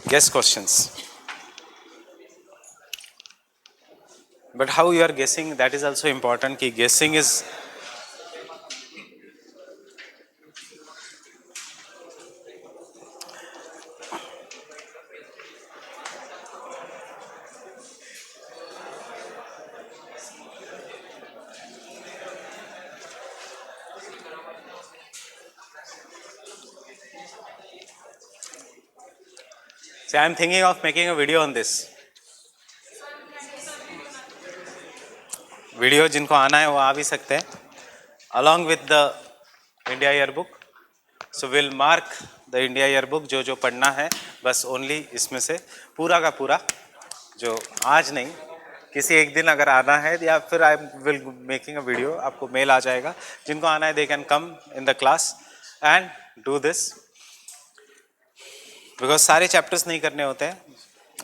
guess questions. But how you are guessing, that is also important. Ki guessing is see, I am thinking of making a video on this. Video जिनको आना है वो आ भी सकते हैं along with the India yearbook. So we'll mark the India yearbook जो पढ़ना है बस only इसमें से पूरा का पूरा जो आज नहीं किसी एक दिन अगर आना है या फिर I will making a video आपको मेल आ जाएगा जिनको आना है they can come in the class and do this because सारे chapters नहीं करने होते हैं.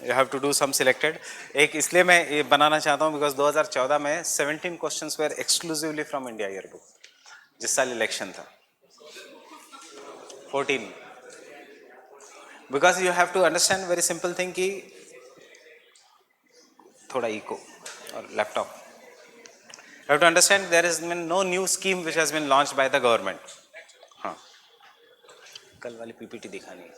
You have to do some selected. एक इसलिए मैं ये बनाना चाहता हूँ because 2014 में 17 questions were exclusively from India yearbook. जिस साल इलेक्शन था 14. Because you have to understand very simple thing कि थोड़ा इको और laptop. You have to understand there has been no new scheme which has been launched by the government. हाँ कल वाली PPT दिखानी है.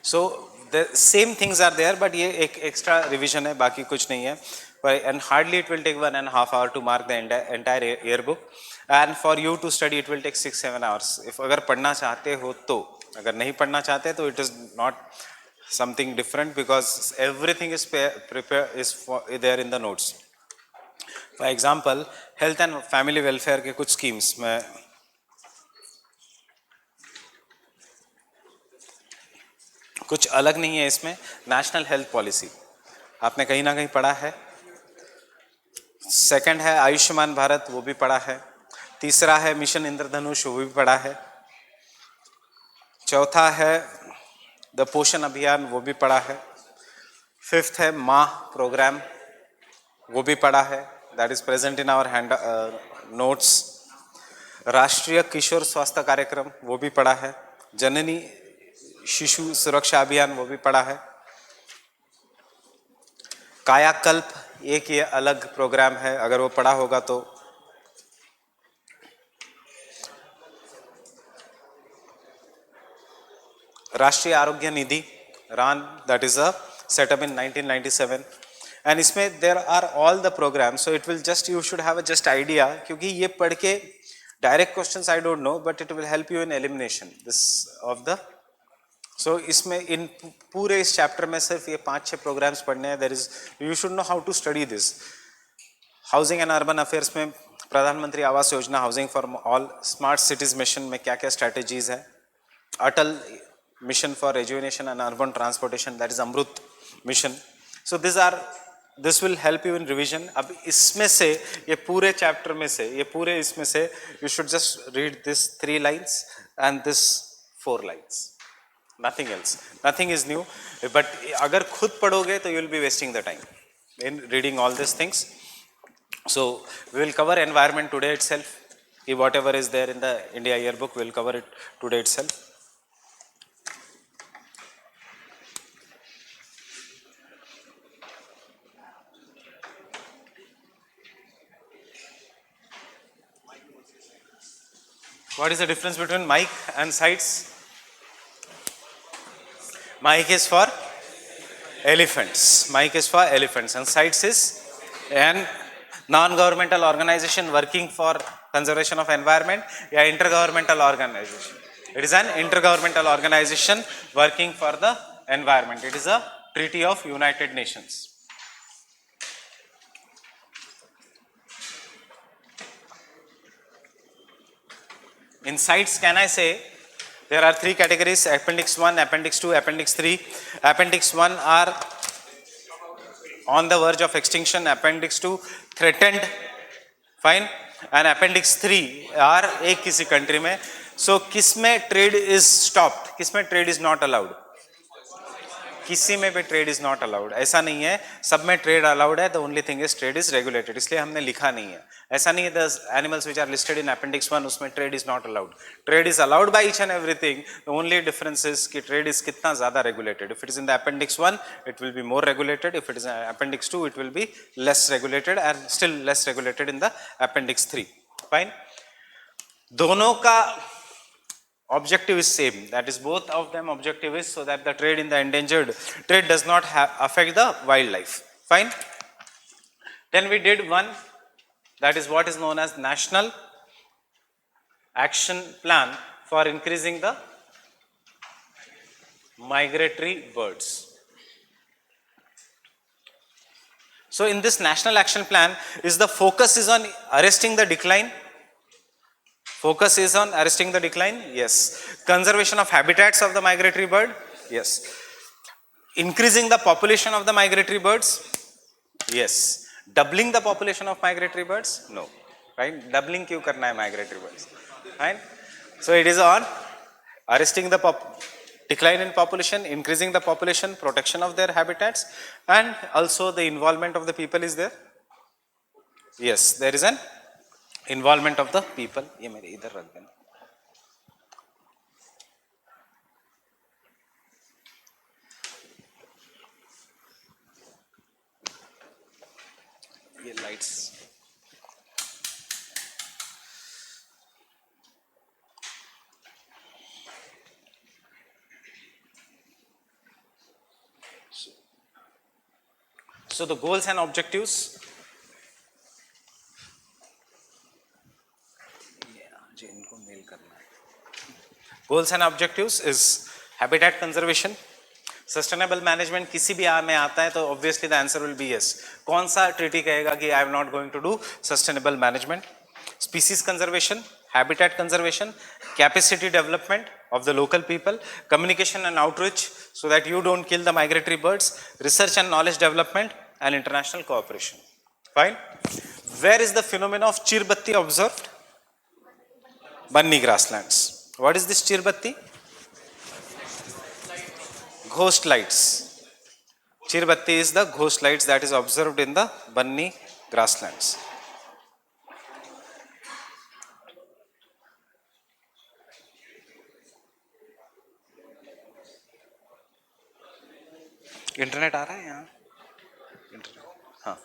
So the same things are there but ये एक extra revision है बाकी कुछ नहीं है. And hardly it will take 1.5 hours to mark the entire yearbook and for you to study it will take 6-7 hours. If अगर पढ़ना चाहते हो तो अगर नहीं पढ़ना चाहते तो it is not something different because everything is there in the notes. For example, health and family welfare के कुछ schemes में कुछ अलग नहीं है इसमें. नेशनल हेल्थ पॉलिसी आपने कहीं ना कहीं पढ़ा है. सेकंड है आयुष्मान भारत वो भी पढ़ा है. तीसरा है मिशन इंद्रधनुष वो भी पढ़ा है. चौथा है द पोषण अभियान वो भी पढ़ा है. फिफ्थ है माँ प्रोग्राम वो भी पढ़ा है. That is present in our hand notes. Rashtriya Kishor स्वास्थ्य कार्यक्रम वो भी पढ़ा है. जननी शिशु सुरक्षा अभियान वो भी पढ़ा है. कायाकल्प एक ये अलग प्रोग्राम है अगर वो पढ़ा होगा तो. राष्ट्रीय आरोग्य निधि RAN that is a set up in 1997 and इसमें there are all the programs so it will just you should have a just idea क्योंकि ये पढ़ के direct questions I don't know but it will help you in elimination this of the. So इसमें इन पूरे इस chapter में सिर्फ ये 5-6 प्रोग्राम्स पढ़ने हैं. There is you should know how to study this. Housing and urban affairs में Pradhan Mantri Awas Yojana housing for all smart cities mission में क्या क्या स्ट्रैटेजीज है. Atal mission for rejuvenation and urban transportation that is AMRUT mission. So this will help you in revision. अब इसमें से ये पूरे चैप्टर में से ये पूरे इसमें से you should just read this 3 lines and this 4 lines. Nothing else. Nothing is new. But अगर खुद पढ़ोगे तो you will be wasting the time in reading all these things. So we will cover environment today itself. Whatever is there in the India yearbook, we will cover it today itself. What is the difference between mic and sites? Mic is for elephants. Mic is for elephants and sites is an non-governmental organization working for conservation of environment या intergovernmental organization. It is an intergovernmental organization working for the environment. It is a treaty of United Nations. In sites can I say there are 3 categories: Appendix 1, Appendix 2, Appendix 3. Appendix 1 are on the verge of extinction. Appendix 2 threatened. Fine. And Appendix 3 are एक किसी country में. So किसमें trade is stopped? किसमें trade is not allowed? किसी में भी trade is not allowed, ऐसा नहीं है, सब में ट्रेड अलाउड है, the only thing is trade is regulated, इसलिए हमने लिखा नहीं है, ऐसा नहीं है the animals which are listed in appendix 1 उसमें trade is not allowed, trade is allowed by each and everything, the only difference is कि ट्रेड इज कितना ज्यादा regulated, if it is in the appendix 1 it will be more regulated, if it is in appendix 2 it will be less regulated and still less regulated in the appendix 3. Fine, दोनों का objective is same, that is both of them objective is so that the trade in the endangered trade does not affect the wildlife. Fine, then we did one, that is what is known as National Action Plan for increasing the migratory birds. So in this National Action Plan is the focus is on arresting the decline. Focus is on arresting the decline, yes. Conservation of habitats of the migratory bird, yes. Increasing the population of the migratory birds, yes. Doubling the population of migratory birds, no. Right? Doubling क्यों करना है migratory birds? Right? So it is on arresting the decline in population, increasing the population, protection of their habitats, and also the involvement of the people is there. Yes, there is an involvement of the people. ये मेरे इधर रख देना. ये lights. So the goals and objectives. इनको mail करना है. Goals and objectives is habitat conservation, sustainable management. किसी भी में आता है तो obviously the answer will be yes. कौन सा treaty कहेगा कि I am not going to do sustainable management? Species conservation, habitat conservation, capacity development of the local people, communication and outreach so that you don't kill the migratory birds, research and knowledge development, and international cooperation. Fine. Where is the phenomenon of chirbatti observed? Bunny grasslands. What is this chirbatti? Ghost lights. Chirbatti is the ghost lights that is observed in the bunny grasslands. Internet आ रहा है यहाँ? हाँ.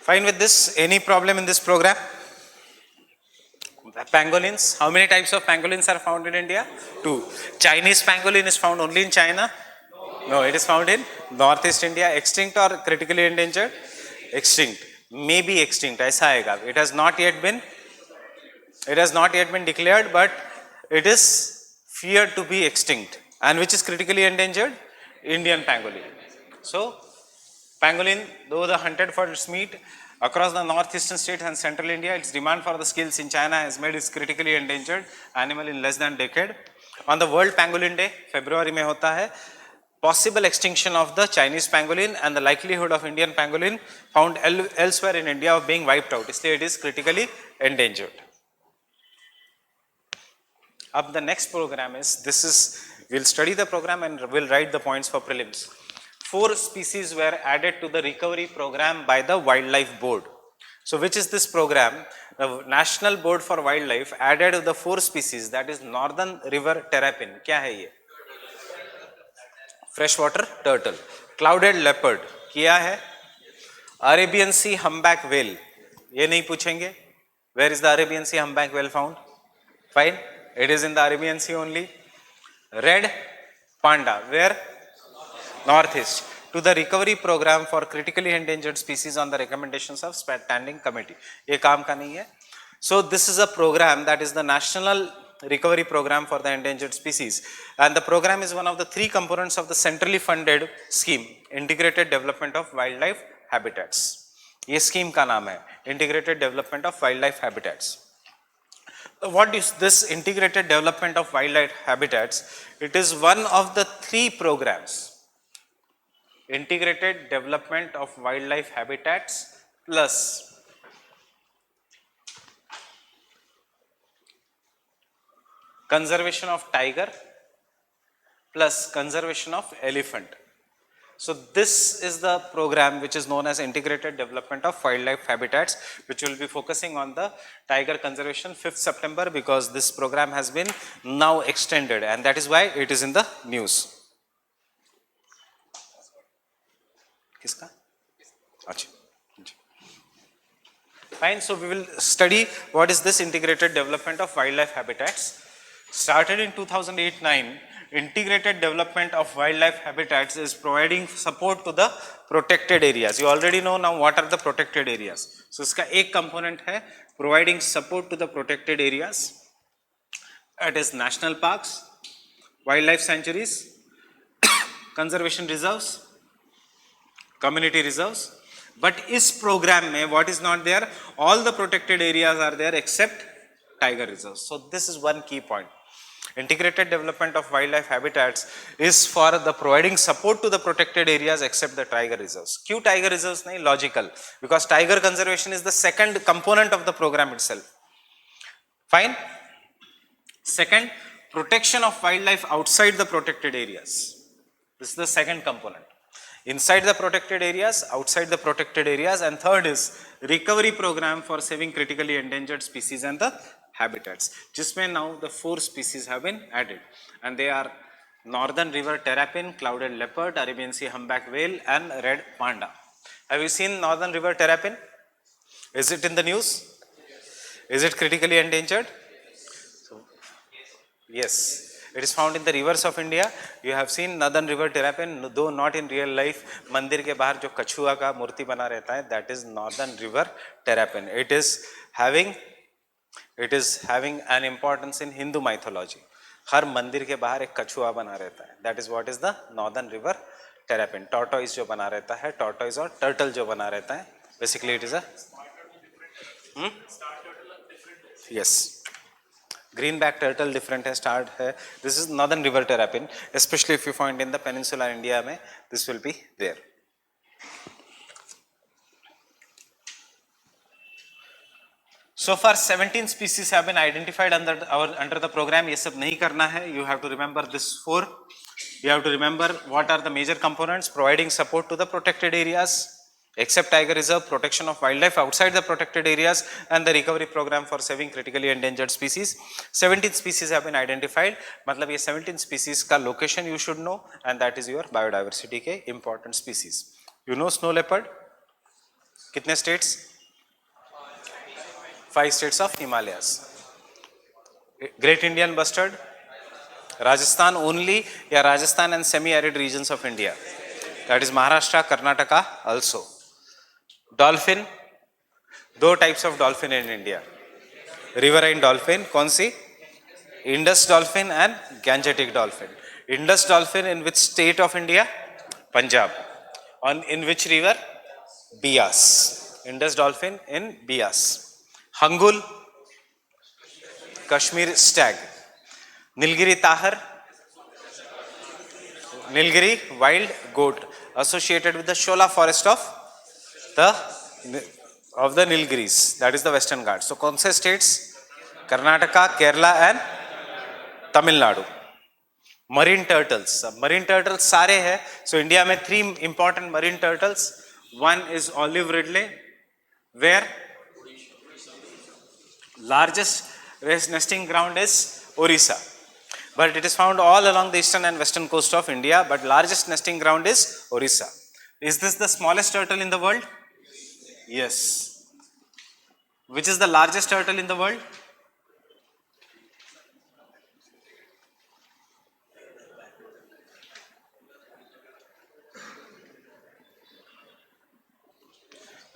Fine with this? Any problem in this program? Pangolins. How many types of pangolins are found in India? 2. Chinese pangolin is found only in China? No, it is found in Northeast India. Extinct or critically endangered? Extinct. Maybe extinct. ऐसा आएगा. It has not yet been declared, but it is feared to be extinct. And which is critically endangered? Indian pangolin. So, pangolin, though the hunted for its meat across the northeastern states and central India, its demand for the skills in China has made it critically endangered animal in less than a decade. On the World Pangolin Day, February में होता है, possible extinction of the Chinese pangolin and the likelihood of Indian pangolin found elsewhere in India of being wiped out. इसलिए it is critically endangered. अब the next program is, we'll study the program and we'll write the points for prelims. 4 species were added to the recovery program by the Wildlife Board. So which is this program? The National Board for Wildlife added the 4 species, that is Northern River Terrapin. क्या है ये? Freshwater turtle. Clouded leopard. क्या है? Arabian Sea humpback whale. ये नहीं पूछेंगे. Where is the Arabian Sea humpback whale found? Fine. It is in the Arabian Sea only. Red panda. Where? Northeast. To the recovery program for critically endangered species on the recommendations of standing committee. ये काम का नहीं है. So this is a program that is the National Recovery Program for the Endangered Species, and the program is one of the 3 components of the centrally funded scheme, Integrated Development of Wildlife Habitats. ये scheme का नाम है, Integrated Development of Wildlife Habitats. What is this Integrated Development of Wildlife Habitats? It is one of the 3 programs integrated development of wildlife habitats plus conservation of tiger plus conservation of elephant. So this is the program which is known as integrated development of wildlife habitats, which will be focusing on the tiger conservation 5th September, because this program has been now extended and that is why it is in the news. Kiska? Achha. Fine, so we will study what is this integrated development of wildlife habitats. Started in 2008-9, integrated development of wildlife habitats is providing support to the protected areas. You already know now what are the protected areas. So iska ek component hai providing support to the protected areas. It is national parks, wildlife sanctuaries, conservation reserves, community reserves. But is program mein what is not there? All the protected areas are there except tiger reserves. So this is one key point. Integrated development of wildlife habitats is for the providing support to the protected areas except the tiger reserves. Kyun tiger reserves nahi? Logical, because tiger conservation is the second component of the program itself. Fine. Second, protection of wildlife outside the protected areas. This is the second component. Inside the protected areas, outside the protected areas, and third is recovery program for saving critically endangered species and the habitats. Jisme now the 4 species have been added, and they are northern river terrapin, clouded leopard, Arabian Sea humpback whale, and red panda. Have you seen northern river terrapin? Is it in the news? Is it critically endangered? So, yes. It is found in the rivers of India. You have seen northern river terrapin, though not in real life. Mandir ke bahar jo kachua ka murti bana rehta hai, that is northern river terrapin. It is having an importance in Hindu mythology. हर मंदिर के बाहर एक कछुआ बना रहता है. That is what is the northern river terrapin. Tortoise जो बना रहता है, tortoise और turtle जो बना रहता है. Basically it is a yes. Greenback turtle different है, starred है. This is northern river terrapin. Especially if you find in the peninsular India में, this will be there. So far 17 species have been identified under the program. ये सब नहीं करना है. You have to remember this 4. You have to remember what are the major components: providing support to the protected areas, except tiger reserve, protection of wildlife outside the protected areas, and the recovery program for saving critically endangered species. 17 species have been identified. मतलब ये 17 species का location you should know, and that is your biodiversity के important species. You know snow leopard? कितने states? 5 states of Himalayas. Great Indian bustard? Rajasthan only, या Rajasthan and semi-arid regions of India. That is Maharashtra, Karnataka also. Dolphin, 2 types of dolphin in India. Riverine dolphin, कौन सी? Indus dolphin and Gangetic dolphin. Indus dolphin in which state of India? Punjab. In which river? Bias. Indus dolphin in Bias. Hangul, Kashmir stag. Nilgiri tahar, Nilgiri wild goat, associated with the Shola forest of the Nilgiris, that is the Western Ghats. So कौन से states? Karnataka, Kerala and Tamil Nadu. Marine turtles, marine turtles सारे हैं. So India में 3 important marine turtles. One is olive ridley, where largest nesting ground is Orissa, but it is found all along the eastern and western coast of India, but largest nesting ground is Orissa. Is this the smallest turtle in the world? Yes. Which is the largest turtle in the world?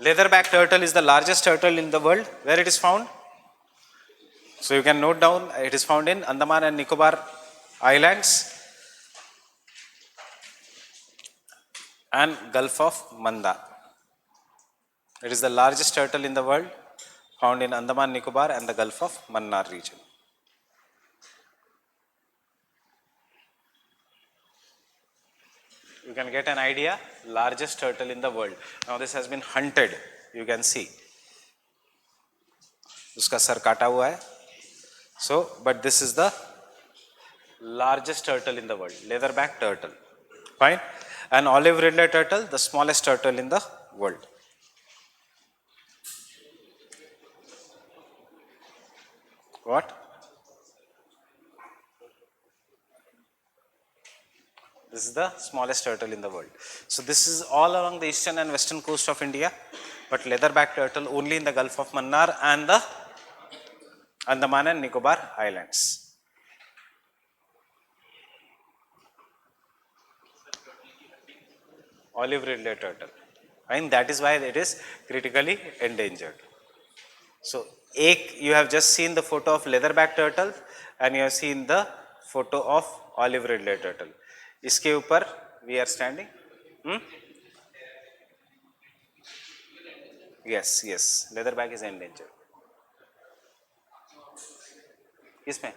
Leatherback turtle is the largest turtle in the world. Where it is found? So you can note down, it is found in Andaman and Nicobar Islands and Gulf of Manda. It is the largest turtle in the world, found in Andaman Nicobar and the Gulf of Mannar region. You can get an idea, largest turtle in the world. Now this has been hunted, you can see. Uska sar kata hua hai. So, but this is the largest turtle in the world, leatherback turtle. Fine. An olive ridley turtle, the smallest turtle in the world. What? This is the smallest turtle in the world. So this is all along the eastern and western coast of India, but leatherback turtle only in the Gulf of Mannar and the Andaman and Nicobar Islands. Olive ridley turtle. And that is why it is critically endangered. So, you have just seen the photo of leatherback turtle and you have seen the photo of olive ridley turtle. इसके ऊपर we are standing. Yes, yes. Leatherback is endangered. किसमें?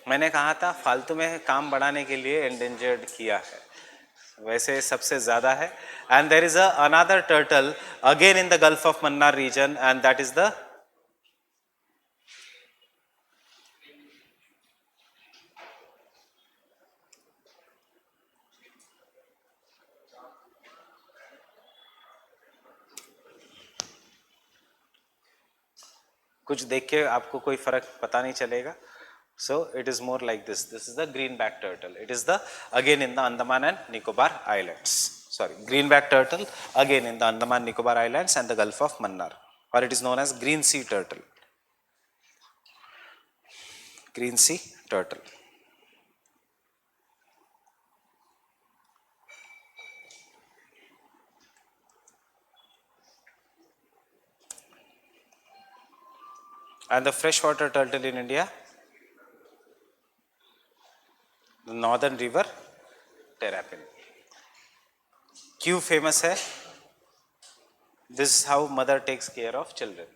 मैंने कहा था फालतू में काम बढ़ाने के लिए endangered किया है. वैसे सबसे ज़्यादा है. And there is another turtle again in the Gulf of Mannar region, and that is the कुछ देख के आपको कोई फर्क पता नहीं चलेगा. So it is more like this. This is the greenback turtle. It is the again in the Andaman and Nicobar Islands. Sorry, greenback turtle again in the Andaman Nicobar Islands and the Gulf of Mannar, or it is known as green sea turtle. Green sea turtle. And the freshwater turtle in India, the northern river terrapin. क्यों famous है? This is how mother takes care of children.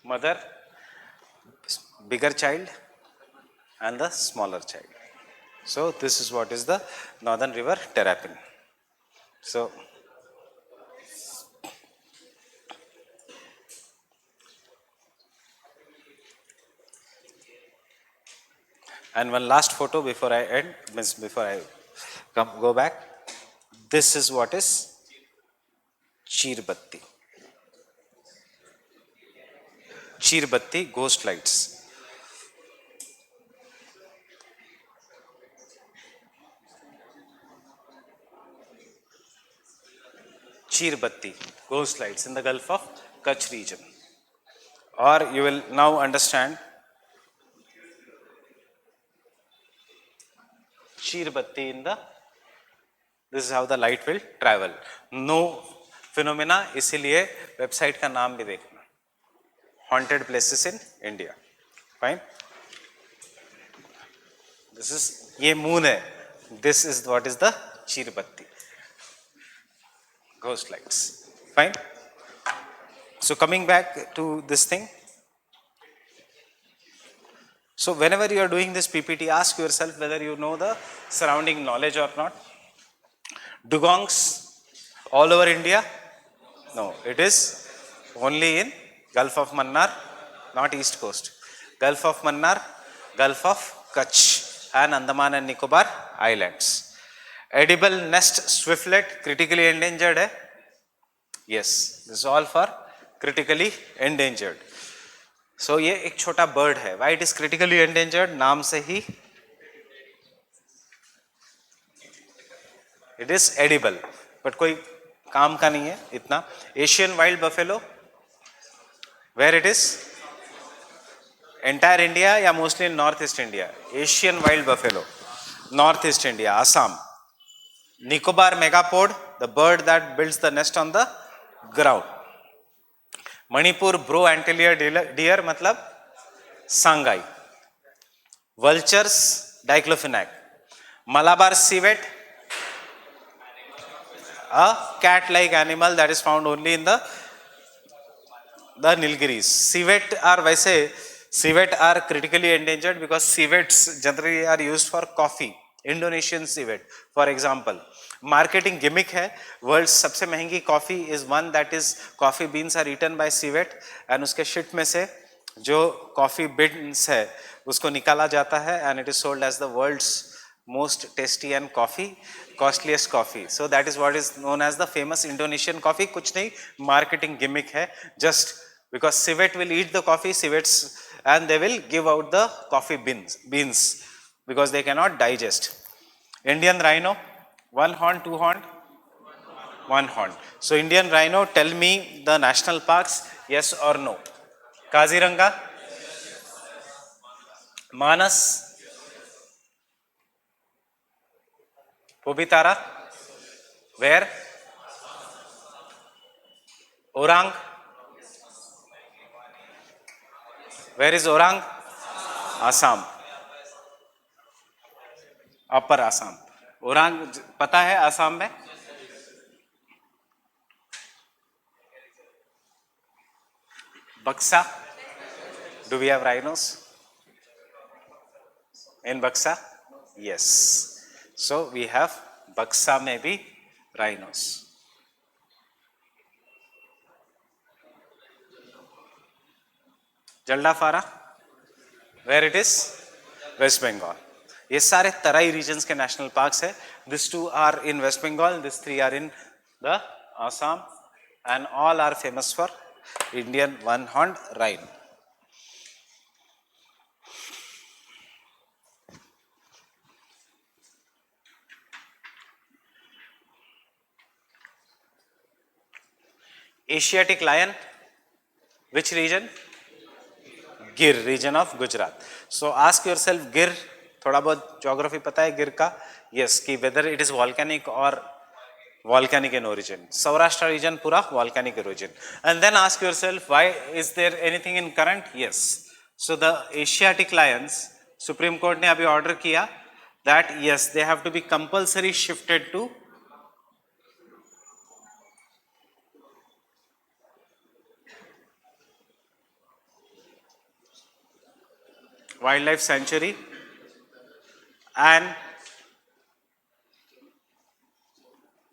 Mother, bigger child and the smaller child. So this is what is the northern river terrapin. So and one last photo before I end, before I go back. This is what is Cheerbatti. Cheerbatti ghost lights. Cheerbatti ghost lights in the Gulf of Kutch region. Or you will now understand Cheerbatti in the, this is how the light will travel. No phenomena, इसीलिए website का नाम भी देखना. Haunted places in India. Fine. This is, ये moon है. This is what is the Cheerbatti. Ghost lights. Fine. So coming back to this thing. So whenever you are doing this PPT, ask yourself whether you know the surrounding knowledge or not. Dugongs all over India? No, it is only in Gulf of Mannar, not East Coast. Gulf of Mannar, Gulf of Kutch and Andaman and Nicobar Islands. Edible nest swiftlet, critically endangered hai? Yes, this is all for critically endangered. So ये एक छोटा bird है. Why it is critically endangered? नाम से ही it is edible, but कोई काम का नहीं है इतना. Asian wild buffalo, where it is? Entire India या mostly in Northeast India? Asian wild buffalo, Northeast India, Assam. Nicobar megapod, the bird that builds the nest on the ground. Manipur bro antler deer मतलब Sangai. Vultures diclofenac. Malabar civet, a cat-like animal that is found only in the the Nilgiris. Civet are वैसे civet are critically endangered because civets generally are used for coffee. Indonesian civet, for example. Marketing gimmick है. World's सबसे महंगी coffee is one that is coffee beans are eaten by civet and उसके shit में से जो coffee beans है उसको निकाला जाता है and it is sold as the world's most tasty and costliest coffee. So that is what is known as the famous Indonesian coffee. कुछ नहीं, marketing gimmick है, just because civet will eat the coffee, civets, and they will give out the coffee beans because they cannot digest. Indian rhino, one horn, two horn, one horn. So Indian rhino, tell me the national parks, yes or no? Kaziranga, Manas, Pobitara, where? Orang, where is Orang? Assam, अपर आसाम. ओरांग पता है आसाम में? बक्सा, do we have rhinos in Baksa? Yes. So we have Baksa में भी rhinos. जल्दाफारा, where it is? West Bengal. ये सारे Terai regions के national parks है. This two are in West Bengal, this three are in the Assam and all are famous for Indian one horned rhino. Asiatic lion, which region? Gir region of Gujarat. So ask yourself, Gir, थोड़ा बहुत geography पता है गिर का? Yes, कि whether it is volcanic और volcanic in origin. Saurashtra region pura volcanic origin. And then ask yourself, why is there anything in current? Yes. So the Asiatic lions, Supreme Court ने अभी order किया that yes, they have to be compulsory shifted to wildlife sanctuary and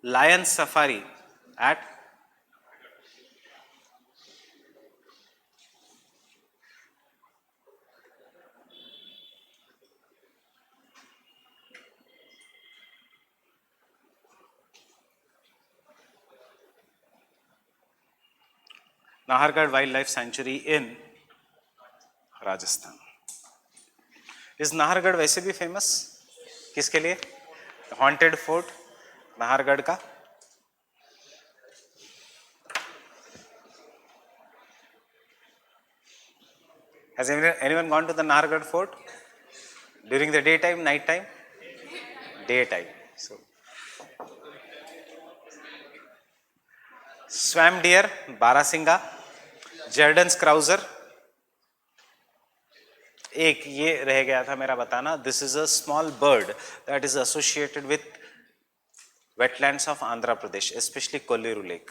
lion safari at Nahargarh Wildlife Sanctuary in Rajasthan. Is Nahargarh वैसे भी famous? किसके लिए? Haunted fort Nahargarh का. Has anyone gone to the Nahargarh fort during the daytime, night time? Daytime. So swam deer, barasingha, जर्डन्स क्राउजर. एक ये रह गया था मेरा बताना. This is a small bird that is associated with wetlands of Andhra Pradesh, especially Kolleru Lake.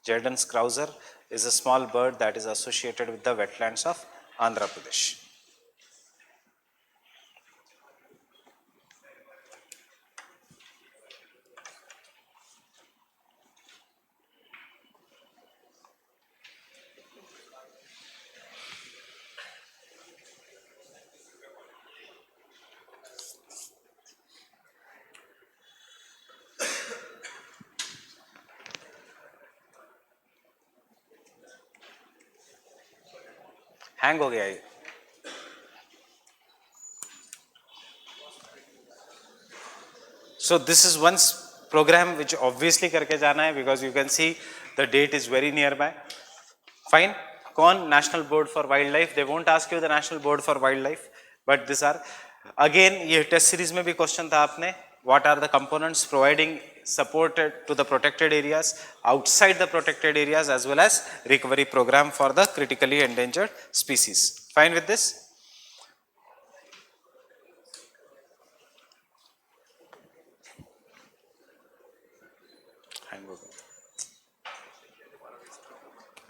Jerdon's Krauser is a small bird that is associated with the wetlands of Andhra Pradesh. Hang हो गया ये. So this is one program which obviously करके जाना है because you can see the date is very nearby. Fine. कौन? National Board for Wildlife. They won't ask you the National Board for Wildlife, but these are again ये test series में भी question था आपने. What are the components providing support to the protected areas, outside the protected areas, as well as recovery program for the critically endangered species. Fine with this?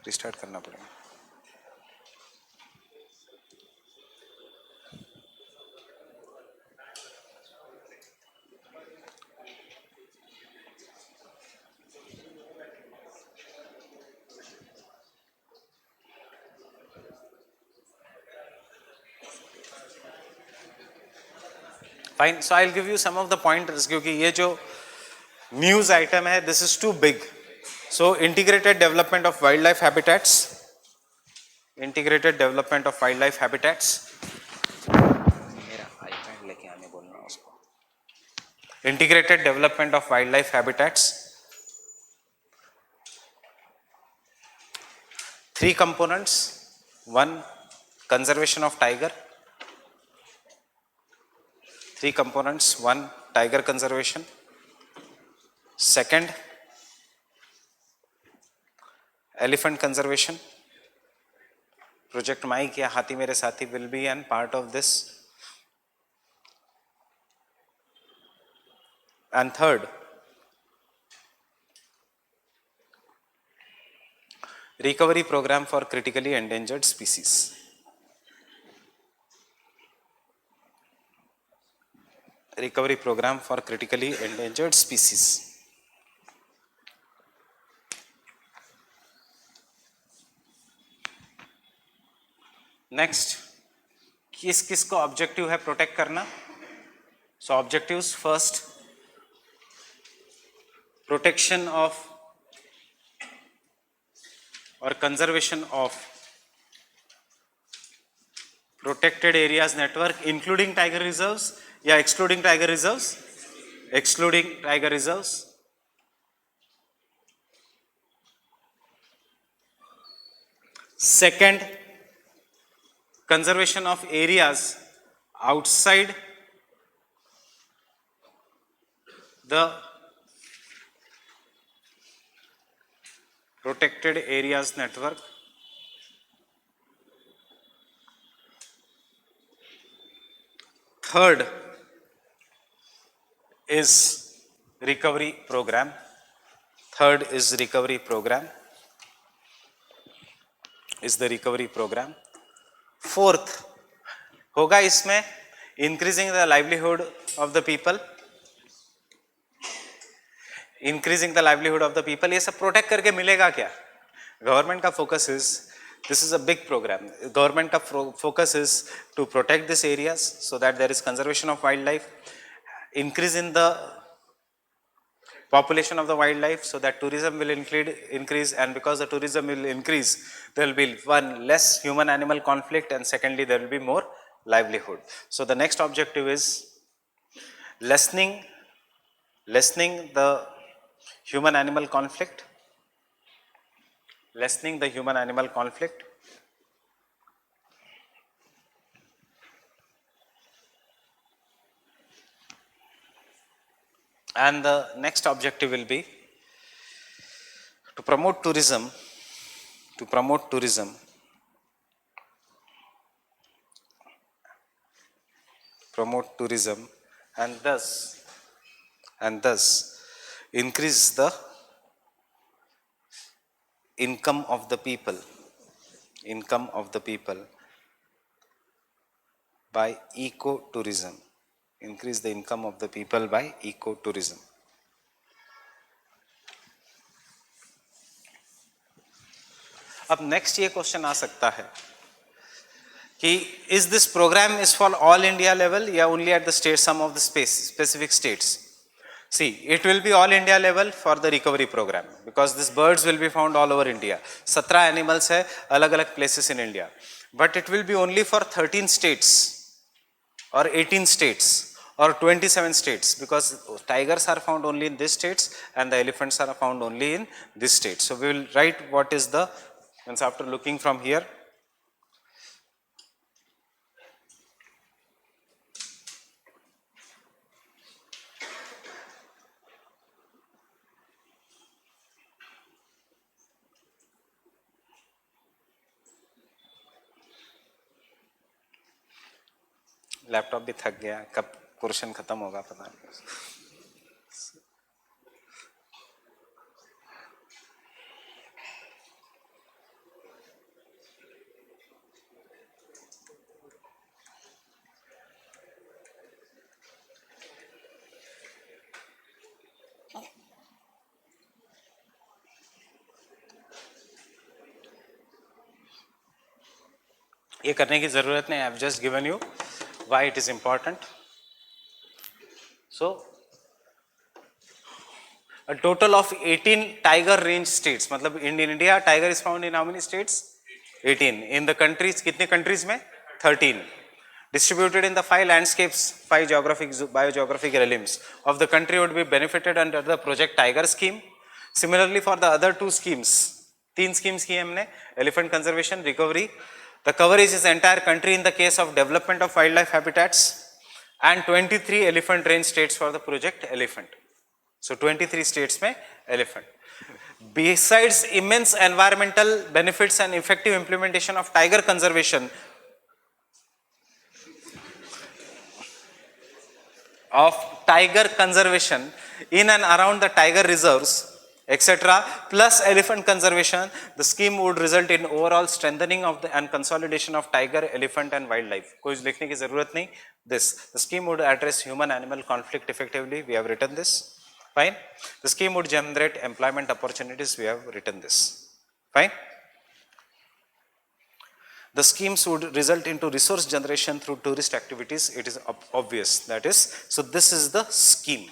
Restart करना पड़ेगा. Fine. So I will give you some of the pointers, क्योंकि ये जो news item है this is too big. So integrated development of wild life habitats, integrated development of wild life habitats. मेरा iPad लेके आने बोलना उसको. Integrated development of wild life habitats. 3 components. 1, conservation of tiger. 3 components. 1, tiger conservation. Second, elephant conservation. Project Mike या हाथी मेरे साथी will be an part of this. And third, recovery program for critically endangered species. Recovery program for critically endangered species. Next, किस किस को objective है protect करना. So objectives, first protection of और conservation of protected areas network including tiger reserves या excluding tiger reserves. Excluding tiger reserves. Second, conservation of areas outside the protected areas network. Third is recovery program. Third is recovery program. Is the recovery program. Fourth होगा इसमें increasing the livelihood of the people. Increasing the livelihood of the people. ये सब protect करके मिलेगा क्या? Government का focus is, this is a big program. Government का focus is to protect this areas so that there is conservation of wild life, increase in the population of the wildlife so that tourism will increase, and because the tourism will increase there will be one, less human animal conflict, and secondly there will be more livelihood. So the next objective is lessening the human animal conflict, lessening the human animal conflict. And the next objective will be to promote tourism, and thus increase the income of the people by ecotourism. Increase the income of the people by ecotourism. अब next ये question आ सकता है कि is this program is for all India level या only at the state, some of the specific states. See, it will be all India level for the recovery program because this birds will be found all over India. 17 animals है अलग अलग places in India, but it will be only for 13 states or 18 states or 27 states, because tigers are found only in these states and the elephants are found only in this state. So we will write what is the, once after looking from here, laptop भी थक गया, कब question खत्म होगा पता नहीं. ये करने की ज़रूरत नहीं, I have just given you why it is important. So a total of 18 tiger range states, मतलब in India tiger is found in how many states? 18. In the countries, कितने countries में? 13. Distributed in the 5 landscapes, 5 geographic biogeographic realms of the country would be benefited under the Project Tiger scheme. Similarly for the other 2 schemes, 3 schemes की हमने, elephant conservation, recovery. The coverage is entire country in the case of development of wildlife habitats, and 23 elephant range states for the Project Elephant. So 23 states में elephant. Besides immense environmental benefits and effective implementation of tiger conservation, in and around the tiger reserves, etc., plus elephant conservation, the scheme would result in overall strengthening of the and consolidation of tiger, elephant and wildlife. कुछ लिखने की ज़रूरत नहीं. The scheme would address human-animal conflict effectively. We have written this. Fine. The scheme would generate employment opportunities. We have written this. Fine. The schemes would result into resource generation through tourist activities. It is obvious. That is, so this is the scheme.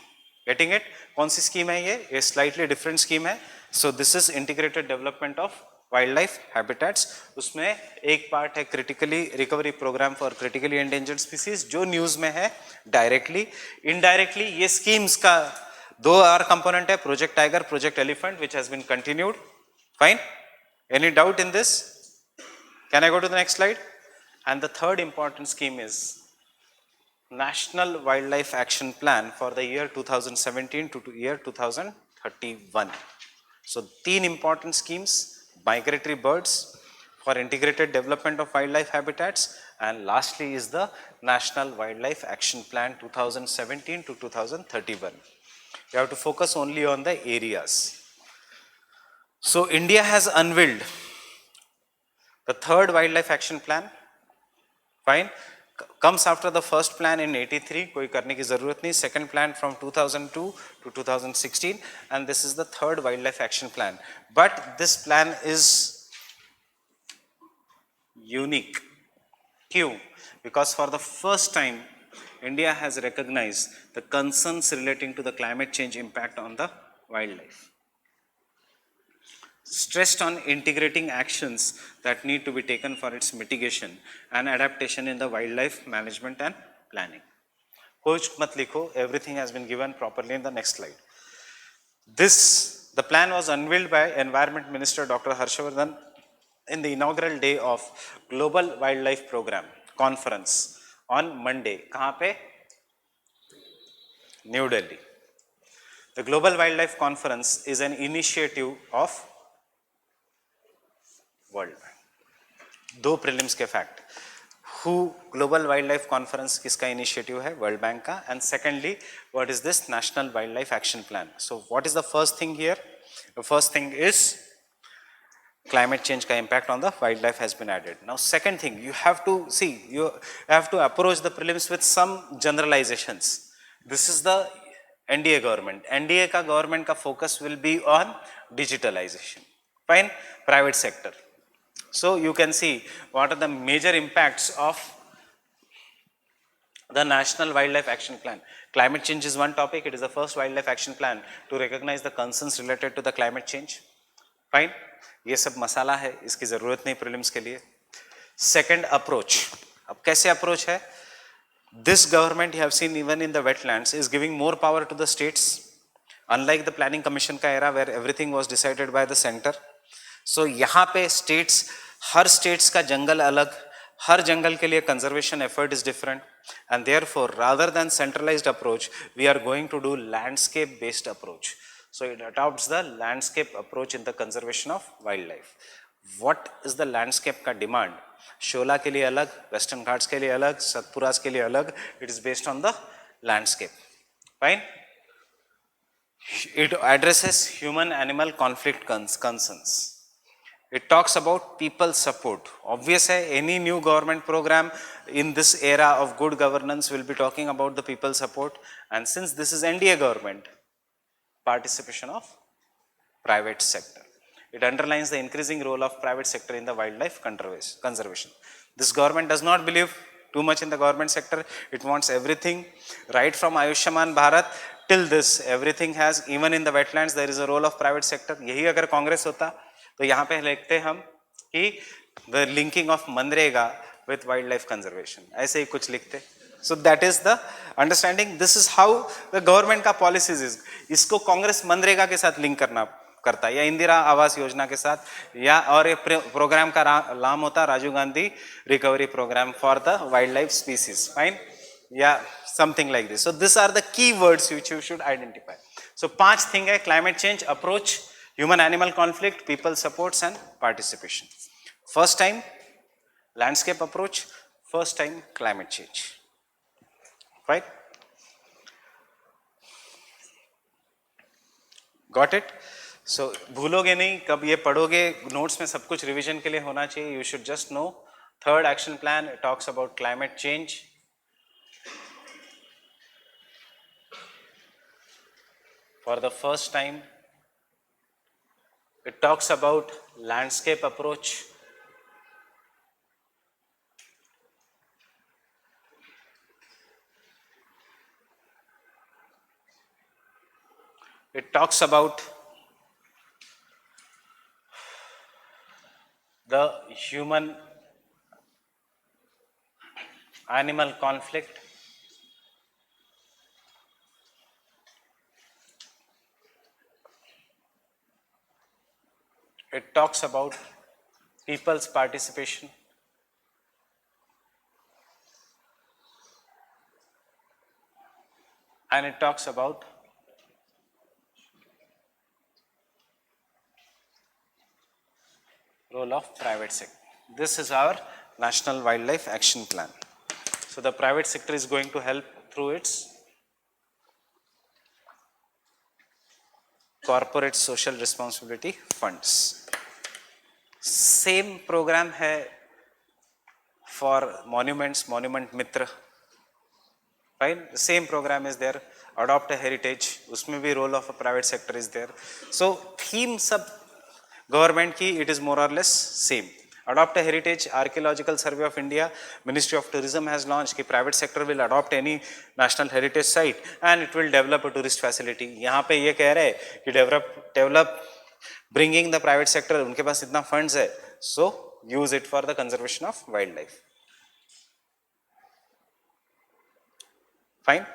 Getting it? कौन सी scheme है ये? A slightly different scheme है. So this is integrated development of wildlife habitats. उसमें एक part है critically recovery program for critically endangered species जो news में है directly. Indirectly ये schemes का दो और component है, Project Tiger, Project Elephant, which has been continued. Fine. Any doubt in this? Can I go to the next slide? And the third important scheme is National Wildlife Action Plan for the year 2017 to year 2031. So 3 important schemes: migratory birds, for integrated development of wildlife habitats, and lastly is the National Wildlife Action Plan 2017 to 2031. You have to focus only on the areas. So India has unveiled the third wildlife action plan. Fine. Comes after the first plan in 83, कोई करने की ज़रूरत नहीं. Second plan from 2002 to 2016, and this is the third wildlife action plan. But this plan is unique. क्यों? Because for the first time, India has recognized the concerns relating to the climate change impact on the wildlife. Stressed on integrating actions that need to be taken for its mitigation and adaptation in the wildlife management and planning. Kuch mat likho, everything has been given properly in the next slide. The plan was unveiled by Environment Minister Dr. Harshvardhan in the inaugural day of Global Wildlife Program Conference on Monday. कहाँ पे? New Delhi. The Global Wildlife Conference is an initiative of World Bank. 2 prelims के fact. Who Global Wildlife Conference किसका initiative है? World Bank का. And secondly, what is this National Wildlife Action Plan? So what is the first thing here? The first thing is climate change का impact on the wildlife has been added. Now second thing, you have to see, you have to approach the prelims with some generalizations. This is the NDA government. NDA का government का focus will be on digitalization. Fine. Private sector. So you can see what are the major impacts of the National Wildlife Action Plan. Climate change is one topic. It is the first wildlife action plan to recognize the concerns related to the climate change. Fine. ये सब मसाला है, इसकी ज़रूरत नहीं prelims के लिए. Second approach. अब कैसे approach है? This government, you have seen even in the wetlands, is giving more power to the states. Unlike the planning commission का era where everything was decided by the center. So यहाँ पे states, हर states का जंगल अलग, हर जंगल के लिए conservation effort is different, and therefore rather than centralized approach, we are going to do landscape based approach. So it adopts the landscape approach in the conservation of wildlife. What is the landscape का demand? शोला के लिए अलग, Western Ghats के लिए अलग, सतपुरास के लिए अलग. It is based on the landscape. Fine. It addresses human-animal conflict concerns. It talks about people support. Obvious hai, any new government program in this era of good governance will be talking about the people support. And since this is NDA government, participation of private sector. It underlines the increasing role of private sector in the wildlife conservation. This government does not believe too much in the government sector. It wants everything, right from Ayushman Bharat till this, everything has, even in the wetlands there is a role of private sector. यही अगर कांग्रेस होता तो यहाँ पे लिखते हम कि the linking of MNREGA with wildlife conservation, ऐसे ही कुछ लिखते. So that is the understanding. This is how the government का policies is. इसको कांग्रेस मनरेगा के साथ लिंक करता है, या इंदिरा आवास योजना के साथ, या और ये प्रोग्राम का नाम होता Rajiv Gandhi recovery program for the wild life species, fine, या something like this. So this are the key words which you should identify. So 5 thing है: climate change, approach, human animal conflict, people supports and participation. First time landscape approach, first time climate change, right? Got it? So भूलोगे नहीं, कब ये पढ़ोगे notes में सब कुछ revision के लिए होना चाहिए. You should just know. Third action plan talks about climate change. For the first time it talks about landscape approach. It talks about the human animal conflict. It talks about people's participation. And it talks about role of private sector. This is our National Wildlife Action Plan. So the private sector is going to help through its corporate social responsibility funds. Same program है for monuments, Monument Mitra. Fine, the same program is there. Adopt a heritage, उसमें भी role of a private sector is there. So theme सब government की it is more और less same. Adopt a heritage, archaeological survey of India, ministry of tourism has launch कि private sector will adopt any national heritage site and it will develop a tourist facility. यहाँ पे ये कह रहे हैं कि develop bringing the private sector, उनके पास इतना फंड्स है, so use it for the conservation of wild life. Fine,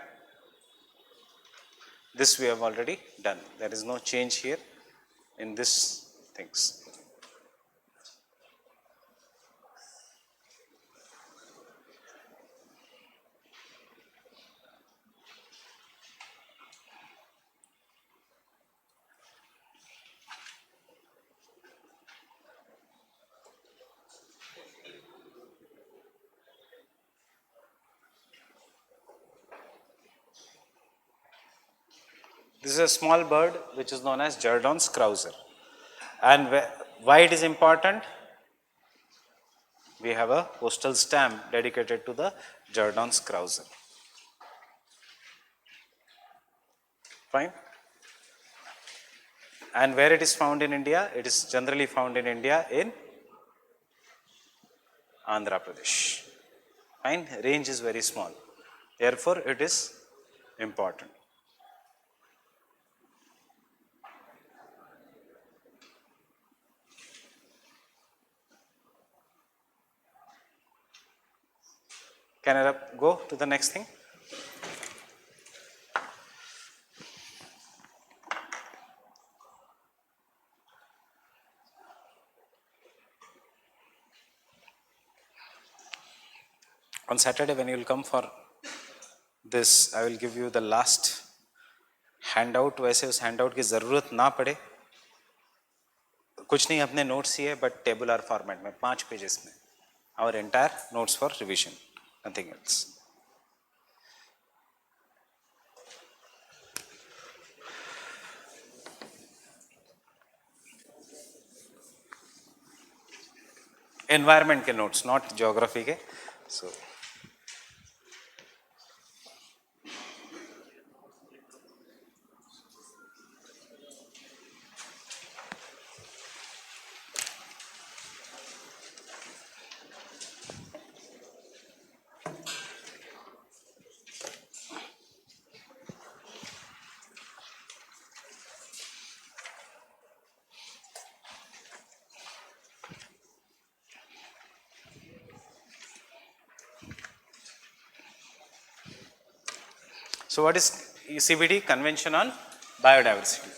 this we have already done. There is no change here in this things. This is a small bird which is known as Jordaan's Krauser. And why it is important? We have a postal stamp dedicated to the Jordaan's Krauser. Fine. And where it is found in India? It is generally found in India in Andhra Pradesh. Fine. Range is very small. Therefore, it is important. Can I go to the next thing? On Saturday when you will come for this, I will give you the last handout. वैसे उस handout की ज़रूरत ना पड़े, कुछ नहीं, अपने notes ही है, but tabular format में 5 pages में. Our entire notes for revision, nothing else. Environment के notes, not geography के. So so what is CBD? Convention on biodiversity.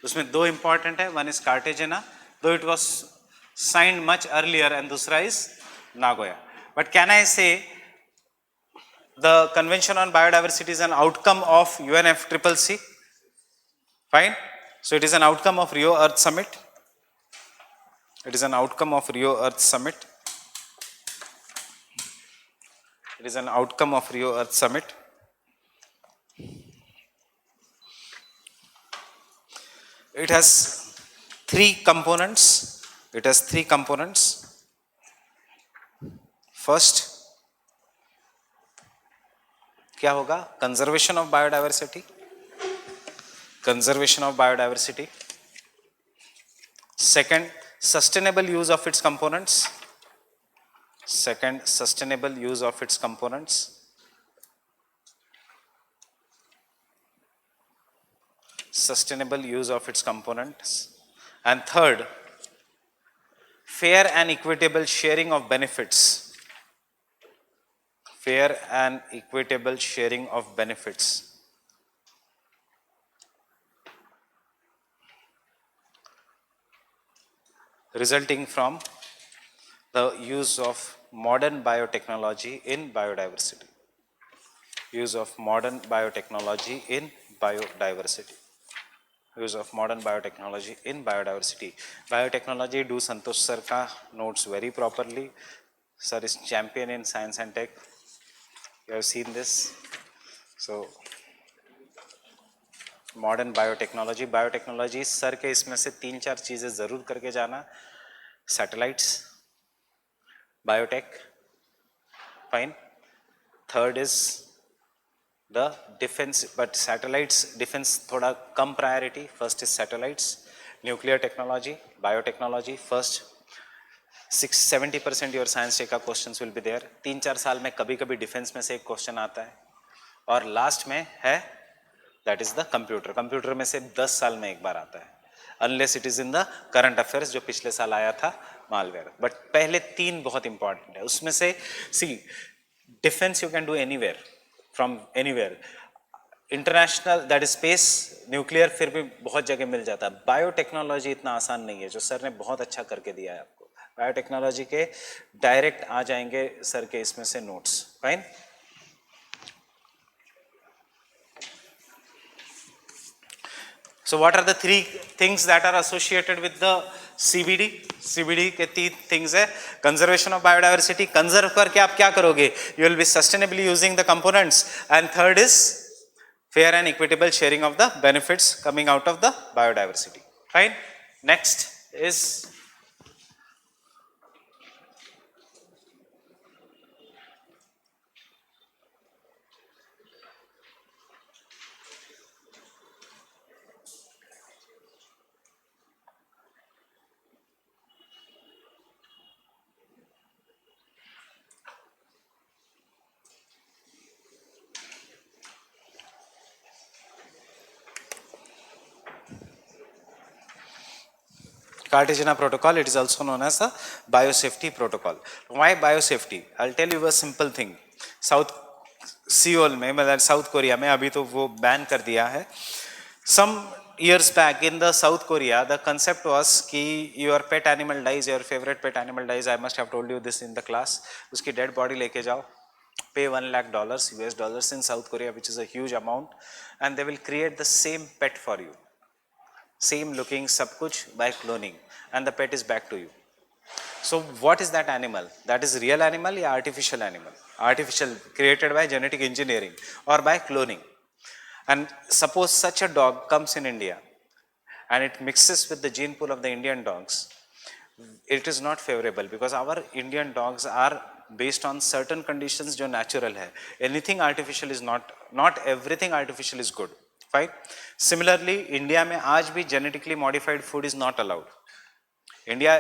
उसमें दो इंपॉर्टेंट है, one is Cartagena, though it was signed much earlier, and दूसरा is Nagoya. But can I say the Convention on Biodiversity is an outcome of UNFCCC? Fine. So it is an outcome of Rio Earth Summit. It is an outcome of Rio Earth Summit. It is an outcome of Rio Earth Summit. It has three components. It has three components. First, क्या होगा? Conservation of biodiversity. Conservation of biodiversity. Second, sustainable use of its components. Second, sustainable use of its components. Sustainable use of its components. And third, fair and equitable sharing of benefits. Fair and equitable sharing of benefits. Resulting from the use of modern biotechnology in biodiversity. Use of modern biotechnology in biodiversity. Use of modern biotechnology in biodiversity. Biotechnology, do Santosh sir ka notes very properly. Sir is champion in science and tech. You have seen this. So modern biotechnology. Biotechnology sir के इसमें से 3-4 चीजें जरूर करके जाना. Satellites, biotech, fine. Third is the defense, but satellites defense thoda kam priority. First is satellites, nuclear technology, biotechnology. First 70% your science का questions will be there. 3-4 साल में कभी कभी डिफेंस में से एक क्वेश्चन आता है, और लास्ट में है that is the computer. Computer में से 10 साल में एक बार आता है, unless it is in the current affairs जो पिछले साल आया था malware. बट पहले 3 बहुत इंपॉर्टेंट है. उसमें से see, defense you can do anywhere, from anywhere. International that is space, nuclear फिर भी बहुत जगह मिल जाता है. बायोटेक्नोलॉजी इतना आसान नहीं है, जो सर ने बहुत अच्छा करके दिया है आपको. बायोटेक्नोलॉजी के डायरेक्ट आ जाएंगे सर के इसमें से notes. Fine. So what are the 3 things that are associated with the CBD? CBD के 3 things है. Conservation of biodiversity. Conserve करके आप क्या करोगे? You will be sustainably using the components. And third is fair and equitable sharing of the benefits coming out of the biodiversity. Fine. Next is Cartagena protocol. It is also known as the biosafety protocol. Why biosafety? I'll tell you a simple thing. South Seoul में, मतलब south Korea में, अभी तो वो ban कर दिया है. Some years back in the South Korea, the concept was कि your pet animal dies, your favorite pet animal dies. I must have told you this in the class. उसकी dead body लेके जाओ, pay $1 lakh US in South Korea, which is a huge amount, and they will create the same pet for you. Same looking, सब कुछ, by cloning, and the pet is back to you. So what is that animal? That is real animal या artificial animal? Artificial, created by genetic engineering or by cloning. And suppose such a dog comes in India and it mixes with the gene pool of the Indian dogs. It is not favorable because our Indian dogs are based on certain conditions जो natural है. Anything artificial is not everything artificial is good. Fine. Similarly, India में आज भी genetically modified food is not allowed. India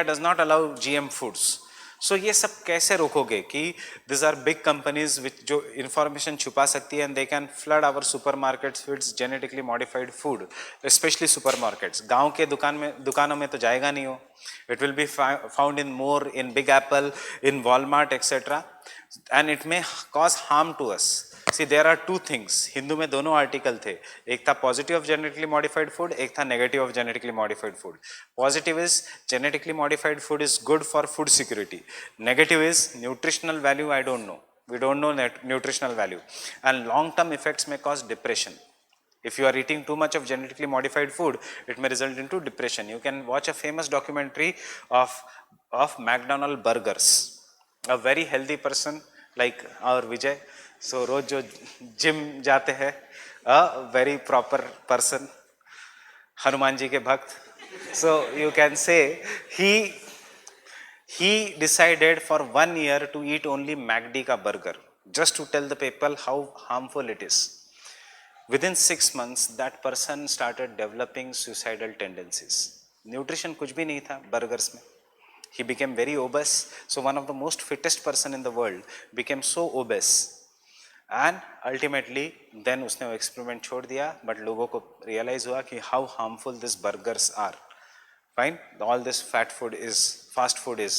does not allow GM foods. So ये सब कैसे रोकोगे कि these are big companies which जो information छुपा सकती है and they can flood our supermarkets with genetically modified food, especially supermarkets. गांव के दुकानों में तो जाएगा नहीं हो. It will be found in more in Big Apple, in Walmart, etc. And it may cause harm to us. See there are two things, Hindu में दोनों आर्टिकल थे, एक था positive of genetically modified food, एक था negative of genetically modified food. Positive is genetically modified food is good for food security, negative is nutritional value I don't know, we don't know nutritional value, and long term effects may cause depression. If you are eating too much of genetically modified food, it may result into depression. You can watch a famous documentary of McDonald burgers. A very healthy person like our Vijay, so रोज जो gym जाते हैं, a very proper person, Hanuman ji के भक्त, so you can say he decided for 1 year to eat only McD ka burger, just to tell the people how harmful it is. Within 6 months, that person started developing suicidal tendencies. Nutrition कुछ भी नहीं था burgers में. He became very obese. So one of the most fittest person in the world became so obese. And ultimately, then उसने वो experiment छोड़ दिया, but लोगों को realize हुआ कि how harmful these burgers are. Fine, all this fast food is.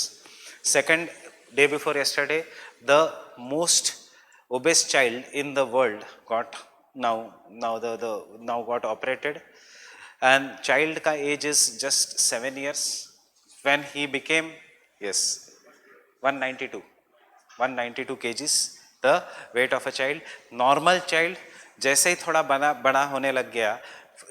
Second, day before yesterday, the most obese child in the world got now got operated, and child ka age is just 7 years. When he became, yes, 192 kgs, the weight of a child. Normal child जैसे ही थोड़ा बड़ा होने लग गया,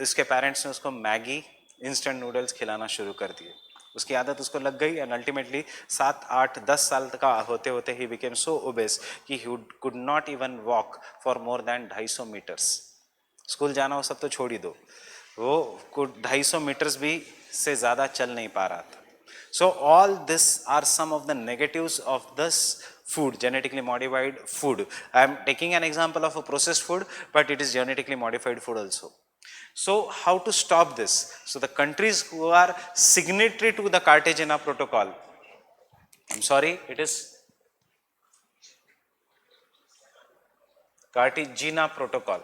उसके parents ने उसको Maggi instant noodles खिलाना शुरू कर दिए, उसकी आदत उसको लग गई, एंड अल्टीमेटली 7-8-10 साल का होते होते ही बिकेम सो ओबेस कि he could not even walk for more than 250 meters. School जाना वो सब तो छोड़ ही दो, वो 250 मीटर्स भी से ज़्यादा चल नहीं पा रहा था. So all this are some of the negatives of this food, genetically modified food. I am taking an example of a processed food, but it is genetically modified food also. So how to stop this? So the countries who are signatory to the Cartagena Protocol, I'm sorry, it is Cartagena Protocol.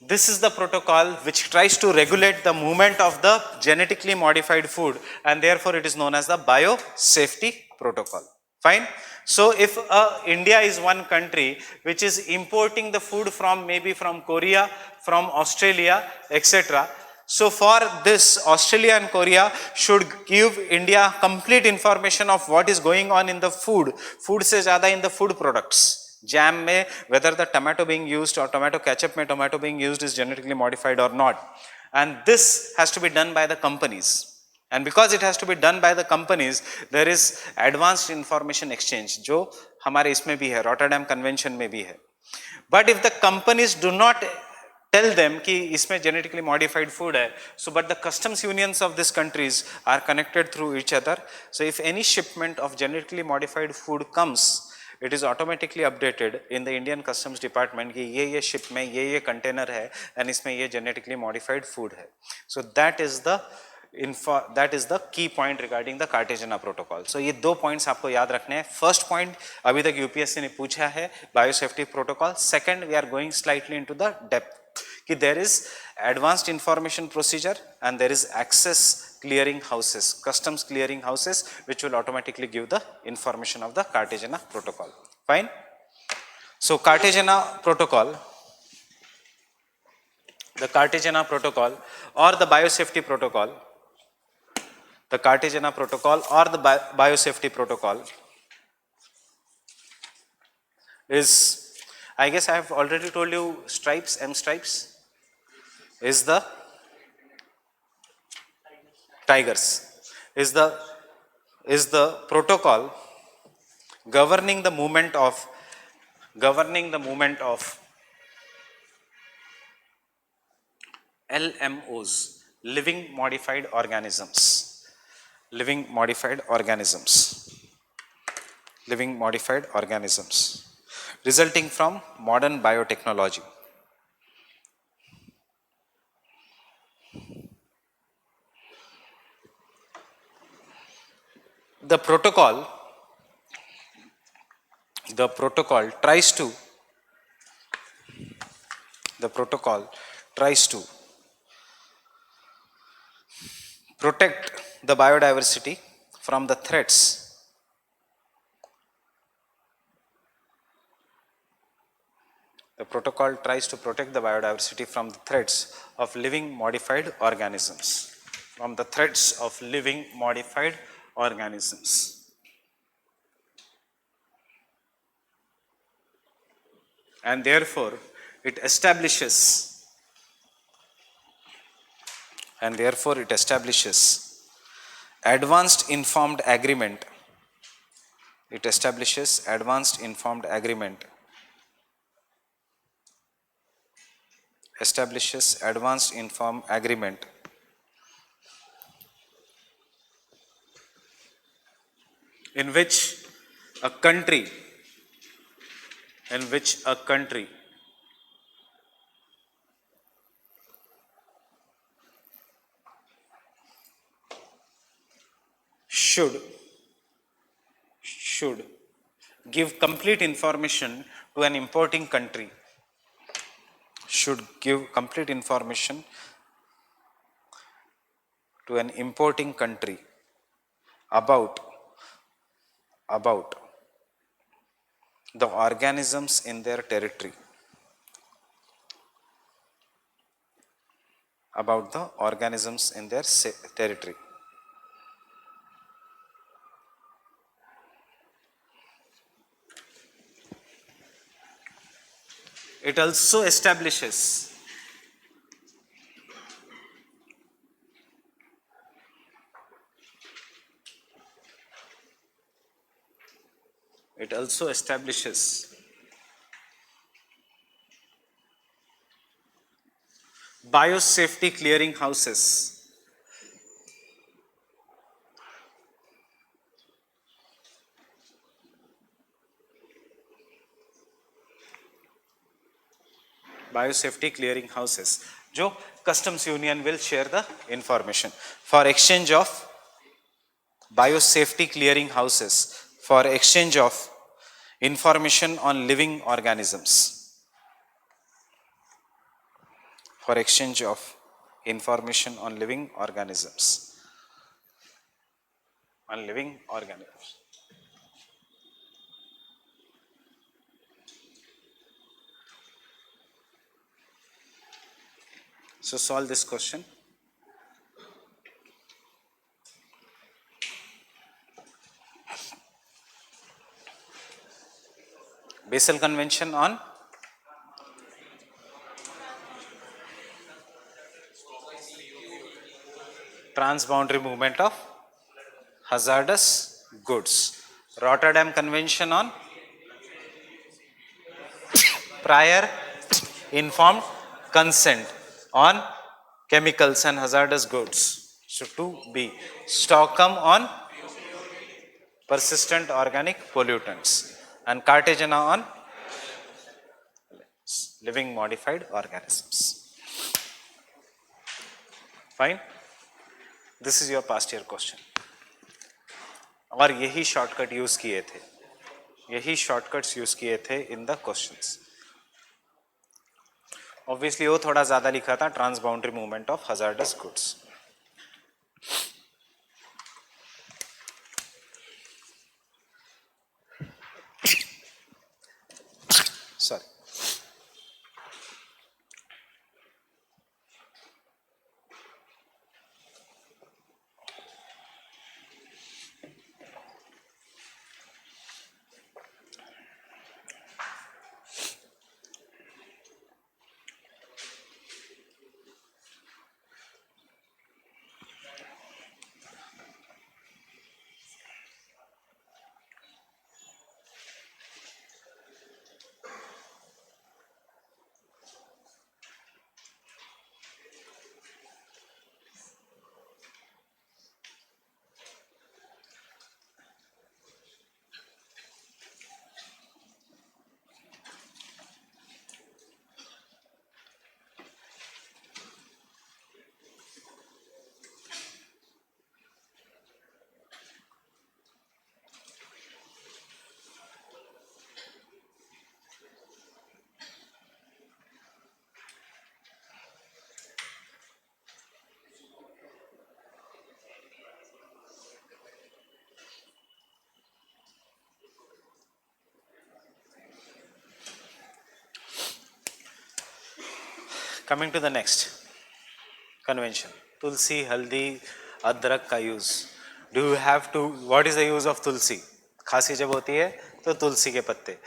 This is the protocol which tries to regulate the movement of the genetically modified food, and therefore it is known as the biosafety protocol. Fine. So if India is one country which is importing the food from maybe from Korea, from Australia, etc. So for this, Australia and Korea should give India complete information of what is going on in the food se zyada in the food products. Jam में whether the tomato being used or tomato ketchup में tomato being used is genetically modified or not, and this has to be done by the companies. And because it has to be done by the companies, there is advanced information exchange जो हमारे इसमें भी है, Rotterdam Convention में भी है. But if the companies do not tell them कि इसमें genetically modified food है, so but the customs unions of these countries are connected through each other. So if any shipment of genetically modified food comes, it is automatically updated in the Indian Customs Department कि ये ship में ये container है and इसमें ये genetically modified food है. So that is the key point regarding the Cartagena Protocol. So ये दो points आपको याद रखने हैं. First point अभी तक UPSC ने पूछा है biosafety protocol. Second, we are going slightly into the depth कि there is advanced information procedure and there is access clearing houses, customs clearing houses, which will automatically give the information of the Cartagena Protocol. Fine. So Cartagena Protocol, the Cartagena Protocol or the Biosafety Protocol, the Cartagena Protocol or the Biosafety Protocol is, I guess I have already told you, stripes, M stripes is the tigers, is the protocol governing the movement of LMOs, living modified organisms, resulting from modern biotechnology. The protocol tries to protect the biodiversity from the threats The protocol tries to protect the biodiversity from the threats of living modified organisms. From the threats of living modified organisms. And therefore, it establishes advanced informed agreement. It establishes advanced informed agreement. Establishes advanced informed agreement in which a country should give complete information to an importing country. Should give complete information to an importing country about the organisms in their territory. About the organisms in their territory. It also establishes biosafety clearing houses. Biosafety clearing houses, जो customs union will share the information for exchange of biosafety clearing houses for exchange of information on living organisms. For exchange of information on living organisms. On living organisms. So solve this question. Basel Convention on transboundary movement of hazardous goods. Rotterdam Convention on prior informed consent on chemicals and hazardous goods. So 2B. Stockholm on persistent organic pollutants and Cartagena on living modified organisms. Fine. This is your past year question. और यही shortcut use किए थे, यही shortcuts use किए थे इन the questions. Obviously वो थोड़ा ज्यादा लिखा था, transboundary movement of hazardous goods. Sorry. Coming to the next convention, tulsi, haldi, adrak ka use. Do you have to, what is the use of tulsi? खांसी जब होती है तो तुलसी के पत्ते,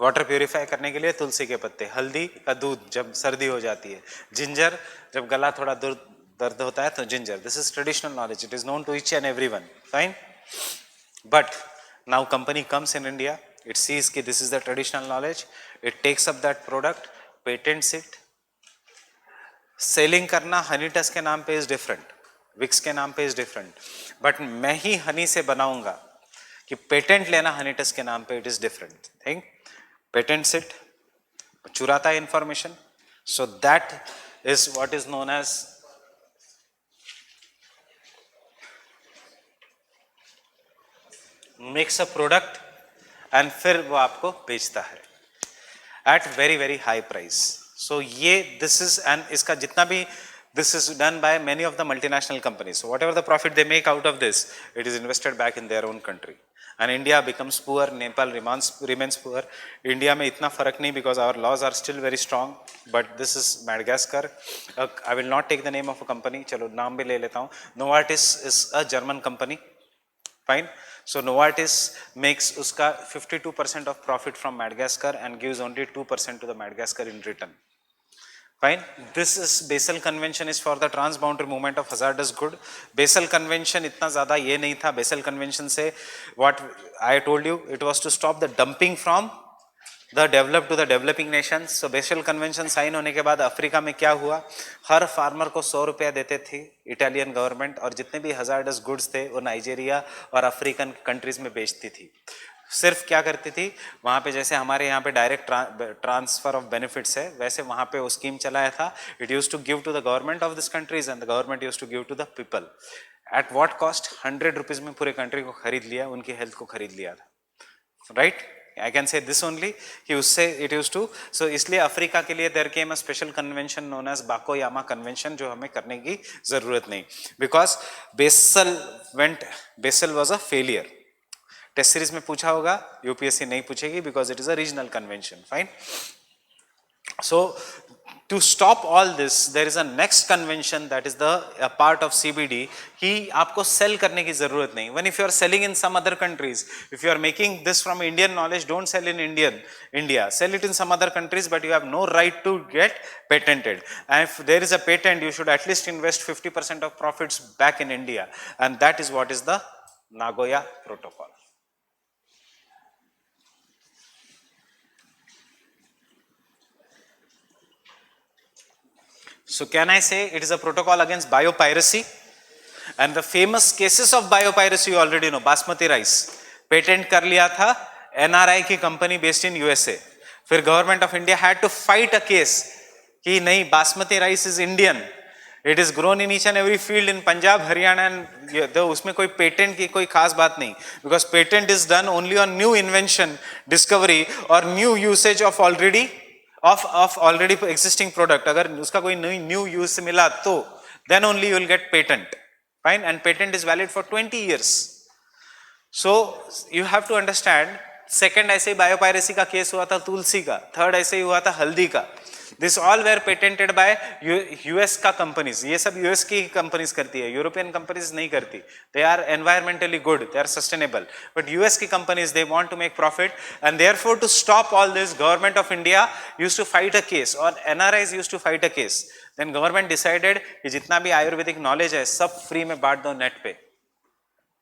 वाटर प्यूरिफाई करने के लिए तुलसी के पत्ते, हल्दी का दूध जब सर्दी हो जाती है, जिंजर जब गला थोड़ा दर्द होता है तो ginger. This is traditional knowledge, it is known to each and everyone. Fine. But now company comes in India, it sees कि this is the traditional knowledge, it takes up that product, patents it. Selling करना हनी टस के नाम पे is different, Vicks के नाम पे is different, but मैं ही हनी से बनाऊंगा कि पेटेंट लेना हनी टस के नाम पे, it is different thing. Patents it, चुराता है information. So that is what is known as makes a product and फिर वो आपको बेचता है at very very high price. So ये दिस इज एंड इसका जितना भी this is done by many of the multinational companies. So whatever the profit they make out of this, it is invested back in their own country. And India becomes poor, Nepal remains poor. India में इतना फर्क नहीं because our laws are still very strong. But this is Madagascar. I will not take the name of a company. चलो नाम भी ले लेता हूँ. Novartis is a German company. Fine. So Novartis makes उसका 52% of profit from Madagascar and gives only 2% to the Madagascar in return. Fine. This is Basel Convention is for the transboundary movement of hazardous good. Basel Convention इतना ज़्यादा ये नहीं था. Basel Convention से what I told you, it was to stop the dumping from the developed to the developing nations. So Basel Convention sign होने के बाद Africa में क्या हुआ, हर फार्मर को 100 रुपया देते थे इटालियन गवर्नमेंट, और जितने भी hazardous goods थे वो नाइजीरिया और अफ्रीकन कंट्रीज में बेचती थी. सिर्फ क्या करती थी वहाँ पे, जैसे हमारे यहाँ पे डायरेक्ट ट्रांसफर ऑफ बेनिफिट्स है, वैसे वहाँ पे वो स्कीम चलाया था. It use to give to the government of this countries and the government use to give to the people. At what cost? 100 rupees में पूरे कंट्री को खरीद लिया, उनकी हेल्थ को खरीद लिया था. Right. I can say this only कि उससे इट यूज टू. सो इसलिए अफ्रीका के लिए there came a special convention known as बाकोयामा कन्वेंशन, जो हमें करने की जरूरत नहीं, because Basel was a failure. Test series में पूछा होगा, यूपीएससी नहीं पूछेगी because it is a regional convention. Fine. So to stop all this there is a next convention that is the part of CBD कि आपको sell करने की जरूरत नहीं. When if you are selling in some other countries, if you are making this from Indian knowledge, don't sell in India, sell it in some other countries, but you have no right to get patented. And if there is a patent, you should at least invest 50% of profits back in India, and that is what is the Nagoya protocol. So can I say it is a protocol against biopiracy? And the famous cases of biopiracy you already know. Basmati rice patent कर लिया था NRI की company based in USA. फिर government of India had to fight a case कि नहीं, basmati rice is Indian. It is grown in each and every field in Punjab, Haryana, and तो उसमें कोई patent की कोई खास बात नहीं, because patent is done only on new invention, discovery or new usage of already existing product. अगर उसका कोई न्यू यूज से मिला तो then only you will get patent. Fine. And patent is valid for 20 years. So you have to understand. Second ऐसे biopiracy का case हुआ था तुलसी का, थर्ड ऐसे ही हुआ था हल्दी का. This all where patented bye US का कंपनीज. ये सब यूएस की कंपनीज करती है, यूरोपियन कंपनीज नहीं करती. They are environmentally good, they are sustainable, but US की companies they want to make profit, and therefore to stop all this government of India used to fight a case, और NRIs used to fight a case. Then government decided कि जितना भी Ayurvedic knowledge है सब free में बांट दो net पे,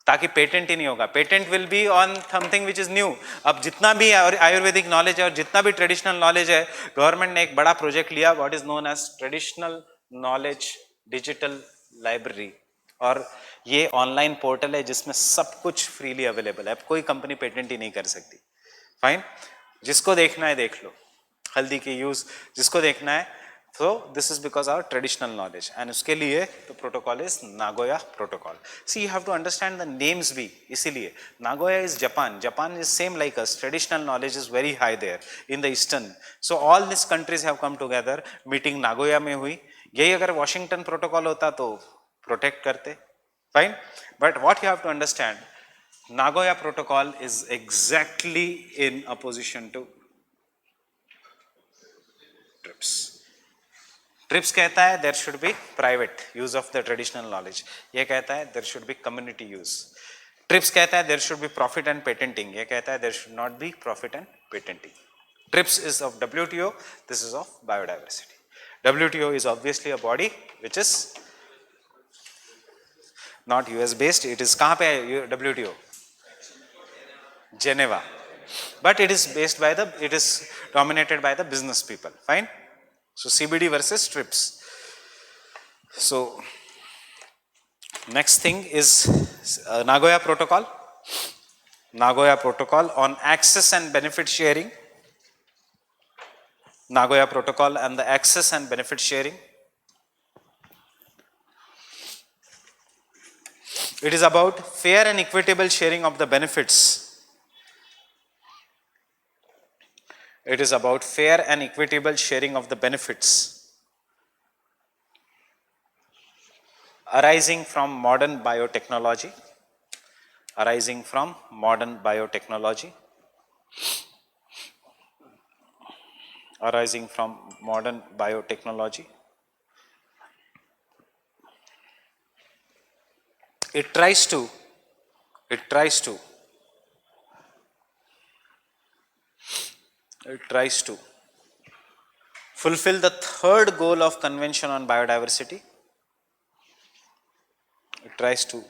ताकि पेटेंट ही नहीं होगा. Patent will be on something which is new. अब जितना भी आयुर्वेदिक नॉलेज है और जितना भी ट्रेडिशनल नॉलेज है, गवर्नमेंट ने एक बड़ा प्रोजेक्ट लिया, what is known as traditional knowledge digital library, और ये ऑनलाइन पोर्टल है जिसमें सब कुछ फ्रीली अवेलेबल है. अब कोई कंपनी पेटेंट ही नहीं कर सकती. फाइन. जिसको देखना है देख लो, हल्दी की यूज जिसको देखना है. So this is because our traditional knowledge, and उसके लिए the protocol is Nagoya protocol. See, you have to understand the names भी. इसीलिए Nagoya is Japan. Japan is same like us. Traditional knowledge is very high there in the eastern. So all these countries have come together. Meeting Nagoya में हुई. यही अगर Washington protocol होता तो protect करते. Fine. But what you have to understand, Nagoya protocol is exactly in opposition to TRIPS. TRIPS कहता है there should be private use of the traditional knowledge, ये कहता है there should be community use. TRIPS कहता है there should be profit and patenting, ये कहता है there should not be profit and patenting. TRIPS is of WTO, this is of biodiversity. WTO is obviously a body which is not US based, it is कहाँ पे है WTO? Geneva, but it is based by the, it is dominated by the business people. Fine. So CBD versus TRIPS. So next thing is Nagoya Protocol. Nagoya Protocol on access and benefit sharing. Nagoya Protocol and the access and benefit sharing. It is about fair and equitable sharing of the benefits. It is about fair and equitable sharing of the benefits arising from modern biotechnology. Arising from modern biotechnology. Arising from modern biotechnology. It tries to fulfill the third goal of Convention on Biodiversity. It tries to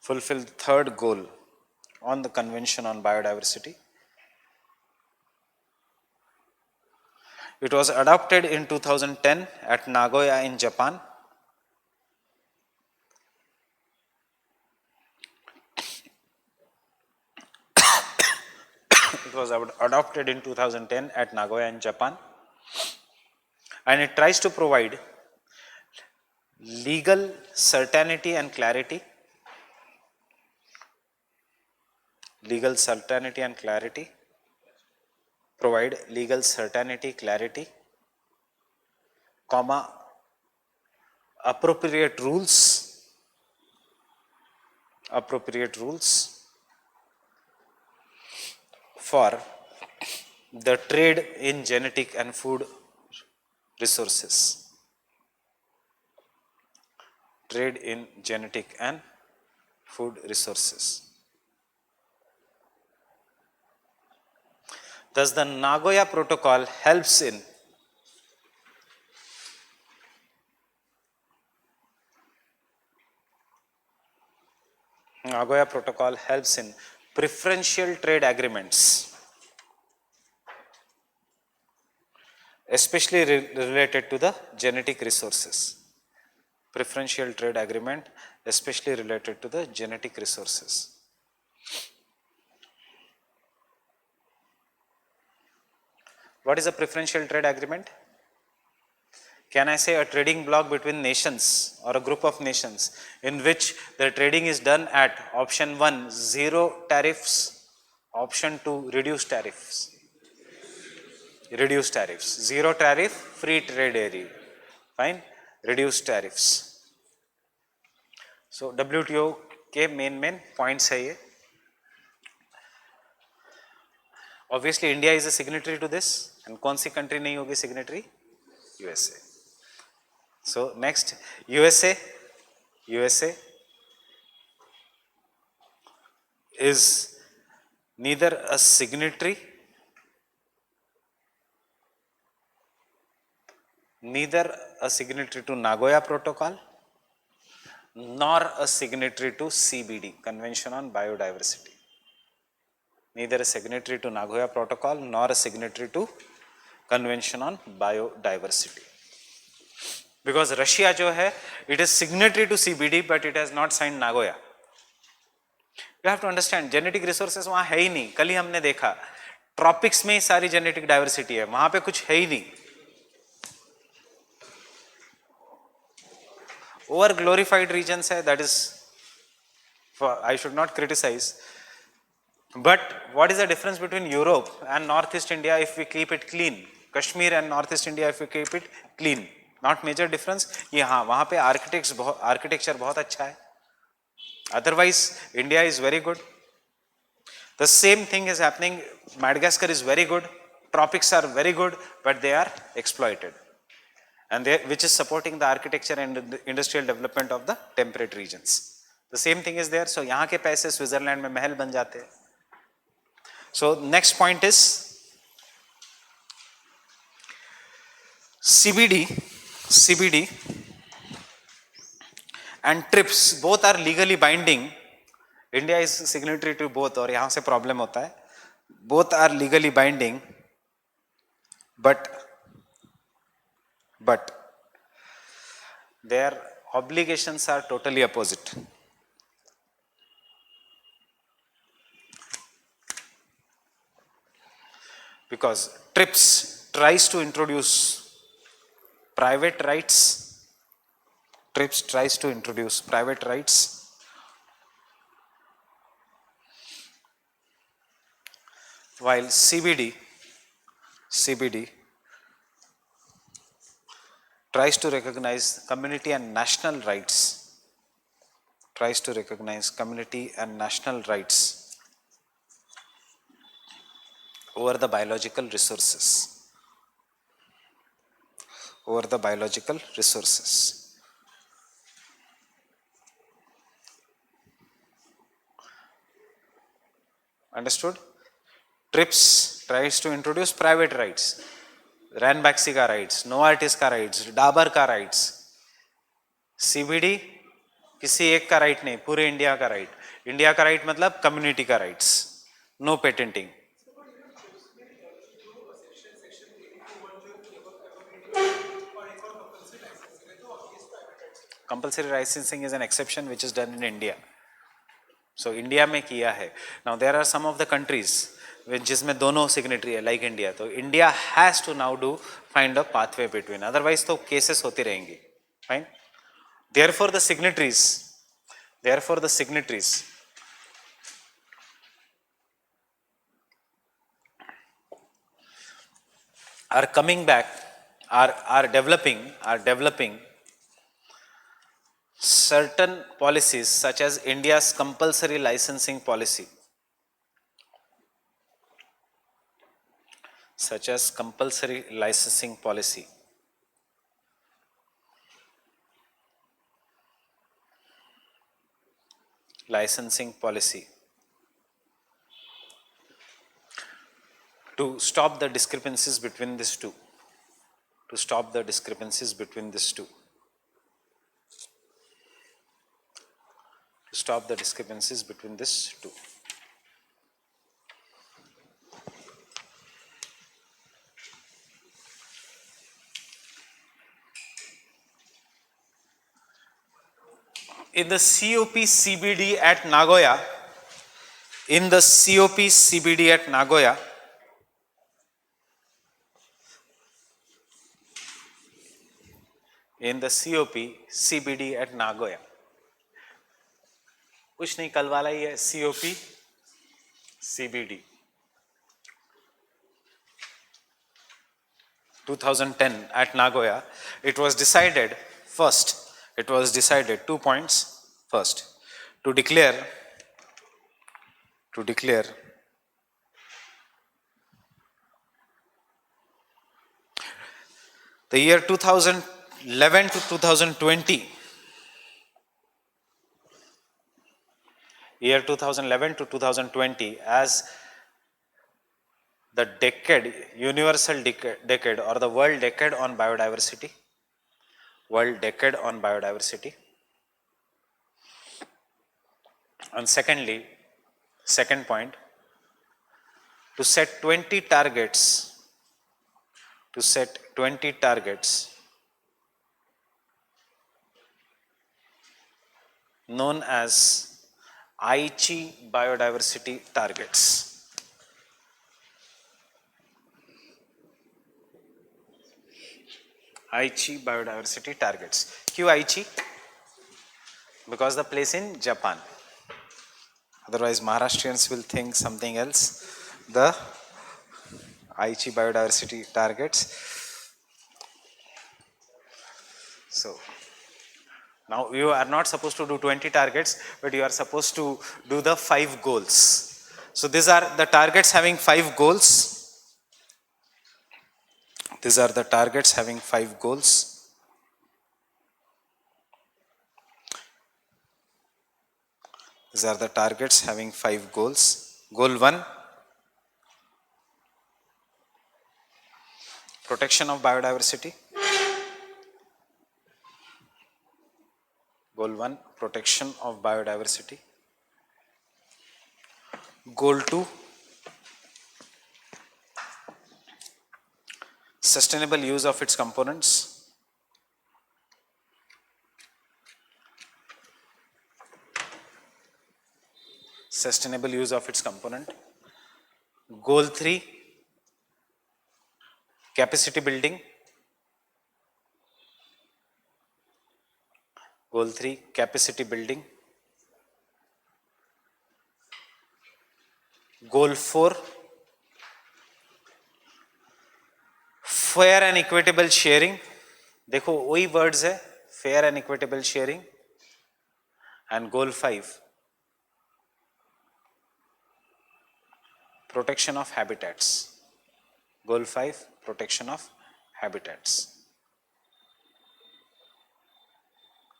fulfill the third goal on the Convention on Biodiversity. It was adopted in 2010 at Nagoya in Japan. It was adopted in 2010 at Nagoya in Japan, and it tries to provide legal certainty and clarity. Legal certainty and clarity. Provide legal certainty, clarity, comma, appropriate rules for the trade in genetic and food resources. Trade in genetic and food resources. Thus, the Nagoya Protocol helps in preferential trade agreements, especially related to the genetic resources. Preferential trade agreement, especially related to the genetic resources. What is a preferential trade agreement? Can I say a trading bloc between nations or a group of nations in which the trading is done at option 1, 0 tariffs, option 2, reduced tariffs. 0 tariff, free trade area. Fine. Reduced tariffs. So WTO के main points है ये. Obviously India is a signatory to this, and कौन सी country नहीं होगी signatory? USA. So next, USA is neither a signatory to Nagoya Protocol nor a signatory to CBD, Convention on Biodiversity. Neither a signatory to Nagoya Protocol nor a signatory to Convention on Biodiversity. Because Russia जो है, it is signatory to CBD but it has not signed Nagoya. You have to understand, genetic resources वहाँ है ही नहीं. कल ही हमने देखा, tropics में ही सारी genetic diversity है, वहाँ पे कुछ है ही नहीं. Over glorified regions है, that is, I should not criticize. But what is the difference between Europe and Northeast India if we keep it clean? Kashmir and Northeast India if we keep it clean? Not major difference. ये हाँ, वहाँ पे architecture बहुत अच्छा है. Otherwise, India is very good. The same thing is happening. Madagascar is very good. Tropics are very good, but they are exploited. and which is supporting the architecture and the industrial development of the temperate regions. The same thing is there. So यहाँ के पैसे Switzerland में महल बन जाते हैं. So next point is CBD and TRIPS both are legally binding. India is signatory to both और यहाँ से problem होता है. Both are legally binding, but their obligations are totally opposite. Because TRIPS tries to introduce private rights, while CBD tries to recognize community and national rights, over the biological resources. Understood? TRIPS tries to introduce private rights, Ranbaxy का rights, Novartis का rights, Dabur का rights. CBD किसी एक का right नहीं, पूरे India का right. India का राइट मतलब कम्युनिटी का rights. No patenting. Compulsory licensing is an exception which is done in India. So India में किया है. Now there are some of the countries जिसमें दोनों सिग्नेटरी है लाइक इंडिया. तो India has to now do find a pathway between, otherwise तो cases होती रहेंगी. Fine. Therefore the signatories are coming back, are developing certain policies such as India's compulsory licensing policy. To stop the discrepancies between these two. In the COP CBD at Nagoya, कुछ नहीं, कल वाला ही है. COP CBD 2010 at Nagoya, it was decided 2 points. First, to declare the year 2011 to 2020 as the universal decade or the world decade on biodiversity. And second point, to set 20 targets known as Aichi biodiversity targets. क्यों Aichi? Because the place in Japan. Otherwise Maharashtrians will think something else. The Aichi biodiversity targets. So now you are not supposed to do 20 targets, but you are supposed to do the 5 goals. So these are the targets having 5 goals. These are the targets having 5 goals. Goal 1, protection of biodiversity. Goal 1, protection of biodiversity. Goal 2, sustainable use of its components. Sustainable use of its component. Goal 3, capacity building. Goal 3, capacity building. Goal 4, fair and equitable sharing. देखो वही words है, fair and equitable sharing. And goal 5, protection of habitats. Goal 5, protection of habitats.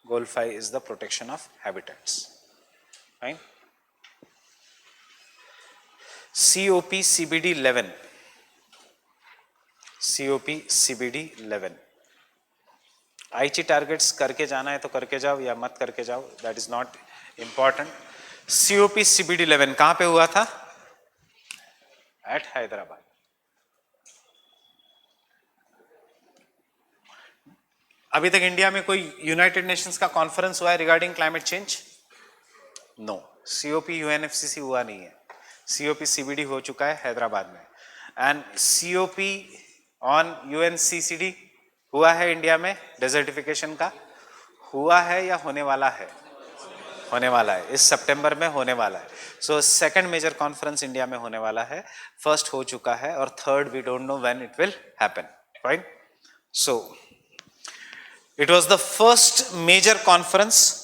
Goal 5 is the protection of habitats. Fine. COP CBD 11. COP CBD 11. आईची targets करके जाना है तो करके जाओ या मत करके जाओ, that is not important. COP CBD 11 कहां पे हुआ था? एट हैदराबाद. अभी तक इंडिया में कोई यूनाइटेड नेशंस का कॉन्फ्रेंस हुआ है regarding climate change? No. COP UNFCC हुआ नहीं है. COP CBD हो चुका है हैदराबाद में. एंड COP ऑन UNCCD हुआ है इंडिया में, डेजर्टिफिकेशन का हुआ है या होने वाला है? होने वाला है, इस सितंबर में होने वाला है. So second major conference India में होने वाला है. फर्स्ट हो चुका है और third we don't know when it will happen. Fine. So it was the first major conference.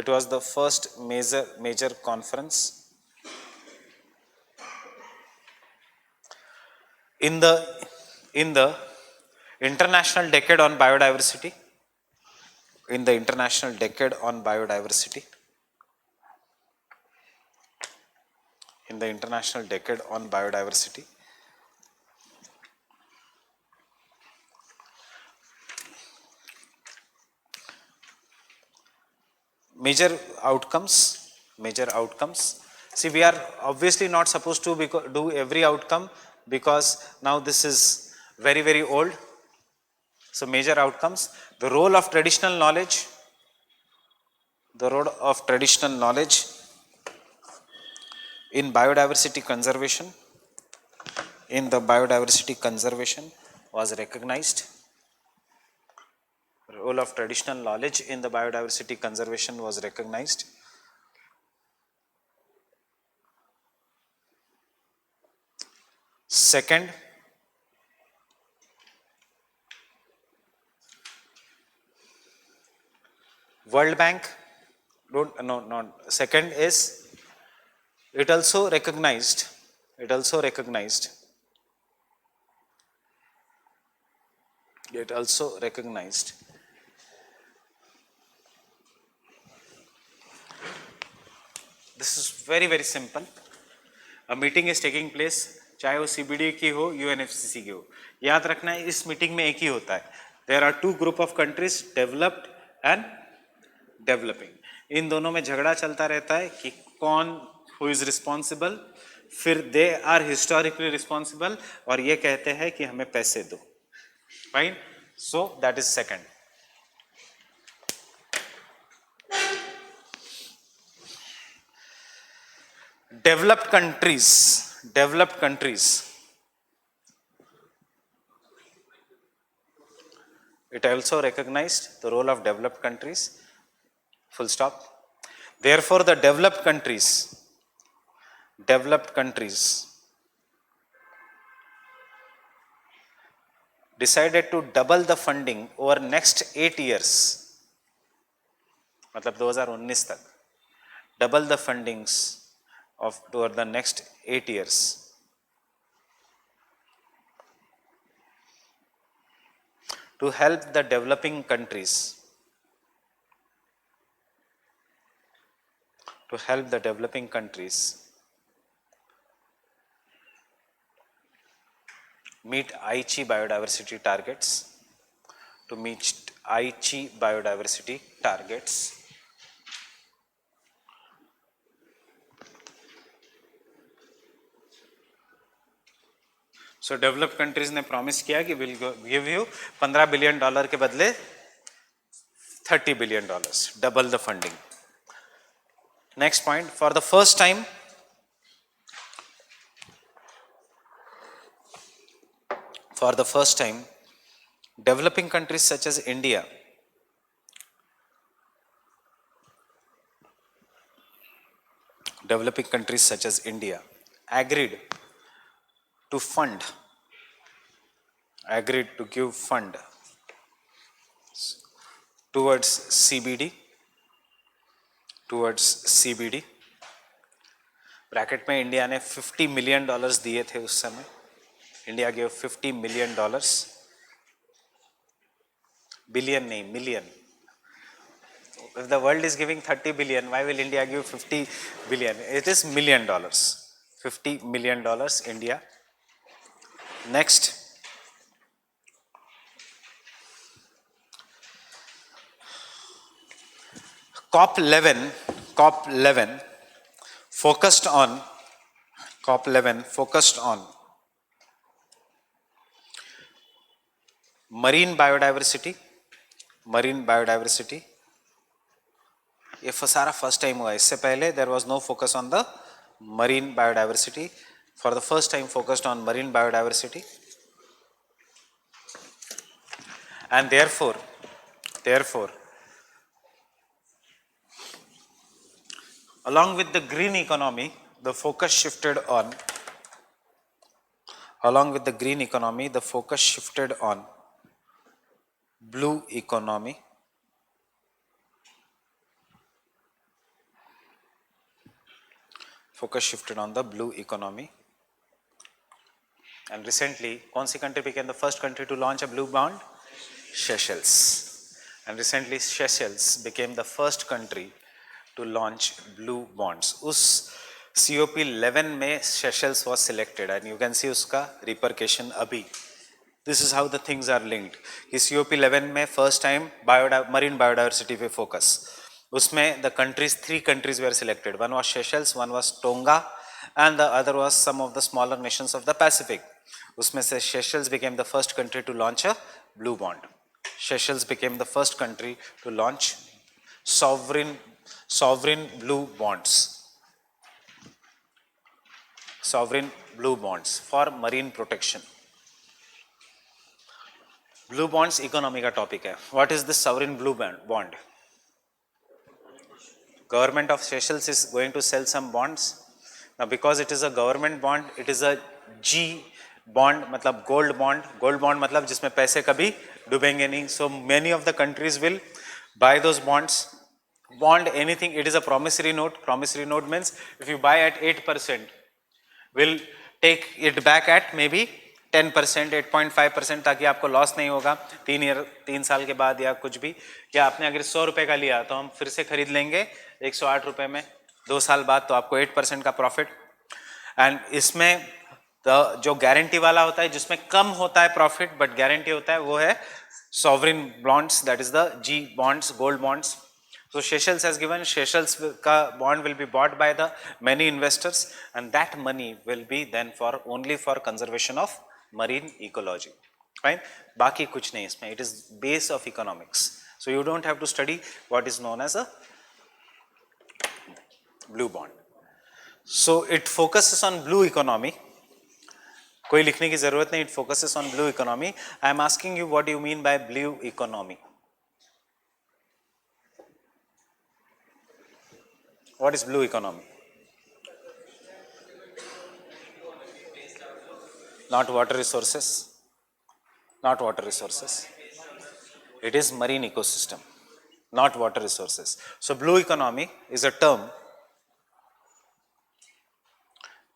It was the first major conference in the international decade on biodiversity. In the international decade on biodiversity. In the international decade on biodiversity. Major outcomes. See, we are obviously not supposed to do every outcome because now this is very, very old. So major outcomes, the role of traditional knowledge, in biodiversity conservation, was recognized. Role of traditional knowledge in the biodiversity conservation was recognized. Second, World Bank, second is it also recognized this is very, very simple. A meeting is taking place, चाहे वो CBD की हो, UNFCC की हो. याद रखना है इस मीटिंग में एक ही होता है. There are two group of countries, developed and developing. इन दोनों में झगड़ा चलता रहता है कि कौन who is responsible. फिर they are historically responsible और ये कहते हैं कि हमें पैसे दो. Fine. So that is second. Developed countries. It also recognized the role of developed countries. Full stop. Therefore, the developed countries decided to double the funding over next 8 years. मतलब 2019 तक double the fundings of over the next 8 years. To to help the developing countries, meet Aichi biodiversity targets, So developed countries ने promise किया कि will give you $15 billion के बदले $30 billion, double the funding. Next point, for the first time developing countries such as India agreed to give fund towards CBD. Bracket में India ने $50 million दिए थे उस समय. इंडिया gave $50 मिलियन, बिलियन नहीं, million. If the world is giving 30 billion, why will India give 50 billion? It is $1 million. $50 million India. Next, COP11 focused on marine biodiversity. ये सारा first time हुआ. इससे पहले there was no focus on the marine biodiversity. For the first time focused on marine biodiversity. And therefore along with the green economy, the focus shifted on blue economy. And recently, कौन सी country became the first country to launch a blue bond? Seychelles. And recently, Seychelles became the first country to launch blue bonds. उस COP11 में Seychelles was selected, and you can see उसका repercussion अभी. This is how the things are linked. कि COP11 में first time marine biodiversity पे focus. उसमें the countries, 3 countries were selected. One was Seychelles, one was Tonga, and the other was some of the smaller nations of the Pacific. उसमें से Seychelles became the first country to launch a blue bond. Seychelles became the first country to launch sovereign blue bonds. For marine protection. Blue bonds economy का topic है. What is the sovereign blue bond? Government of Seychelles is going to sell some bonds. Now because it is a government bond, it is a G bond, मतलब gold bond मतलब जिसमें पैसे कभी डूबेंगे नहीं. So many of the countries will buy those bonds. Bond anything, it is a promissory note. Promissory note means if you buy at 8%, will take it back at maybe 10%, 8.5%, ताकि आपको loss नहीं होगा 3 साल के बाद या कुछ भी. या आपने अगर 100 रुपए का लिया तो हम फिर से खरीद लेंगे 108 रुपए में 2 साल बाद, तो आपको 8% का प्रॉफिट. एंड इसमें जो गारंटी वाला होता है, जिसमें कम होता है प्रॉफिट बट गारंटी होता है, वो है sovereign bonds, that is the G bonds, gold bonds. So Seychelles has given, Seychelles का bond will be bought by the many investors, and that money will be then only for conservation of marine ecology. Fine. बाकी कुछ नहीं इसमें. It is base of economics. So you don't have to study what is known as a blue bond. So it focuses on blue economy. कोई लिखने की जरूरत नहीं. It focuses on blue economy. I am asking you, what do you mean by blue economy? What is blue economy? Not water resources. It is marine ecosystem, not water resources. So blue economy is a term.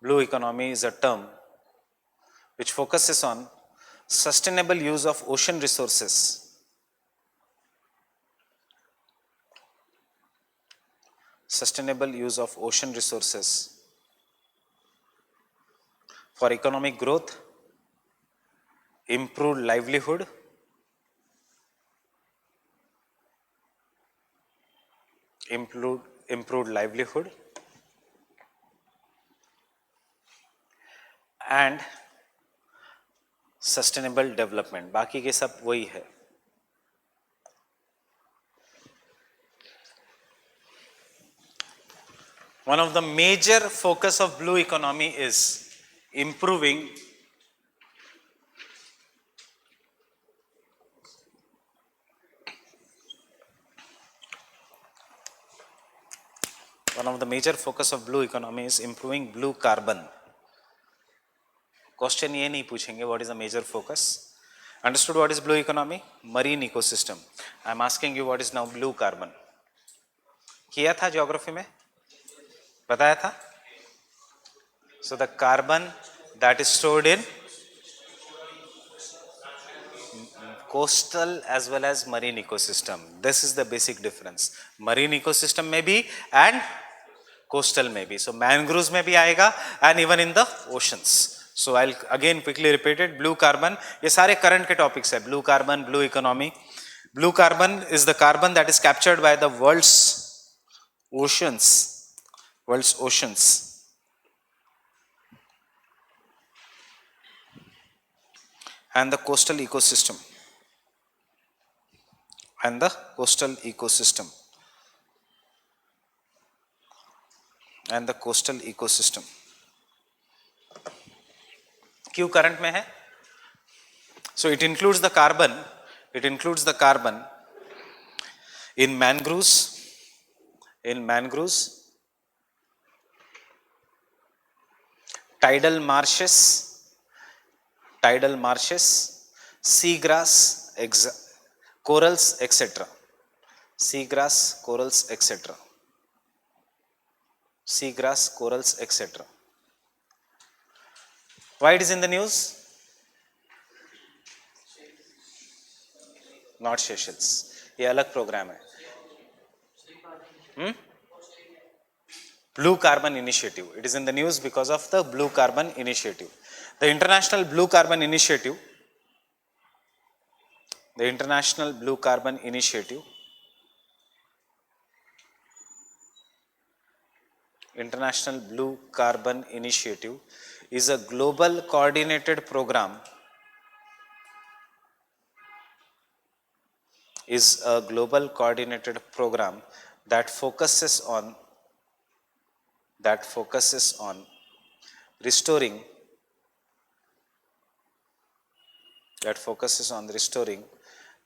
Blue economy is a term which focuses on sustainable use of ocean resources, sustainable use of ocean resources for economic growth, improved livelihood, improved livelihood and sustainable development, बाकी के सब वही है. One of the major focus of blue economy is improving blue carbon. Question ये नहीं पूछेंगे what is the major focus. Understood what is blue economy? Marine ecosystem. I am asking you what is now blue carbon. किया था geography में, बताया था. So the carbon that is stored in coastal as well as marine ecosystem. This is the basic difference. Marine ecosystem में भी and coastal में भी. सो mangroves में भी आएगा and even in the oceans. So I'll again quickly repeat it. Blue carbon, ये सारे current के topics है. Blue carbon, blue economy. Blue carbon is the carbon that is captured by the world's oceans, and the coastal ecosystem, क्यों current में है? So it includes the carbon in mangroves, tidal marshes, seagrass, corals, etc. Seagrass, corals, etc. Why it is in the news? Not Seychelles. ये अलग programme है. Blue Carbon Initiative. It is in the news because of the Blue Carbon Initiative. The International Blue Carbon Initiative. International Blue Carbon Initiative is a global coordinated program. That focuses on restoring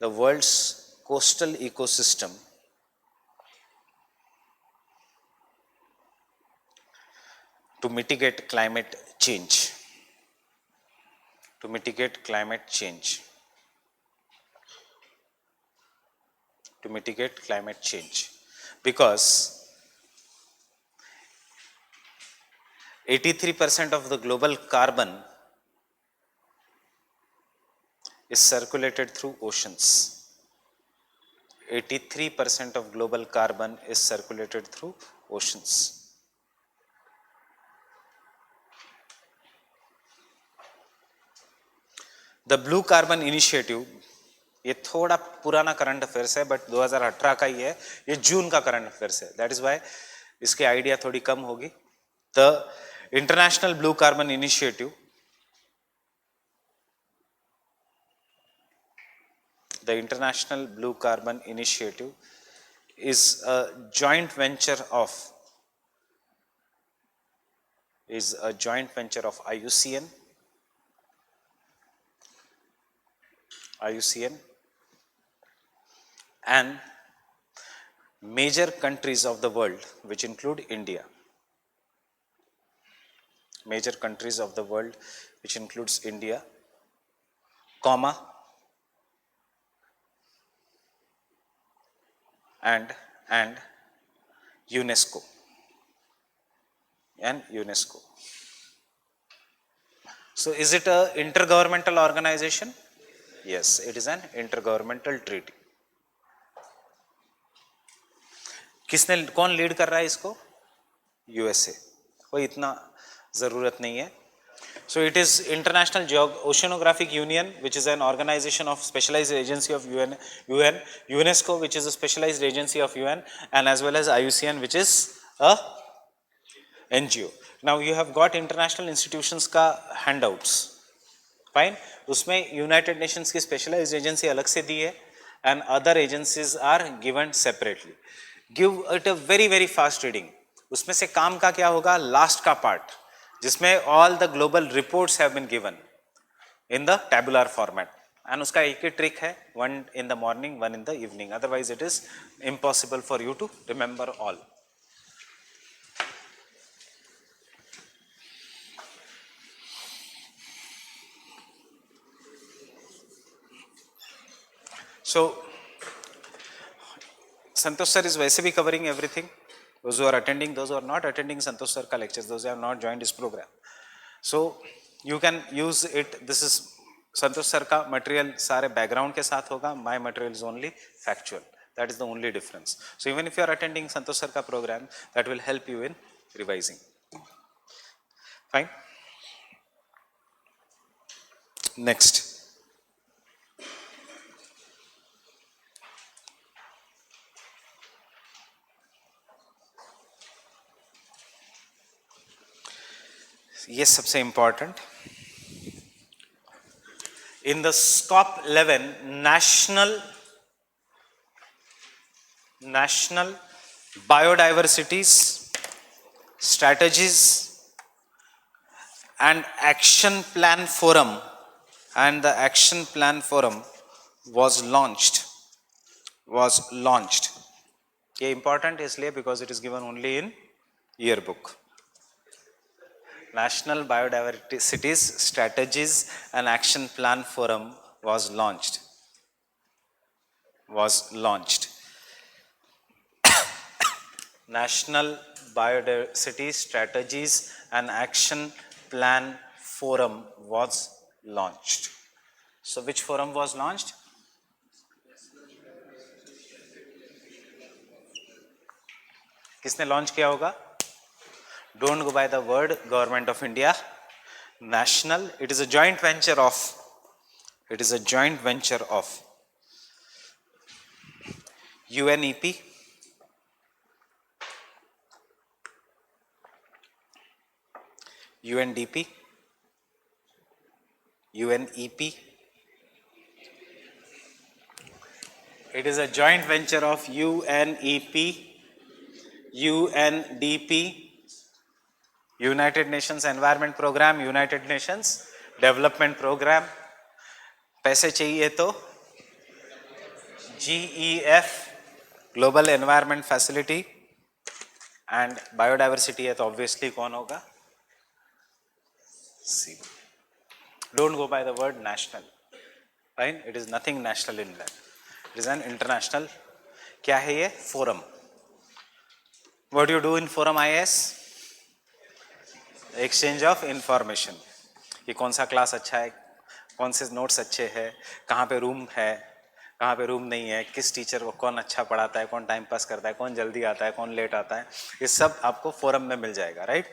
the world's coastal ecosystem to mitigate climate change. Because 83% of the global carbon is circulated through oceans. 83% of global carbon is circulated through oceans. The Blue Carbon Initiative, ये थोड़ा पुराना current affairs है but 2018 का ही है. ये जून का current affairs है. That is why इसकी आइडिया थोड़ी कम होगी. The international blue carbon initiative, is a joint venture of IUCN and major countries of the world, which include India. Comma, and UNESCO. So is it a intergovernmental organization? Yes, it is an intergovernmental treaty. किसने कौन lead कर रहा है इसको? USA. कोई इतना जरूरत नहीं है. So it is International Oceanographic Union, which is an organization of specialized agency of UN, UNESCO, which is a specialized agency of UN, and as well as IUCN, which is a NGO. Now you have got international institutions का handouts. Fine. उसमें United Nations की specialized agency अलग से दी है, and other agencies are given separately. Give it a very fast reading. उसमें से काम का क्या होगा? Last का part, जिसमें all the global reports have been given in the tabular format. And उसका एक ही trick है, one in the morning, one in the evening. Otherwise it is impossible for you to remember all. So Santosh sir is वैसे भी covering everything. Those who are attending, those who are not attending Santosh sir का lectures, those who have not joined this program. So you can use it. This is Santosh sir का material सारे background के साथ होगा. My material is only factual. That is the only difference. So even if you are attending Santosh sir का program, that will help you in revising. Fine. Next. ये सबसे important. In the scope 11, national biodiversities, strategies and action plan forum, and the action plan forum was launched. ये important इसलिए because it is given only in yearbook. National Biodiversity Strategies and Action Plan Forum was launched. National Biodiversity Strategies and Action Plan Forum was launched. So which forum was launched? किसने launch किया होगा? Don't go by the word Government of India. National, it is a joint venture of UNEP, UNDP, UNEP. It is a joint venture of UNEP, UNDP, United Nations Environment Program, United Nations Development Program. पैसे चाहिए तो GEF, Global Environment Facility, and Biodiversity है तो obviously कौन होगा? See. Don't go by the word national. Fine? It is nothing national in that. It is an international. क्या है ये? Forum. What do you do in forum IAS? Exchange of information. कि कौन सा क्लास अच्छा है, कौन से नोट्स अच्छे हैं, कहाँ पे रूम है, कहाँ पे रूम नहीं है, किस टीचर को कौन अच्छा पढ़ाता है, कौन टाइम पास करता है, कौन जल्दी आता है, कौन लेट आता है, ये सब आपको फोरम में मिल जाएगा. राइट?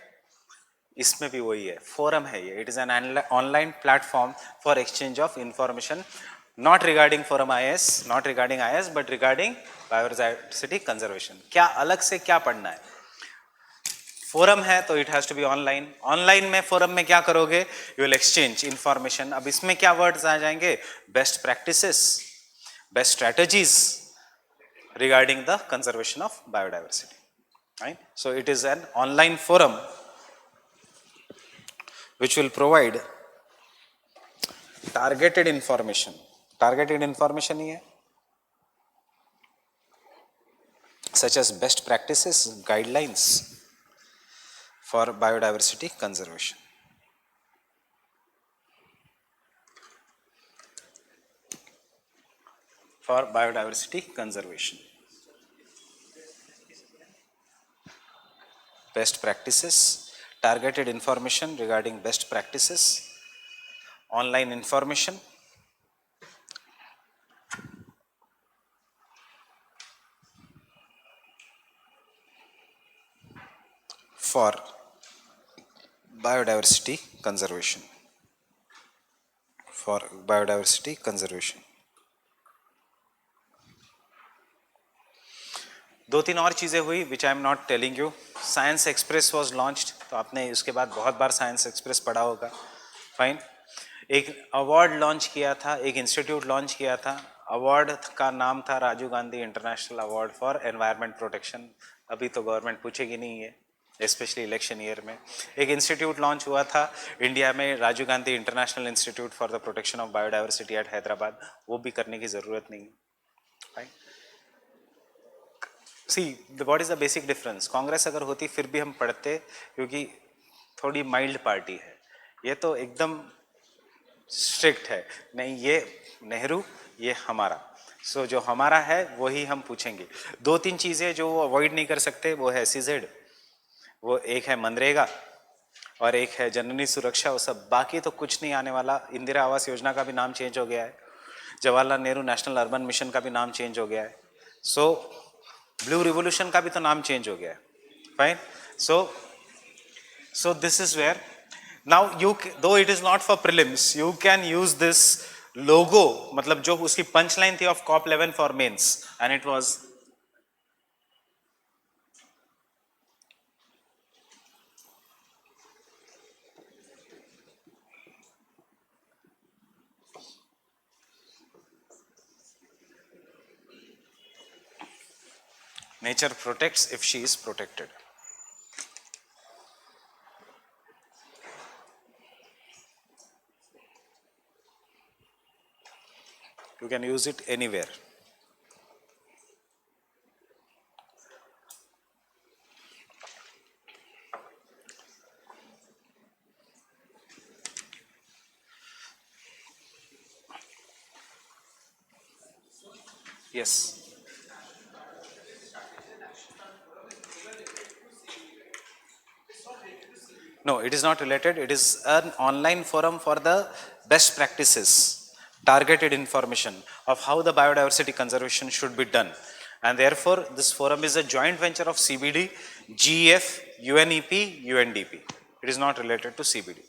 इसमें भी वही है, फोरम है ये. It is an online platform for exchange of information, not regarding forum IAS, not regarding IAS, but regarding biodiversity conservation. क्या अलग से क्या पढ़ना है? फोरम है तो it has to be online. Online में फोरम में क्या करोगे? You will exchange information. अब इसमें क्या वर्ड्स आ जाएंगे? Best practices, best strategies regarding the conservation of biodiversity. Right? So it is an online forum which will provide targeted information. Targeted information ही है, such as best practices, guidelines for biodiversity conservation. For biodiversity conservation. Best practices, targeted information regarding best practices online information for biodiversity conservation. For biodiversity conservation. दो तीन और चीज़ें हुई which I am not telling you. Science express was launched, तो आपने उसके बाद बहुत बार साइंस एक्सप्रेस पढ़ा होगा. फाइन. एक अवार्ड लॉन्च किया था, एक इंस्टीट्यूट लॉन्च किया था. अवार्ड का नाम था Rajiv Gandhi international award for environment protection. अभी तो गवर्नमेंट पूछेगी नहीं है, स्पेशली इलेक्शन ईयर में. एक इंस्टीट्यूट लॉन्च हुआ था इंडिया में, Rajiv Gandhi international institute for the protection of biodiversity at Hyderabad. वो भी करने की ज़रूरत नहीं है. Fine. See what is the basic difference. Congress अगर होती फिर भी हम पढ़ते, क्योंकि थोड़ी माइल्ड पार्टी है. ये तो एकदम स्ट्रिक्ट है. नहीं, ये नेहरू, ये हमारा. सो जो हमारा है वही हम पूछेंगे. दो तीन चीज़ें जो वो अवॉइड नहीं कर सकते वो है सीजेड, वो एक है मनरेगा और एक है जननी सुरक्षा. वो सब बाकी तो कुछ नहीं आने वाला. इंदिरा आवास योजना का भी नाम चेंज हो गया है. Jawaharlal Nehru national urban mission का भी नाम चेंज हो गया है. सो ब्लू रिवोल्यूशन का भी तो नाम चेंज हो गया है. Fine. So this is where now you, though it is not for prelims, you can use this logo. मतलब जो उसकी पंच लाइन थी of COP 11 for mains, and it was nature protects if she is protected. You can use it anywhere. Yes. No, it is not related. It is an online forum for the best practices, targeted information of how the biodiversity conservation should be done. And therefore, this forum is a joint venture of CBD, GEF, UNEP, UNDP. It is not related to CBD.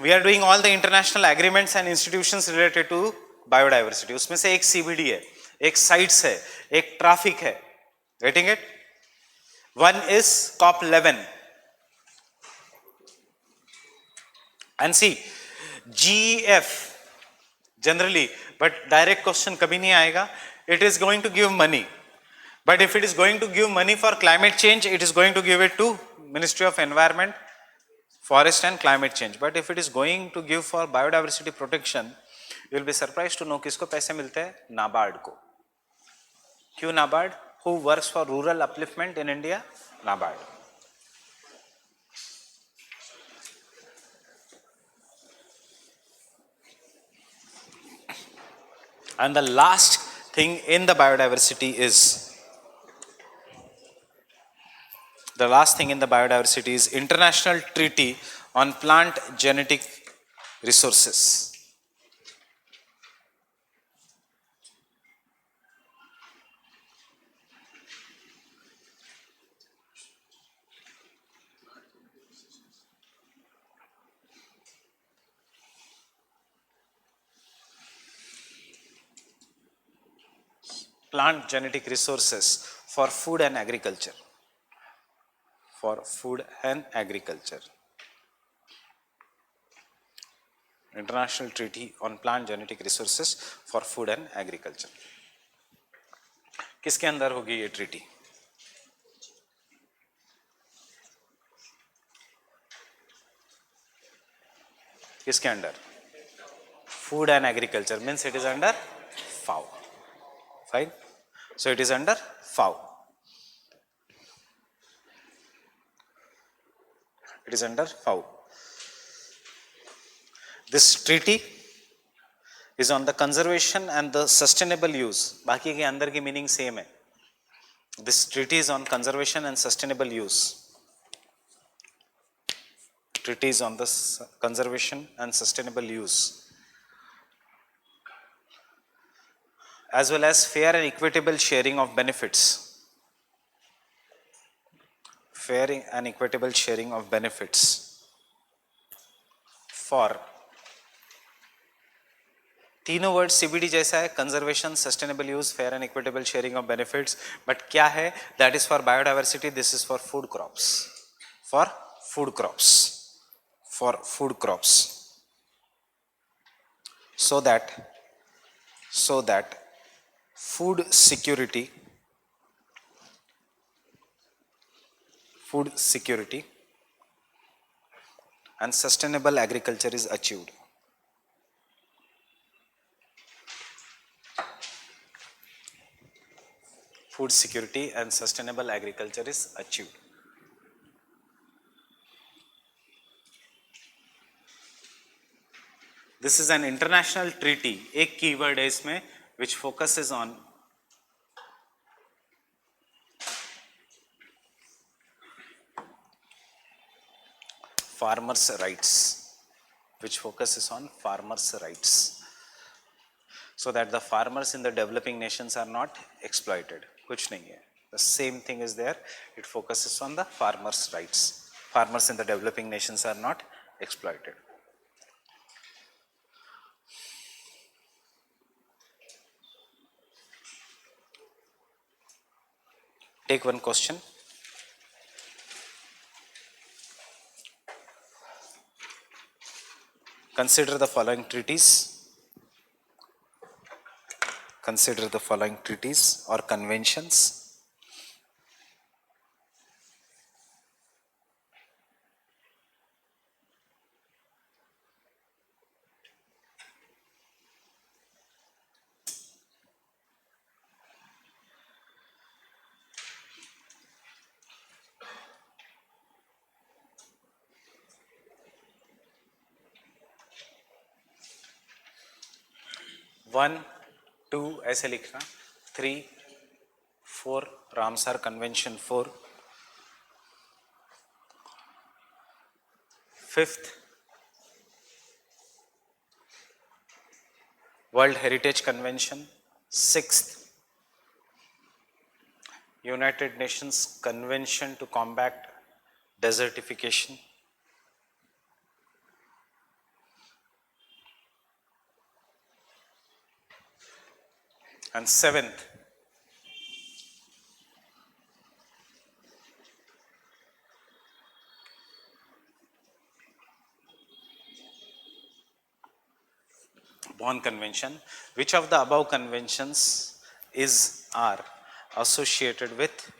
We are doing all the international agreements and institutions related to biodiversity. उसमें से एक CBD है, एक sites है, एक traffic है. Getting it? One is COP 11. And see, GEF generally, but direct question कभी नहीं आएगा. It is going to give money, but if it is going to give money for climate change, it is going to give it to Ministry of Environment, Forest and Climate Change. But if it is going to give for biodiversity protection, you will be surprised to know किसको पैसे मिलते हैं? नाबार्ड को. क्यों NABARD? Who works for rural upliftment in India? NABARD. And the last thing in the biodiversity is, International Treaty on Plant Genetic Resources. Plant genetic resources for food and agriculture. For food and agriculture. International Treaty on Plant Genetic Resources for Food and Agriculture. किसके अंदर होगी ये treaty? किसके under? Food and Agriculture means it is under FAO. Fine. So it is under FAO. It is under FAO. This treaty is on the conservation and the sustainable use. बाकी के अंदर की meaning same है. This treaty is on conservation and sustainable use treatise on the conservation and sustainable use, as well as fair and equitable sharing of benefits. Fair and equitable sharing of benefits for, तीनों word CBD जैसा है, conservation, sustainable use, fair and equitable sharing of benefits, but क्या है, that is for biodiversity, this is for food crops, for food crops, for food crops, so that food security and sustainable agriculture is achieved. Food security and sustainable agriculture is achieved. This is an international treaty. एक keyword है इसमें, which focuses on farmers' rights, which focuses on farmers' rights, so that the farmers in the developing nations are not exploited. कुछ नहीं है, the same thing is there. It focuses on the farmers' rights. Farmers in the developing nations are not exploited. Take one question. Consider the following treaties. Consider the following treaties or conventions. One, two ऐसे लिखना, 3, 4 Ramsar convention 4, 5th world heritage convention, 6th United Nations convention to combat desertification, and 7th Bonn Convention. Which of the above conventions are associated with,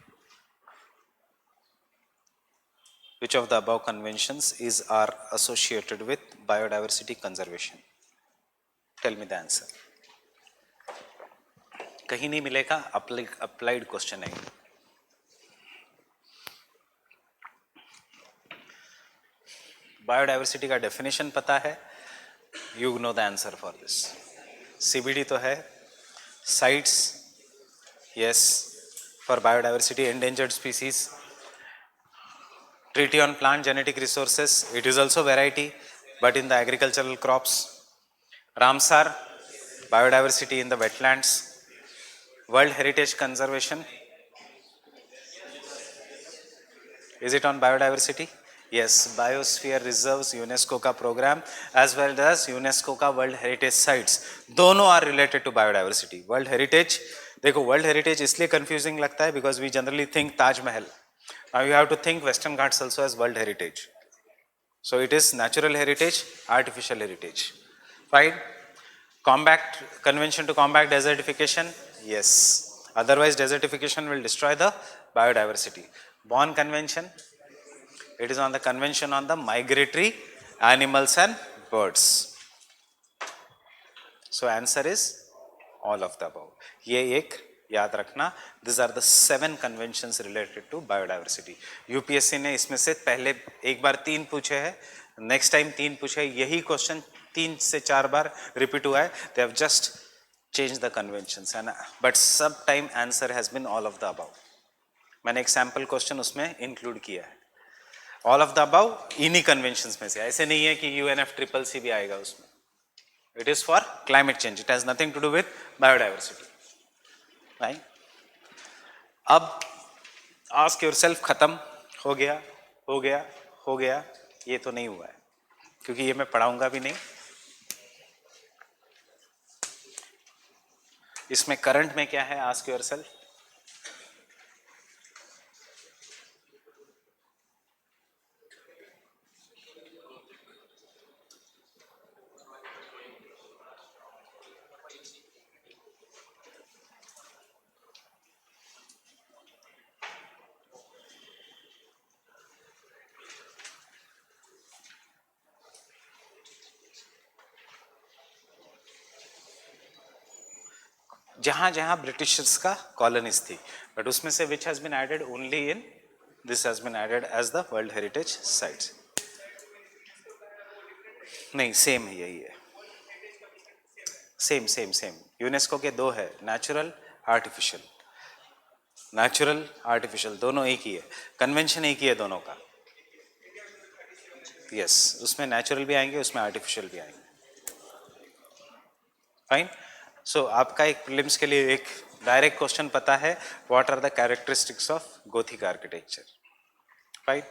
which of the above conventions are associated with biodiversity conservation? Tell me the answer. कहीं नहीं मिलेगा, applied question है. Biodiversity का definition पता है, you know the answer for this. CBD तो है, sites yes for biodiversity, endangered species, treaty on plant genetic resources, it is also variety but in the agricultural crops. Ramsar biodiversity in the wetlands. World Heritage Conservation, is it on biodiversity? Yes, Biosphere Reserves UNESCO का program as well as UNESCO का World Heritage Sites, दोनों are related to biodiversity. World Heritage, देखो World Heritage इसलिए confusing लगता है because we generally think Taj Mahal. Now you have to think Western Ghats also as World Heritage. So it is natural heritage, artificial heritage. Fine. Convention to combat desertification, yes, otherwise desertification will destroy the biodiversity. Bonn Convention, it is on the convention on the migratory animals and birds. So answer is all of the above. ये एक याद रखना, these are the 7 conventions related to biodiversity. UPSC ने इसमें से पहले एक बार 3 पूछे हैं, नेक्स्ट टाइम 3 पूछे, यही क्वेश्चन 3 से 4 बार रिपीट हुआ है. They have just change the conventions and but सब time answer has been all of the above. मैंने एक सैम्पल क्वेश्चन उसमें इंक्लूड किया है. ऑल ऑफ द अबव इन्हीं कन्वेंशंस में से, ऐसे नहीं है कि UNFCCC भी आएगा उसमें. It is for climate change, it has nothing to do with biodiversity. Right. अब आस्क योरसेल्फ, खत्म हो गया हो गया हो गया, ये तो नहीं हुआ है क्योंकि ये मैं पढ़ाऊंगा भी नहीं. इसमें करंट में क्या है, आस्क योरसेल्फ. जहां जहां ब्रिटिशर्स का कॉलोनीज थी, बट उसमें से which has been added only in, this has been added as the world heritage sites. नहीं, सेम ही यही है, सेम सेम सेम. यूनेस्को के दो है, नेचुरल आर्टिफिशियल. नेचुरल आर्टिफिशियल दोनों एक ही है, कन्वेंशन एक ही है दोनों का. यस, उसमें नेचुरल भी आएंगे, उसमें आर्टिफिशियल भी आएंगे. फाइन. सो आपका एक प्रीलिम्स के लिए एक डायरेक्ट क्वेश्चन पता है, what are the characteristics of Gothic architecture. Fine.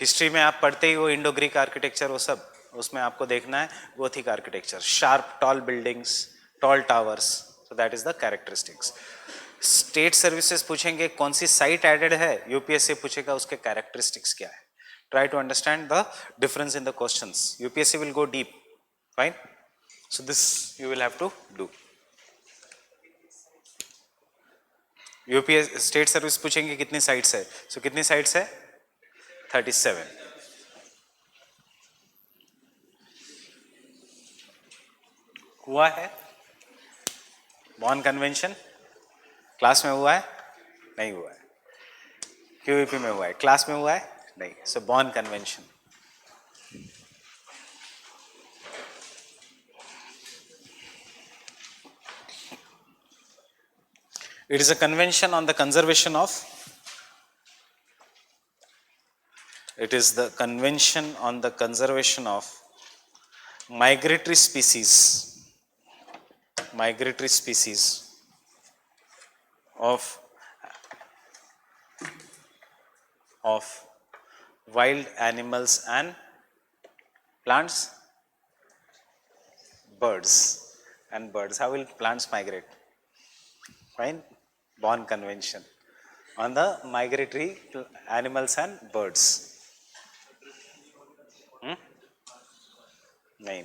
History में आप पढ़ते ही वो इंडो ग्रीक आर्किटेक्चर वो सब, उसमें आपको देखना है Gothic architecture, sharp tall buildings, tall towers. So that is the characteristics. State services पूछेंगे कौन सी साइट एडेड है, यूपीएससी पूछेगा उसके कैरेक्टरिस्टिक्स क्या है. Try to understand the difference in the questions. UPSC will go deep. Fine. So this you will have to do. UPS state service पूछेंगे कितनी साइट्स है, सो कितनी साइट्स है, 37. हुआ है बॉन कन्वेंशन, क्लास में हुआ है, नहीं हुआ है. क्यूईपी में हुआ है, क्लास में हुआ है, नहीं. So Bonn convention. It is a convention on the conservation of, it is the convention on the conservation of migratory species of wild animals and plants, birds. How will plants migrate? Fine. Bonn Convention on the migratory animals and birds. नहीं.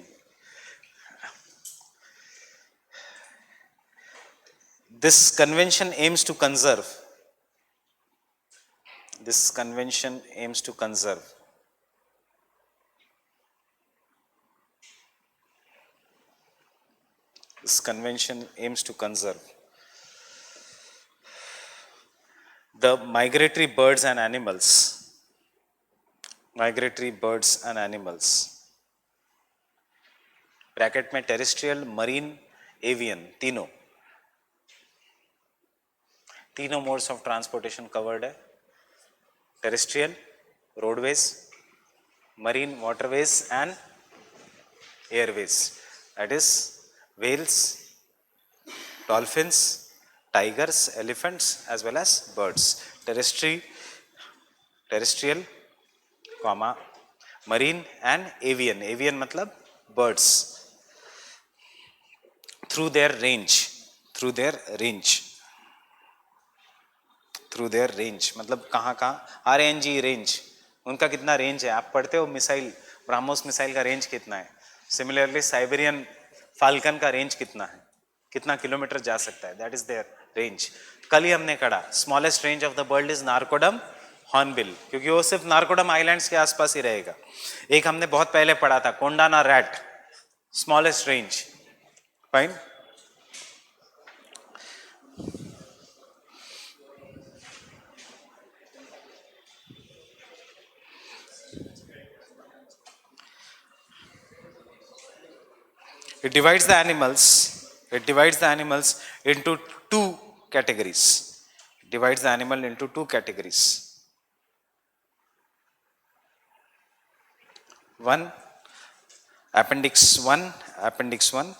This convention aims to conserve. This convention aims to conserve the migratory birds and animals. Bracket में terrestrial, marine, avian, तीनों modes of transportation covered है. Terrestrial roadways, marine waterways and Airways. That is whales, dolphins, tigers, elephants as well as birds. Terrestrial, marine and avian. Avian मतलब birds. Through their range मतलब कहाँ RNG range, उनका कितना range है. आप पढ़ते हो मिसाइल, ब्रह्मोस मिसाइल का रेंज कितना है. सिमिलरली साइबेरियन फाल्कन का रेंज कितना है, कितना किलोमीटर जा सकता है, दैट इज देयर रेंज. कल ही हमने कहा smallest range of the world is Narcondam hornbill, क्योंकि वो सिर्फ नारकोडम आइलैंड्स के आसपास ही रहेगा. एक हमने बहुत पहले पढ़ा था Kondana rat, smallest range. Fine. It divides the animals into two categories. 1, appendix 1,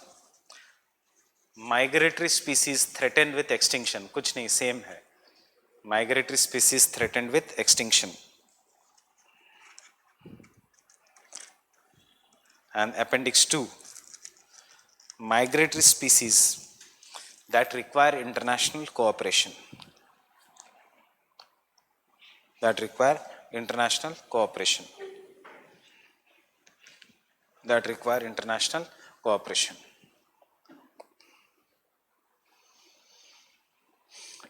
migratory species threatened with extinction, कुछ नहीं सेम है, migratory species threatened with extinction. And appendix 2, migratory species that require international cooperation, that require international cooperation, that require international cooperation.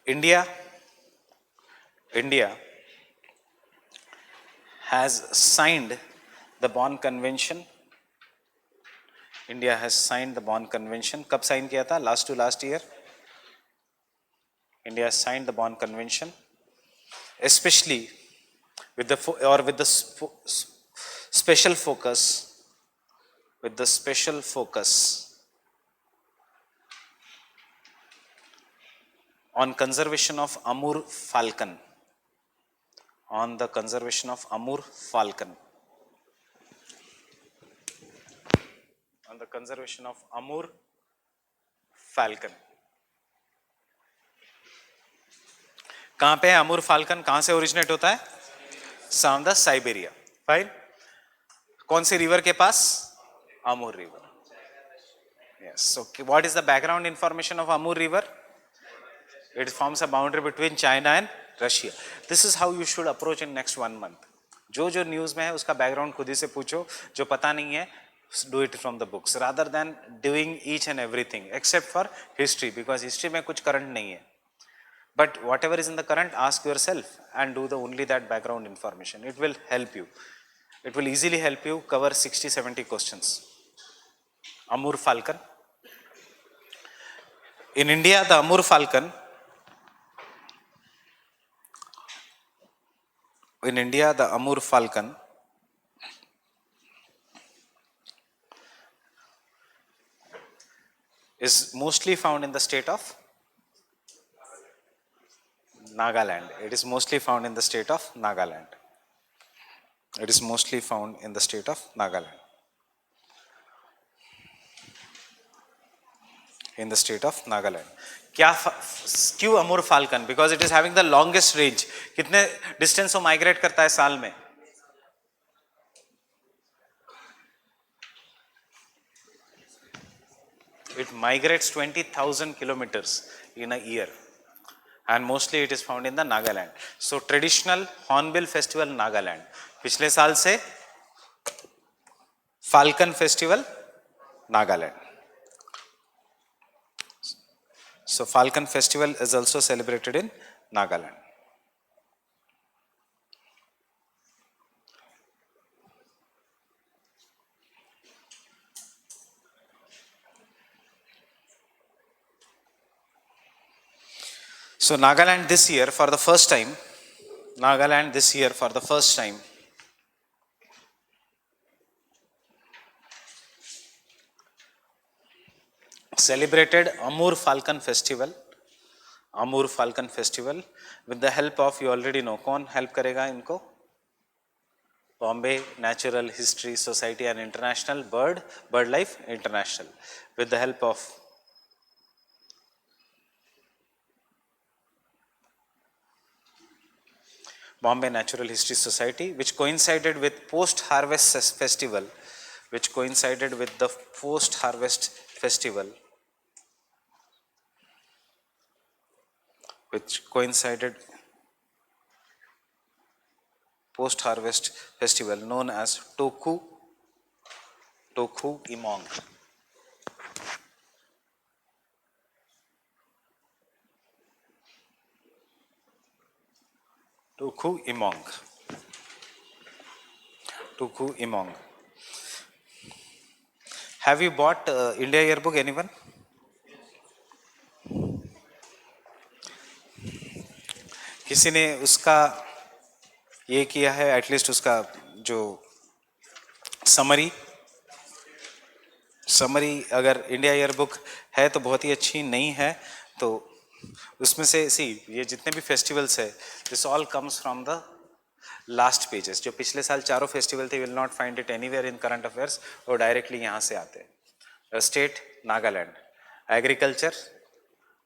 India has signed the Bonn Convention. India has signed the Bonn Convention. कब sign किया था? Last to last year. India has signed the Bonn Convention, especially with the special focus on conservation of Amur falcon, on the conservation of Amur falcon, on the conservation of Amur falcon. कहाँ पे है अमूर falcon? कहाँ से originate होता है? From the Siberia. Fine. कौन सी river के पास? Amur river. Yes. So what is the background information of Amur river? It forms a boundary between China and Russia. This is how you should approach in next 1 month. जो news में है उसका background खुद ही से पूछो. जो पता नहीं है, do it from the books rather than doing each and everything except for history, because history में कुछ current नहीं है. But whatever is in the current, ask yourself and do the only that background information. It will help you. It will easily help you cover 60-70 questions. Amur falcon. In India, the Amur falcon. In India, the Amur falcon is mostly found in the state of Nagaland. It is mostly found in the state of Nagaland. It is mostly found in the state of Nagaland. In the state of Nagaland. क्यों Amur falcon? Because it is having the longest range. कितने distance वो migrate करता है साल में? It migrates 20,000 kilometres in a year and mostly it is found in the Nagaland. So traditional Hornbill Festival Nagaland. पिछले साल से Falcon Festival Nagaland. So Falcon Festival is also celebrated in Nagaland. So Nagaland this year for the first time, celebrated Amur Falcon Festival with the help of, you already know, कौन help करेगा इनको? Bombay Natural History Society and International Birdlife International, with the help of Bombay Natural History Society, which coincided with post-harvest festival, which coincided with the post-harvest festival, which coincided post-harvest festival known as Toku Imong. Toku Imong. Have you bought India Yearbook, anyone? किसी ने उसका ये किया है, at least उसका जो summary अगर India yearbook है तो बहुत ही अच्छी, नहीं है तो उसमें से ये जितने भी फेस्टिवल्स है, this all comes from the last pages जो पिछले साल चारों फेस्टिवल थे, will not find it anywhere in current affairs, और डायरेक्टली यहाँ से आते हैं। State Nagaland, agriculture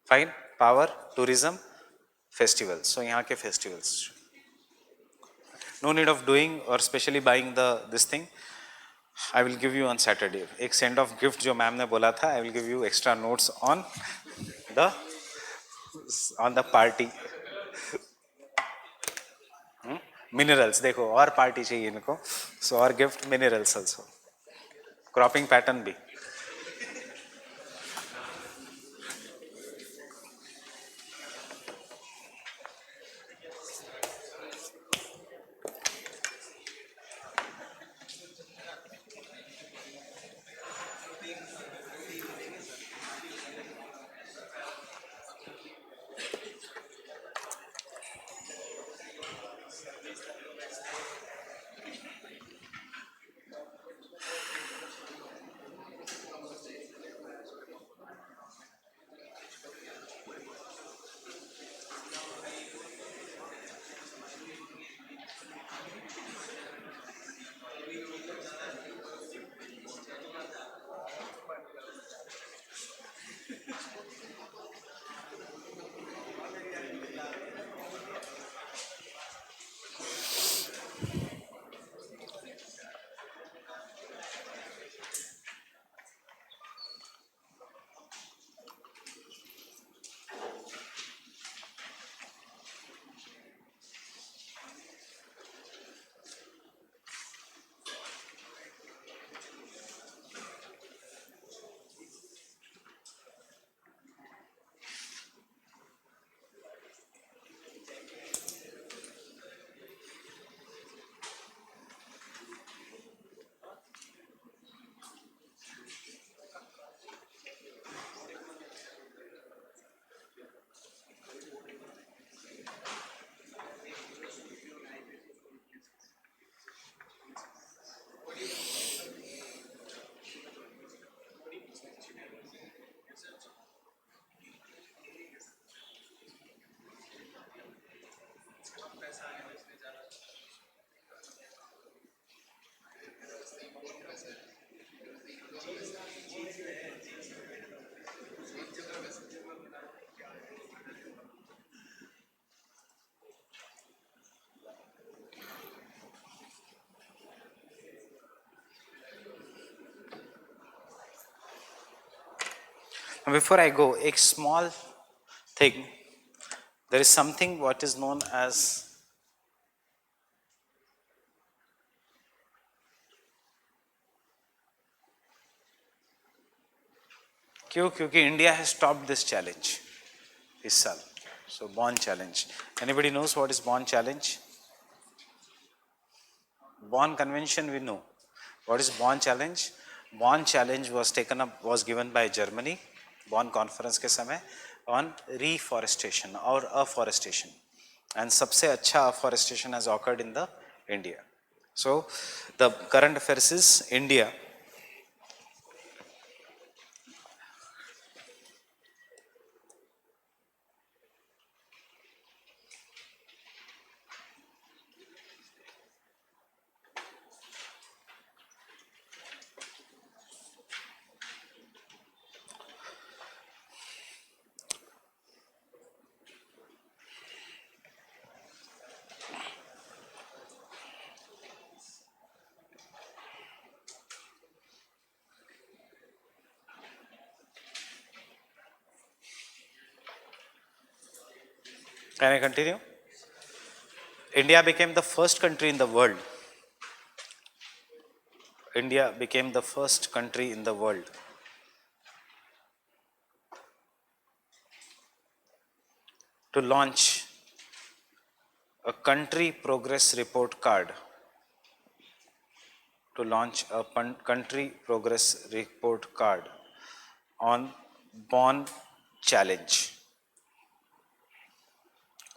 fine, power, tourism, festivals, so यहाँ के festivals, no need of doing और specially buying the this thing, I will give you on Saturday एक send off gift जो मैम ने बोला था, I will give you extra notes the on the party. Minerals देखो, और party चाहिए इनको, सो और gift minerals also, cropping pattern भी। Before I go, a small thing, there is something what is known as क्यों? क्योंकि India has stopped this challenge इस साल, so Bonn challenge. Anybody knows what is Bonn challenge? Bonn Convention we know. What is Bonn challenge? Bonn challenge was taken up, was given by Germany, Bonn conference के समय, on reforestation or afforestation, and सबसे अच्छा afforestation has occurred in the India. So the current affairs is India. Can I continue? India became the first country in the world. India became the first country in the world to launch a country progress report card. To launch a country progress report card on Bonn challenge.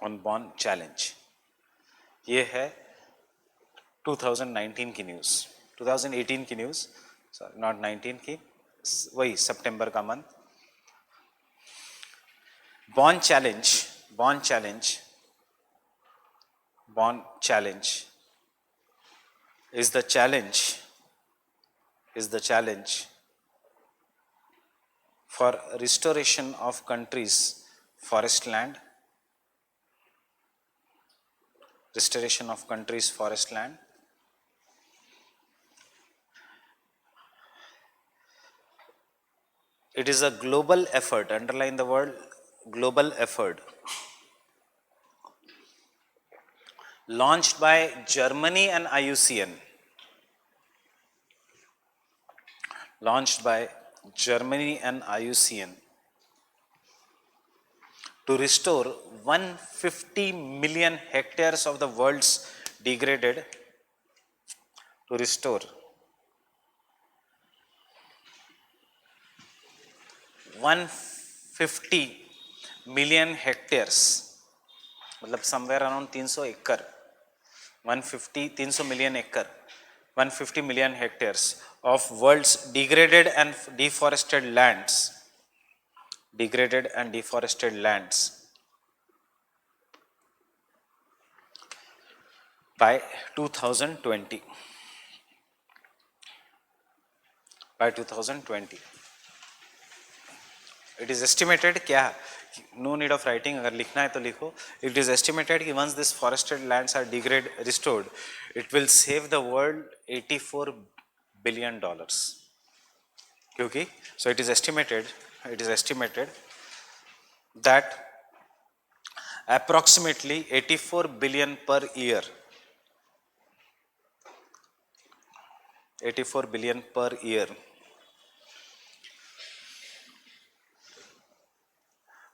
On Bonn challenge. ये है 2019 की news, 2018 की news, sorry not 19 की, वही सितंबर का month. Bonn challenge Bonn challenge is the challenge for restoration of country's forest land, restoration of country's forest land. It is a global effort, underline the word global effort, launched by Germany and IUCN, launched by Germany and IUCN to restore 150 million hectares of the world's degraded, to restore 150 million hectares, मतलब somewhere around 300 एकड़, 300 million acre, 150 million hectares of world's degraded and deforested lands, by 2020. By 2020. It is estimated, क्या, no need of writing, अगर लिखना है तो लिखो. It is estimated कि once this forested lands are restored, it will save the world $84 billion. क्योंकि, so it is estimated that approximately 84 billion per year, 84 billion per year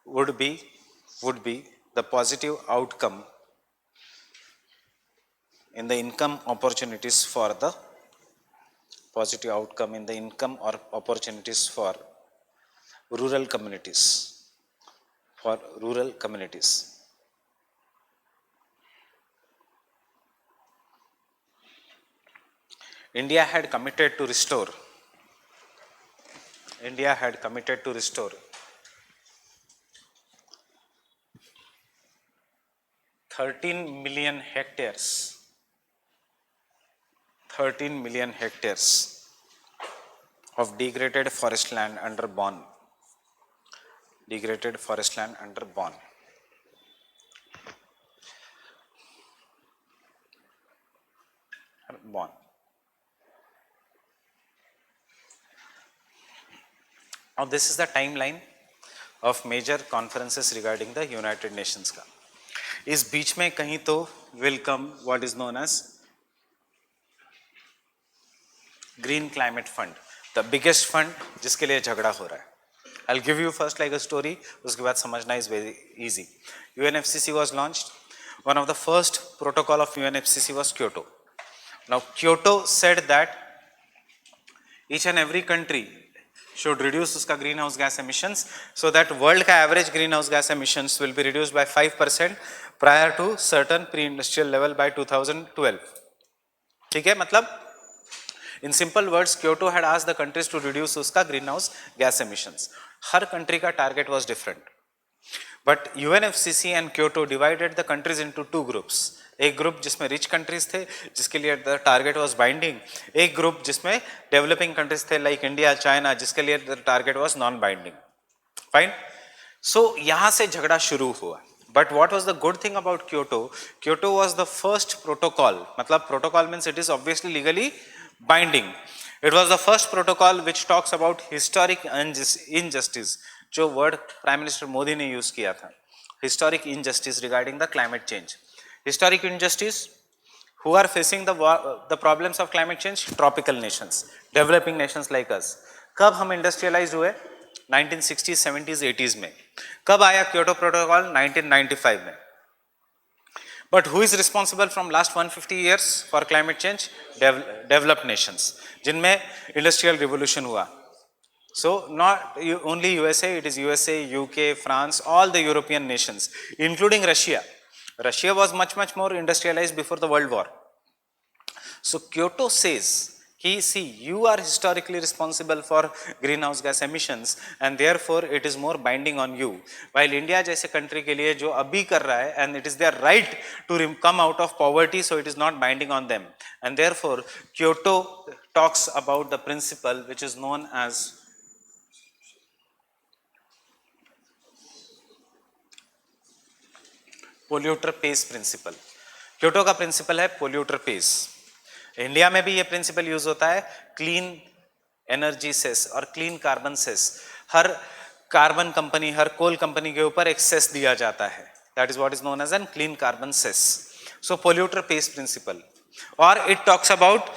would be the positive outcome in the income opportunities for the rural communities, India had committed to restore 13 million hectares of degraded forest land under Bonn. Now this is the timeline of major conferences regarding the United Nations का. इस बीच में कहीं तो will come what is known as Green Climate Fund, the biggest fund जिसके लिए झगड़ा हो रहा है. I'll give you first like a story, उसके बाद समझना is very easy. UNFCCC was launched. One of the first protocol of UNFCCC was Kyoto. Now Kyoto said that each and every country should reduce उसका greenhouse gas emissions so that world का average greenhouse gas emissions will be reduced by 5% prior to certain pre-industrial level by 2012. ठीक है, मतलब in simple words, Kyoto had asked the countries to reduce उसका greenhouse gas emissions. हर country का target was different. But UNFCCC and Kyoto divided the countries into two groups. एक group जिसमें rich countries थे जिसके लिए द टारगेट वाज बाइंडिंग, एक group जिसमें developing countries थे लाइक इंडिया, चाइना, जिसके लिए the target was non binding. Fine. So यहां से झगड़ा शुरू हुआ. But what was the good thing about Kyoto, Kyoto was the first protocol, मतलब protocol means it is obviously legally binding. It was the first protocol which talks about historic injustice, जो word prime minister Modi ने use किया था, historic injustice regarding the climate change. Historic injustice, who are facing the problems of climate change? Tropical nations, developing nations like us. कब हम industrialise हुए? 1960s, 70s, 80s में. कब आया क्योटो प्रोटोकॉल? 1995 में. But who is responsible from last 150 years for climate change? Developed nations, जिनमें industrial revolution हुआ. So not only USA, it is USA, UK, France, all the European nations, including Russia. Russia was much more industrialized before the World War. So Kyoto says कि see you are historically responsible for greenhouse gas emissions and therefore it is more binding on you, while India जैसे country के लिए जो अभी कर रहा है and it is their right to come out of poverty, so it is not binding on them, and therefore Kyoto talks about the principle which is known as polluter pays principle. Kyoto का principle है polluter pays. India में भी ये principle use होता है. Clean energy cess और clean carbon cess, हर carbon company, हर कोल कंपनी के ऊपर एक सेस दिया जाता है. That is what is known as an clean carbon cess. So polluter pays principle. और it talks about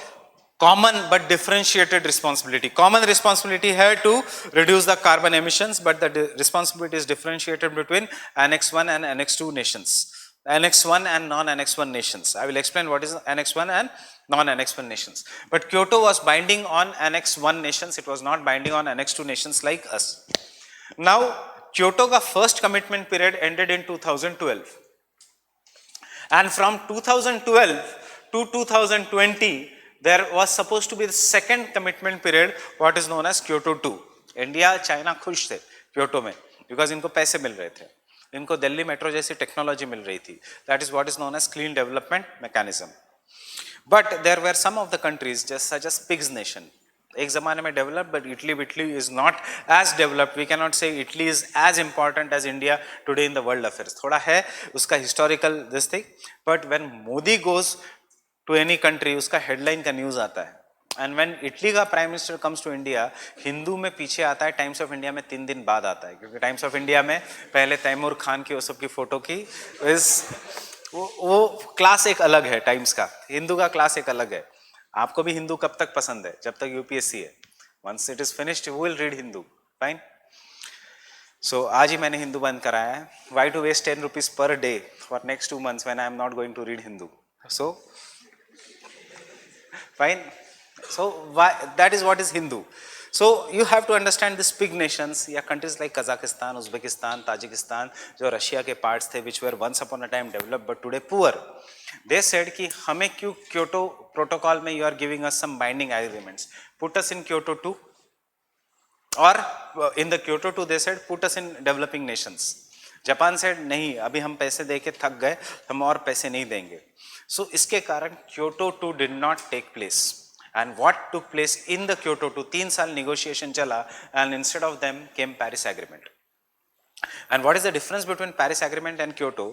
common but differentiated responsibility. Common responsibility here to reduce the carbon emissions, but the responsibility is differentiated between Annex 1 and Annex 2 nations. Annex 1 and non-Annex 1 nations. I will explain what is Annex 1 and non-Annex 1 nations. But Kyoto was binding on Annex 1 nations. It was not binding on Annex 2 nations like us. Now, Kyoto ka first commitment period ended in 2012. And from 2012 to 2020, there was supposed to be the second commitment period, what is known as Kyoto 2. India China खुश थे Kyoto में, because इनको पैसे मिल रहे थे, इनको Delhi metro जैसी technology मिल रही थी. That is what is known as clean development mechanism. But there were some of the countries just such as pigs nation. एक जमाने में develop, but Italy is not as developed. We can not say Italy is as important as India today in the world affairs. थोड़ा है उसका historical this thing, but when Modi goes to any country, उसका headline का news आता है. And when Italy का prime minister comes to India, Hindu में पीछे आता है, टाइम्स ऑफ इंडिया में 3 दिन बाद आता है, क्योंकि टाइम्स ऑफ इंडिया में पहले तैमूर खान की वो सब की फोटो की वो क्लास एक अलग है. टाइम्स का हिंदू का क्लास एक अलग है. आपको भी हिंदू कब तक पसंद है? जब तक यूपीएससी है. Once it is finished who will read Hindu? Fine. So आज ही मैंने हिंदू बंद कराया है. Why to waste 10 rupees per day for next 2 months when I am not going to read Hindu? So fine. So why, that is what is Hindu. So you have to understand these pig nations या countries like Kazakhstan, Uzbekistan, Tajikistan, जो Russia के parts थे, which were once upon a time developed but today poor. They said कि हमें क्यों Kyoto protocol में you are giving us some binding agreements. Put us in Kyoto 2, or in the Kyoto 2 they said put us in developing nations. Japan said नहीं, अभी हम पैसे दे के थक गए, हम और पैसे नहीं देंगे. So इसके कारण Kyoto 2 did not take place. And what took place in the Kyoto 2? 3 साल negotiation चला, and instead of them came Paris Agreement. And what is the difference between Paris Agreement and Kyoto?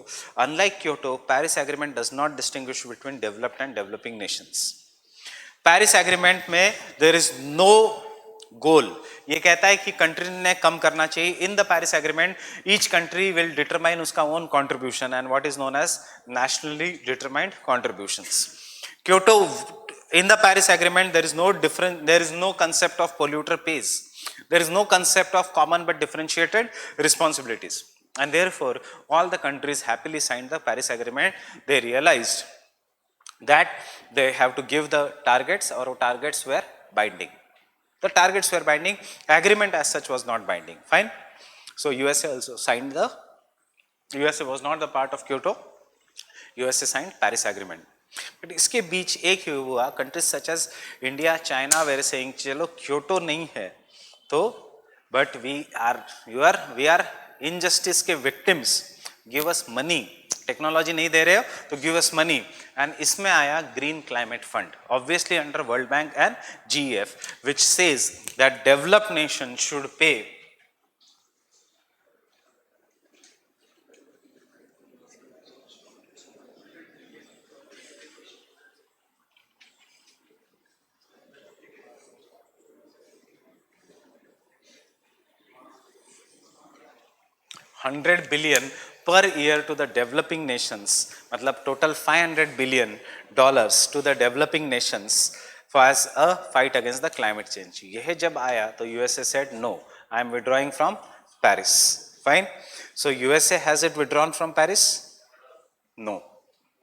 Unlike Kyoto, Paris Agreement does not distinguish between developed and developing nations. Paris Agreement में there is no goal. ये कहता है कि country ने कम करना चाहिए. In the Paris agreement each country will determine उसका own contribution and what is known as nationally determined contributions. Kyoto in the Paris agreement there is no different, there is no concept of polluter pays, there is no concept of common but differentiated responsibilities, and therefore all the countries happily signed the Paris agreement. They realised that they have to give the targets, और वो targets where binding. The targets were binding. Agreement as such was not binding. Fine. So USA also signed the. USA was not the part of Kyoto. USA signed Paris Agreement. But इसके बीच एक ही हुआ. Countries such as India, China were saying चलो Kyoto नहीं है तो, but we are injustice के victims. Give us money. Technology नहीं दे रहे हो तो गिव अस मनी. एंड इसमें आया green climate fund, obviously under world bank and GEF, which says that developed nation should pay $100 billion per year to the developing nations. मतलब total $500 billion to the developing nations for as a fight against the climate change. यह जब आया तो USA said no, I am withdrawing from Paris. Fine. So USA has it withdrawn from Paris? No,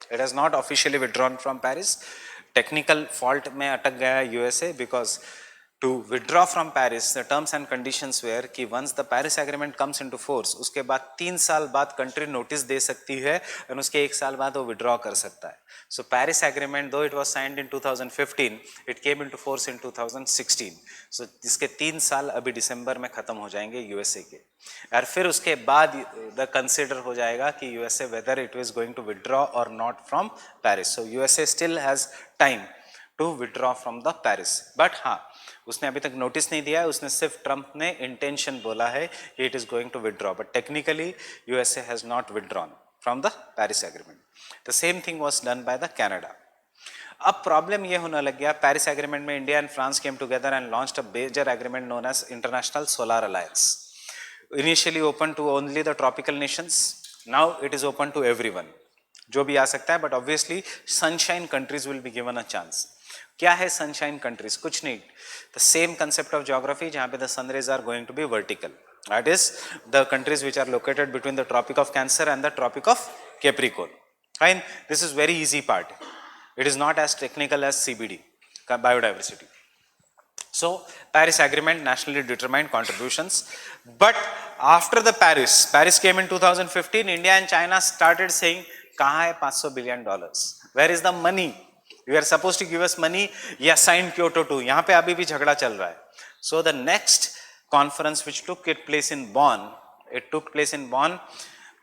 it has not officially withdrawn from Paris. Technical fault में अटक गया USA because to withdraw from Paris, the terms and conditions were कि once the Paris agreement comes into force, उसके बाद 3 साल बाद country notice दे सकती है और उसके 1 साल बाद वो withdraw कर सकता है. So Paris agreement, though it was signed in 2015, it came into force in 2016. So इसके 3 साल अभी दिसंबर में खत्म हो जाएंगे USA के, और फिर उसके बाद the consider हो जाएगा कि USA whether it is going to withdraw or not from Paris. So USA still has time to withdraw from the Paris. But हाँ, उसने अभी तक नोटिस नहीं दिया है, उसने सिर्फ ट्रंप ने इंटेंशन बोला है कि it is going to withdraw, but technically USA has not withdrawn from the Paris agreement. The same thing was done by the Canada. अब प्रॉब्लम ये होने लग गया, पेरिस एग्रीमेंट में India and France came together and launched a major agreement known as international solar alliance. Initially open to only the tropical nations, now it is open to everyone, जो भी आ सकता है, but obviously sunshine countries will be given a chance. क्या है sunshine countries? कुछ नहीं, the same concept of geography जहां पे the sun rays are going to be vertical. That is the countries which are located between the tropic of Cancer and the tropic of Capricorn. Fine, this is very easy part. It is not as technical as CBD, biodiversity. So Paris agreement nationally determined contributions, but after the Paris came in 2015, India and China started saying कहाँ है $500 billion? Where is the money? You are supposed to give us money. या signed Kyoto 2. यहाँ पे अभी भी झगड़ा चल रहा है. So the next conference which took place in Bonn, it took place in Bonn.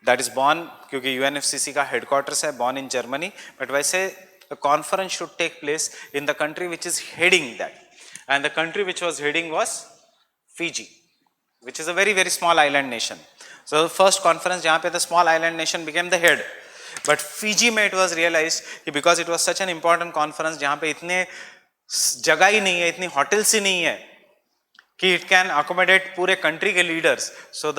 That is Bonn क्योंकि UNFCCC का headquarters है Bonn in Germany. But वैसे the conference should take place in the country which is heading that, and the country which was heading was Fiji, which is a very very small island nation. So the first conference जहाँ पे the small island nation became the head. But Fiji में it was realized कि because it was such an important conference जहाँ पे इतने जगह ही नहीं है, इतनी hotels ही नहीं है कि it can accommodate पूरे country के leaders, so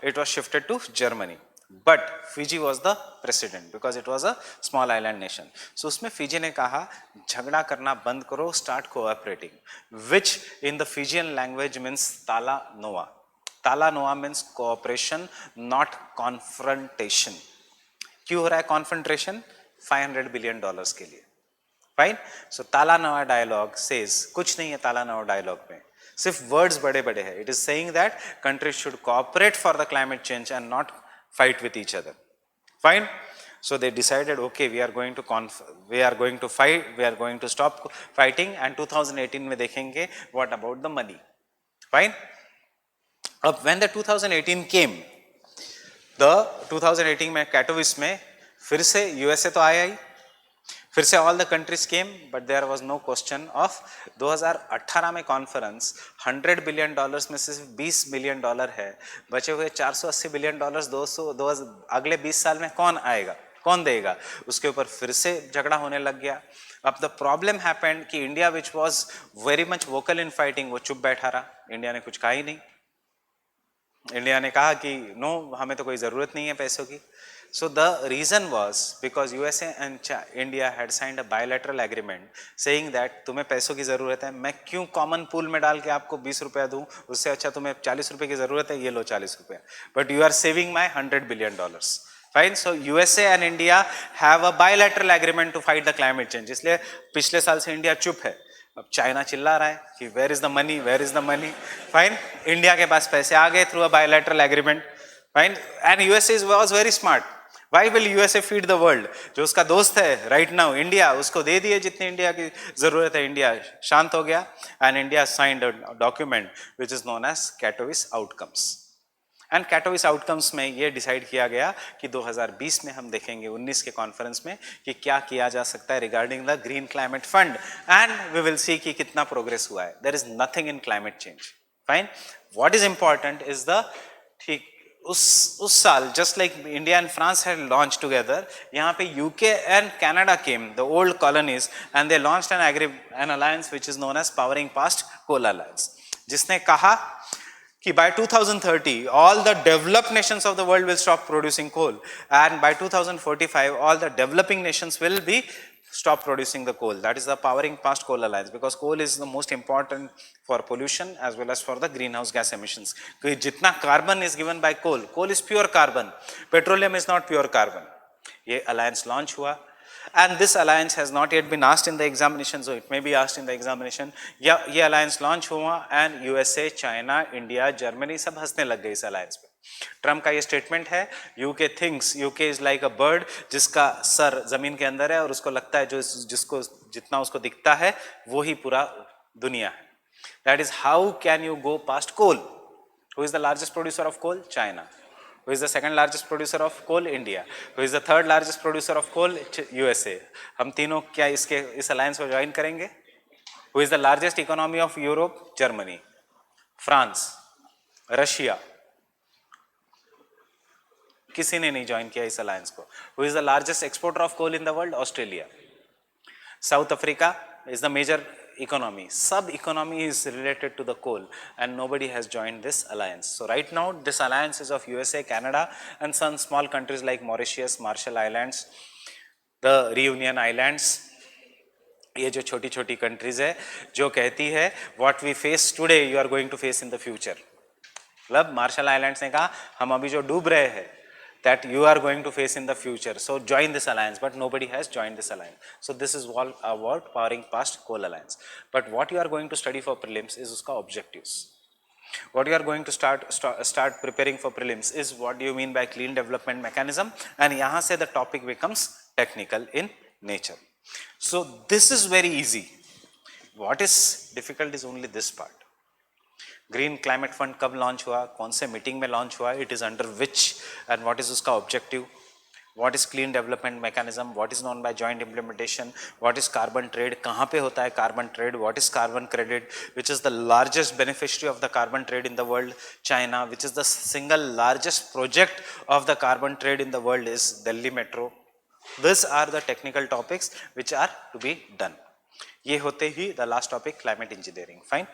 it was shifted to Germany. But Fiji was the president because it was a small island nation. So उसमें Fiji ने कहा झगड़ा करना बंद करो, start cooperating, which in the Fijian language means tala noa. Tala noa means cooperation, not confrontation. क्यों हो रहा है कॉन्फ्रंट्रेशन? $500 billion के लिए. फाइन. सो ताला नवा डायलॉग सेज, कुछ नहीं है ताला नवा डायलॉग में, सिर्फ वर्ड्स बड़े बड़े हैं. It is saying that countries should cooperate for the climate change and not fight with each other. Fine. So they decided, okay, we are going to fight, we are going to stop fighting, and 2018 में देखेंगे what about the money. Fine. अब when the 2018 came, the 2018 में कैटोविस में फिर से USA तो आया ही, फिर से all the countries came, but there was no question of 2018 में कॉन्फ्रेंस $100 बिलियन में सिर्फ $20 बिलियन है, बचे हुए $480 बिलियन 200 अगले 20 साल में कौन आएगा, कौन देगा? उसके ऊपर फिर से झगड़ा होने लग गया. अब द प्रॉब्लम हैपेंड कि India which was very much vocal in fighting, वो चुप बैठा रहा. इंडिया ने कुछ कहा ही नहीं. इंडिया ने कहा कि नो, हमें तो कोई ज़रूरत नहीं है पैसों की. So the reason was because USA and India had signed a bilateral agreement saying that तुम्हें पैसों की ज़रूरत है, मैं क्यों कॉमन पूल में डाल के आपको ₹20 दूं, उससे अच्छा तुम्हें ₹40 की ज़रूरत है, ये लो ₹40, but you are saving my $100 billion. Fine. So USA and India have a bilateral agreement to fight the climate change. इसलिए पिछले साल से इंडिया चुप है. अब चाइना चिल्ला रहा है कि where is the money, where is the money. Fine. India के पास पैसे आ गए through a bilateral agreement. Fine. And USA was very smart. Why will USA feed the world? जो उसका दोस्त है राइट नाउ इंडिया, उसको दे दिए जितनी इंडिया की जरूरत है. इंडिया शांत हो गया and India signed a document which is known as Katowice outcomes. And Katowice outcomes में ये डिसाइड किया गया कि 2020 में हम देखेंगे 19 के कॉन्फ्रेंस में कि क्या किया जा सकता है regarding the green climate fund, and we will see कि कितना प्रोग्रेस हुआ है. There is nothing in climate change. Fine. What is important is the, ठीक उस साल just like India and France had launch together, यहाँ पे UK and Canada came, the old colonies, and they launched an alliance which is known as powering past coal alliance, जिसने कहा कि by 2030 all the developed nations of the world will stop producing coal, and by 2045 all the developing nations will be stop producing the coal. That is the powering past coal alliance, because coal is the most important for pollution as well as for the greenhouse gas emissions. क्योंकि जितना carbon is given by coal is pure carbon, petroleum is not pure carbon. ये alliance launch हुआ and this alliance has not yet been asked in the examination, so it may be asked in the examination. या ये alliance launch हुआ and USA, China, India, Germany सब हंसने लग गए इस alliance पे. ट्रम्प का ये स्टेटमेंट है, UK thinks UK is like a bird, जिसका सर जमीन के अंदर है और उसको लगता है जो जिसको जितना उसको दिखता है वो ही पूरा दुनिया है. That is how can you go past coal. Who is the largest producer of coal? China. Who is the second largest producer of coal? India. Who is the third largest producer of coal? USA. हम तीनों क्या इसके इस alliance को join करेंगे? Who is the largest economy of Europe? Germany. France. Russia. किसी ने नहीं ज्वाइन किया इस अलायंस को. Who is the largest exporter of coal in the world? Australia. South Africa is the major economy. Sub economy is related to the coal and nobody has joined this alliance. So right now this alliance is of USA, Canada and some small countries like Mauritius, Marshall Islands, the Reunion Islands. ये जो छोटी छोटी countries है जो कहती है what we face today you are going to face in the future. मतलब Marshall Islands ने कहा हम अभी जो डूब रहे हैं that you are going to face in the future, so join this alliance, but nobody has joined this alliance. So this is all about powering past coal alliance. But what you are going to study for prelims is uska objectives. What you are going to start preparing for prelims is what do you mean by clean development mechanism, and yahan se the topic becomes technical in nature. So this is very easy. What is difficult is only this part. Green climate fund कब launch हुआ, कौन से meeting में launch हुआ, it is under which and what is उसका objective, what is clean development mechanism, what is known by joint implementation, what is carbon trade, कहाँ पे होता है carbon trade, what is carbon credit, which is the largest beneficiary of the carbon trade in the world, China, which is the single largest project of the carbon trade in the world is Delhi metro. This are the technical topics which are to be done. ये होते ही the last topic climate engineering. Fine.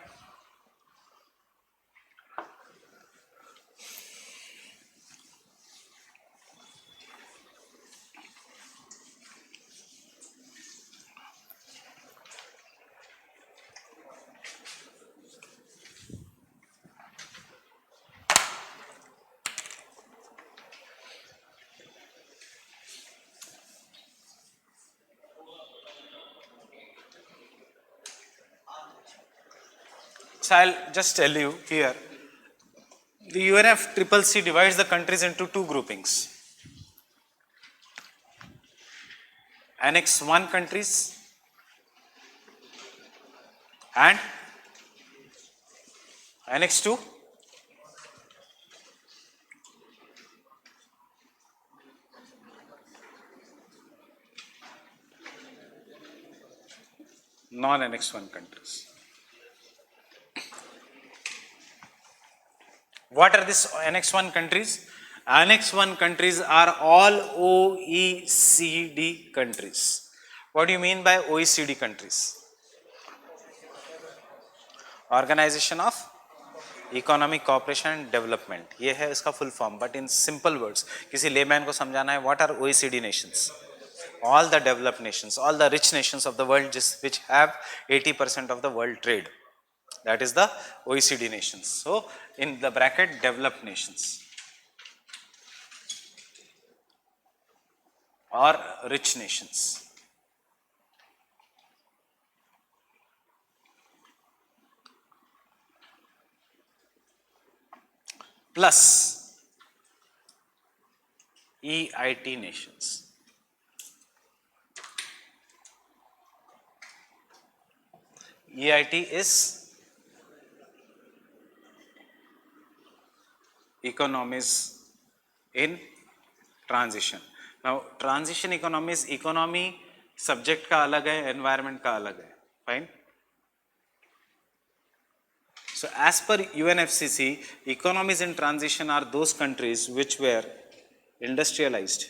So I'll just tell you here, the UNFCCC divides the countries into two groupings. Annex 1 countries and Annex 2 non-Annex 1 countries. What are these Annex 1 countries? Annex 1 countries are all OECD countries. What do you mean by OECD countries? Organization of Economic Cooperation and Development. ये है इसका full form, but in simple words, किसी layman को समझाना है, what are OECD nations? All the developed nations, all the rich nations of the world which have 80% of the world trade. That is the OECD nations. So in the bracket developed nations or rich nations. Plus EIT nations. EIT is economies in transition. Now transition economies, economy subject का अलग है, environment का अलग है. Fine. So as per UNFCCC, economies in transition are those countries which were industrialized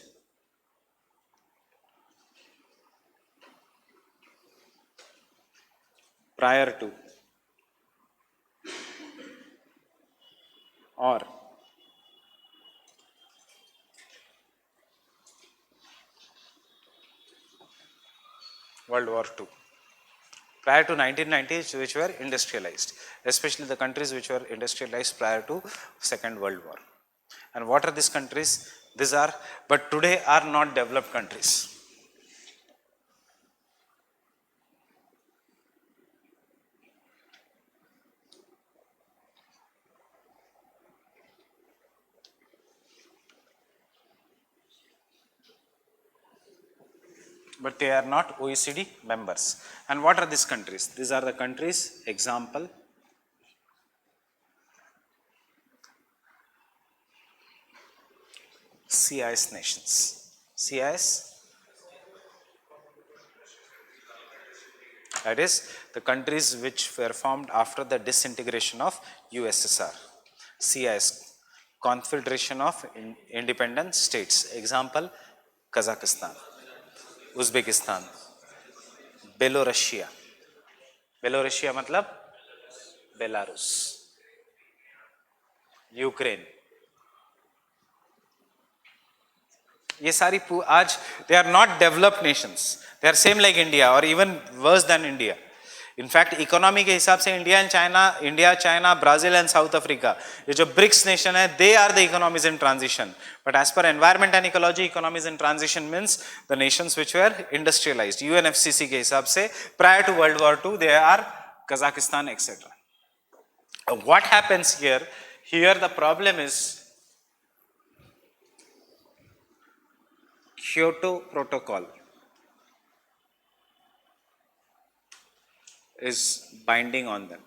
prior to or World War II. Prior to 1990s, which were industrialized, especially the countries which were industrialized prior to Second World War. And what are these countries? These are, but today are not developed countries. but they are not OECD members. And what are these countries? These are the countries, example, CIS nations. CIS, that is the countries which were formed after the disintegration of USSR. CIS, Confederation of Independent States. Example, Kazakhstan, Uzbekistan, Belarusia. Belarusia मतलब Belarus, Ukraine. ये सारी आज they are not developed nations. They are same like India or even worse than India. In fact, economy के हिसाब से India, China, Brazil and South Africa, ये जो BRICS nation है, they are the economies in transition. But as per environment and ecology, economies in transition means the nations which were industrialized. UNFCCC के हिसाब से prior to World War II, they are Kazakhstan, etc. What happens here? Here the problem is Kyoto Protocol is binding on them,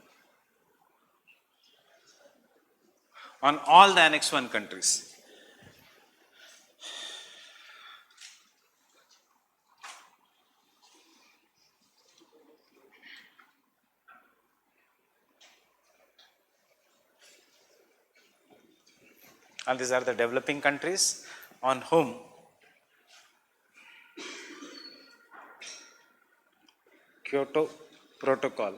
on all the Annex 1 countries. And these are the developing countries on whom Kyoto Protocol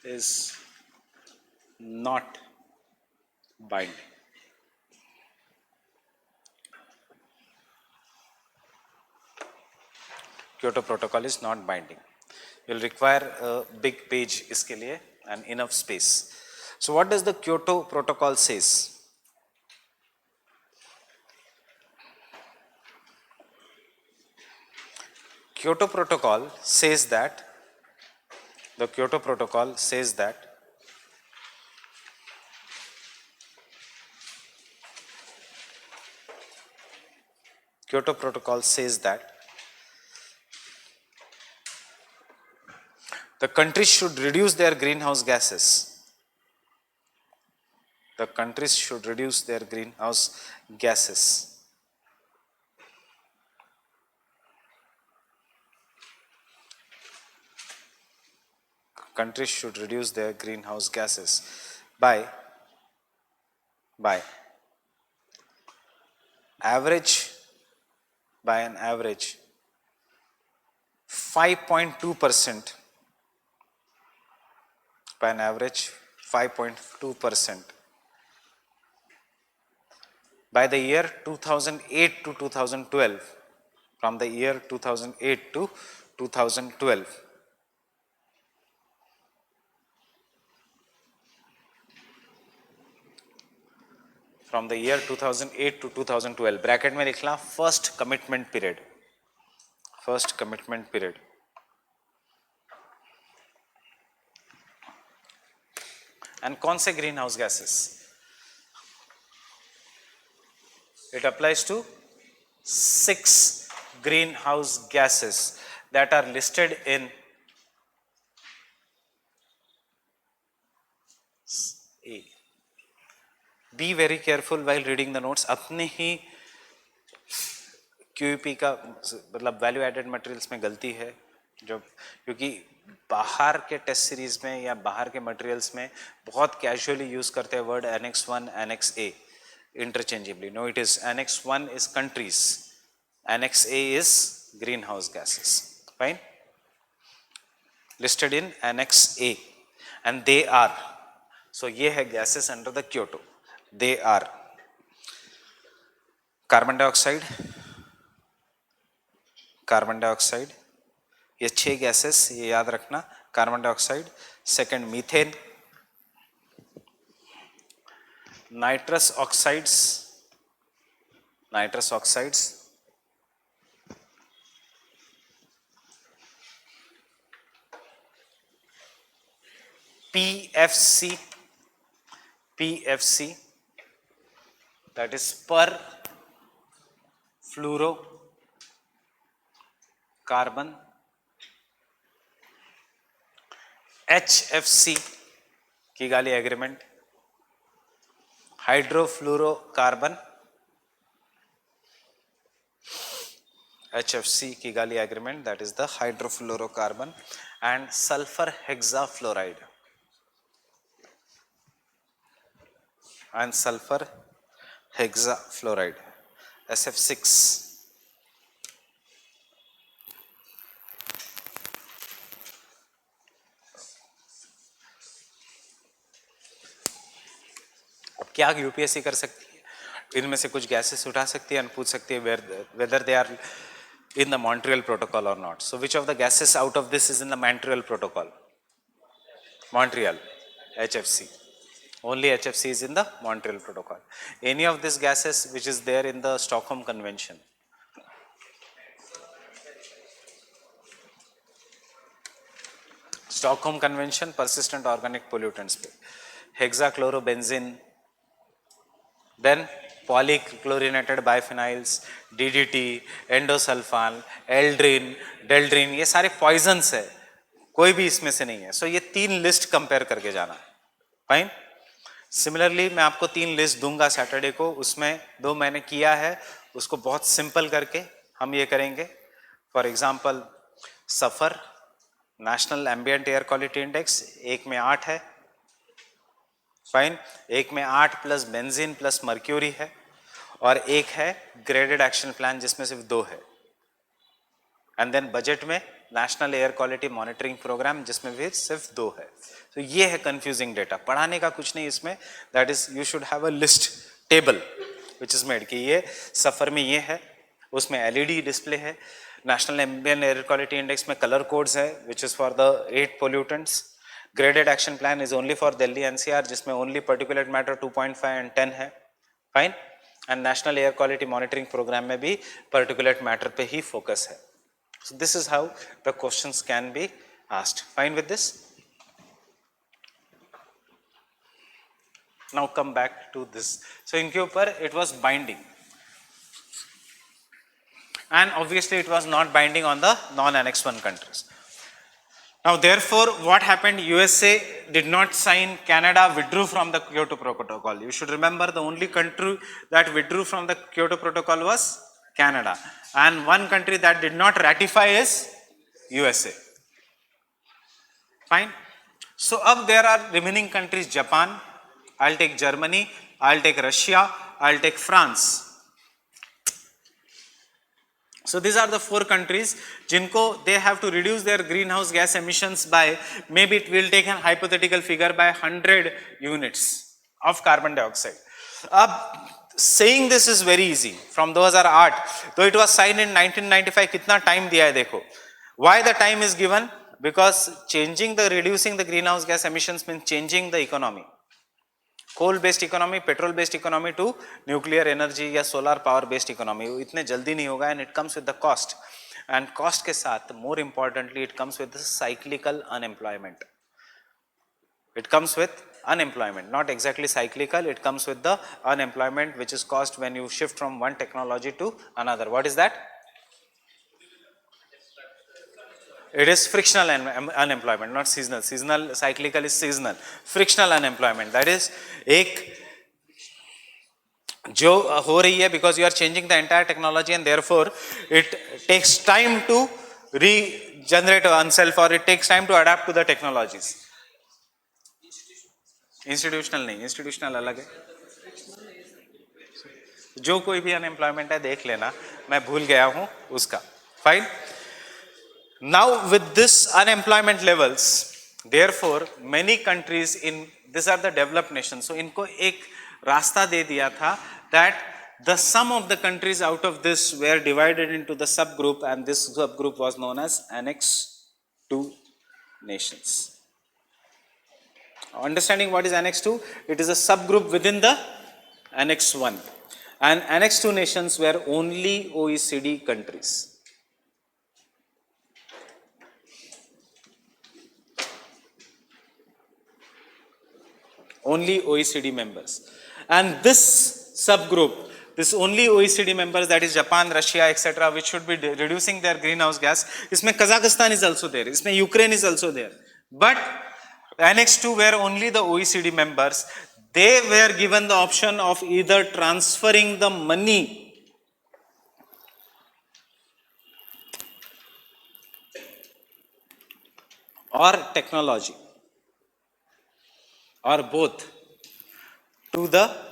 is not binding. Kyoto Protocol is not binding. You will require a big page iske liye and enough space. So what does the Kyoto Protocol says? Kyoto Protocol says that Kyoto Protocol says that the countries should reduce their greenhouse gases. The countries should reduce their greenhouse gases. Countries should reduce their greenhouse gases by average 5.2%, by an average 5.2% by the year 2008 to 2012, from the year 2008 to 2012. From the year 2008 to 2012, bracket में लिखना first commitment period. And कौन से green house gases? It applies to 6 greenhouse gases that are listed in A. Be very careful while reading the notes. अपने ही QEP का मतलब value added materials में गलती है, जो क्योंकि बाहर के टेस्ट सीरीज में या बाहर के मटेरियल्स में बहुत कैजुअली यूज करते हैं word annex 1, annex A interchangeably. No, it is Annex 1 is countries, Annex A is greenhouse gases. Fine. Listed in Annex A, and they are. So ये है gases under the Kyoto. They are carbon dioxide. ये 6 gases ये याद रखना. Carbon dioxide. Second, methane. Nitrous oxides, PFC, that is per fluoro carbon, HFC Kigali agreement, hydrofluorocarbon, HFC Kigali agreement, that is the hydrofluorocarbon, and sulfur hexafluoride, SF6. अब क्या UPSC कर सकती है, इनमें से कुछ गैसेस उठा सकती है और पूछ सकती है whether they are in the Montreal protocol or not. So which of the gases out of this is in the Montreal protocol? Montreal, HFC. Only HFC is in the Montreal protocol. Any of these gases which is there in the Stockholm Convention? Stockholm Convention, persistent organic pollutants पे hexachlorobenzene, then polychlorinated biphenyls, DDT, endosulfan, aldrin, dieldrin, ये सारे poisons है, कोई भी इसमें से नहीं है. सो ये 3 लिस्ट कंपेयर करके जाना है. फाइन. सिमिलरली मैं आपको 3 लिस्ट दूंगा सैटरडे को, उसमें 2 मैंने किया है, उसको बहुत सिंपल करके हम ये करेंगे. For example suffer, national ambient air quality index, एक में 8 है. फाइन. एक में 8 प्लस बेंजीन प्लस मर्क्यूरी है, और एक है ग्रेडेड एक्शन प्लान जिसमें सिर्फ 2 है. एंड देन बजट में national air quality monitoring programme जिसमें भी सिर्फ 2 है. तो ये है कंफ्यूजिंग डेटा, पढ़ाने का कुछ नहीं इसमें. That is you should have a list table which is made कि ये सफर में ये है, उसमें एलईडी डिस्प्ले है, national ambient air quality index में कलर कोड्स है which is for the 8 pollutants. Graded action plan is only for Delhi NCR जिसमें ओनली पर्टिकुलेट मैटर 2.5 एंड 10 है. Fine. And national air quality monitoring programme में भी particulate matter पे ही focus है. So this is how the questions can be asked. Fine with this? Now come back to this. So इनके ऊपर it was binding, and obviously it was not binding on the non-Annex 1 countries. Now therefore what happened, USA did not sign, Canada withdrew from the Kyoto Protocol. You should remember the only country that withdrew from the Kyoto Protocol was Canada, and one country that did not ratify is USA. Fine. So अब there are remaining countries, Japan, I'll take Germany, I'll take Russia, I'll take France. So these are the 4 countries जिनको they have to reduce their greenhouse gas emissions by, maybe it will take a hypothetical figure, by 100 units of carbon dioxide. अब saying this is very easy from 2008, though it was signed in 1995. कितना time दिया है देखो. Why the time is given? Because reducing the greenhouse gas emissions means changing the economy. Coal based economy, petrol based economy to nuclear energy या solar power based economy. इतने जल्दी नहीं होगा, and it comes with the cost. And cost के साथ more importantly it comes with cyclical unemployment. It comes with unemployment, not exactly cyclical, it comes with the unemployment which is caused when you shift from one technology to another. What is that? It is frictional unemployment, not seasonal. Seasonal, cyclical is seasonal. Frictional unemployment, that is एक जो हो रही है because you are changing the entire technology and therefore it takes time to regenerate oneself, or it takes time to adapt to the technologies. Institutional नहीं, institutional अलग है. जो कोई भी अनएम्प्लॉयमेंट है देख लेना, मैं भूल गया हूं उसका. Fine. Now with this unemployment levels, therefore many countries in this are the developed nation, so इनको एक रास्ता दे दिया था that the sum of the countries out of this were divided into the subgroup, and this subgroup was known as Annex 2 nations. Understanding what is Annex 2? It is a subgroup within the Annex 1. And Annex 2 nations were only OECD countries. Only OECD members. And this subgroup this only OECD members, that is Japan, Russia, etc., which should be reducing their greenhouse gas. इसमें Kazakhstan is also there, इसमें Ukraine is also there. But Annex 2 were only the OECD members. They were given the option of either transferring the money or technology or both to the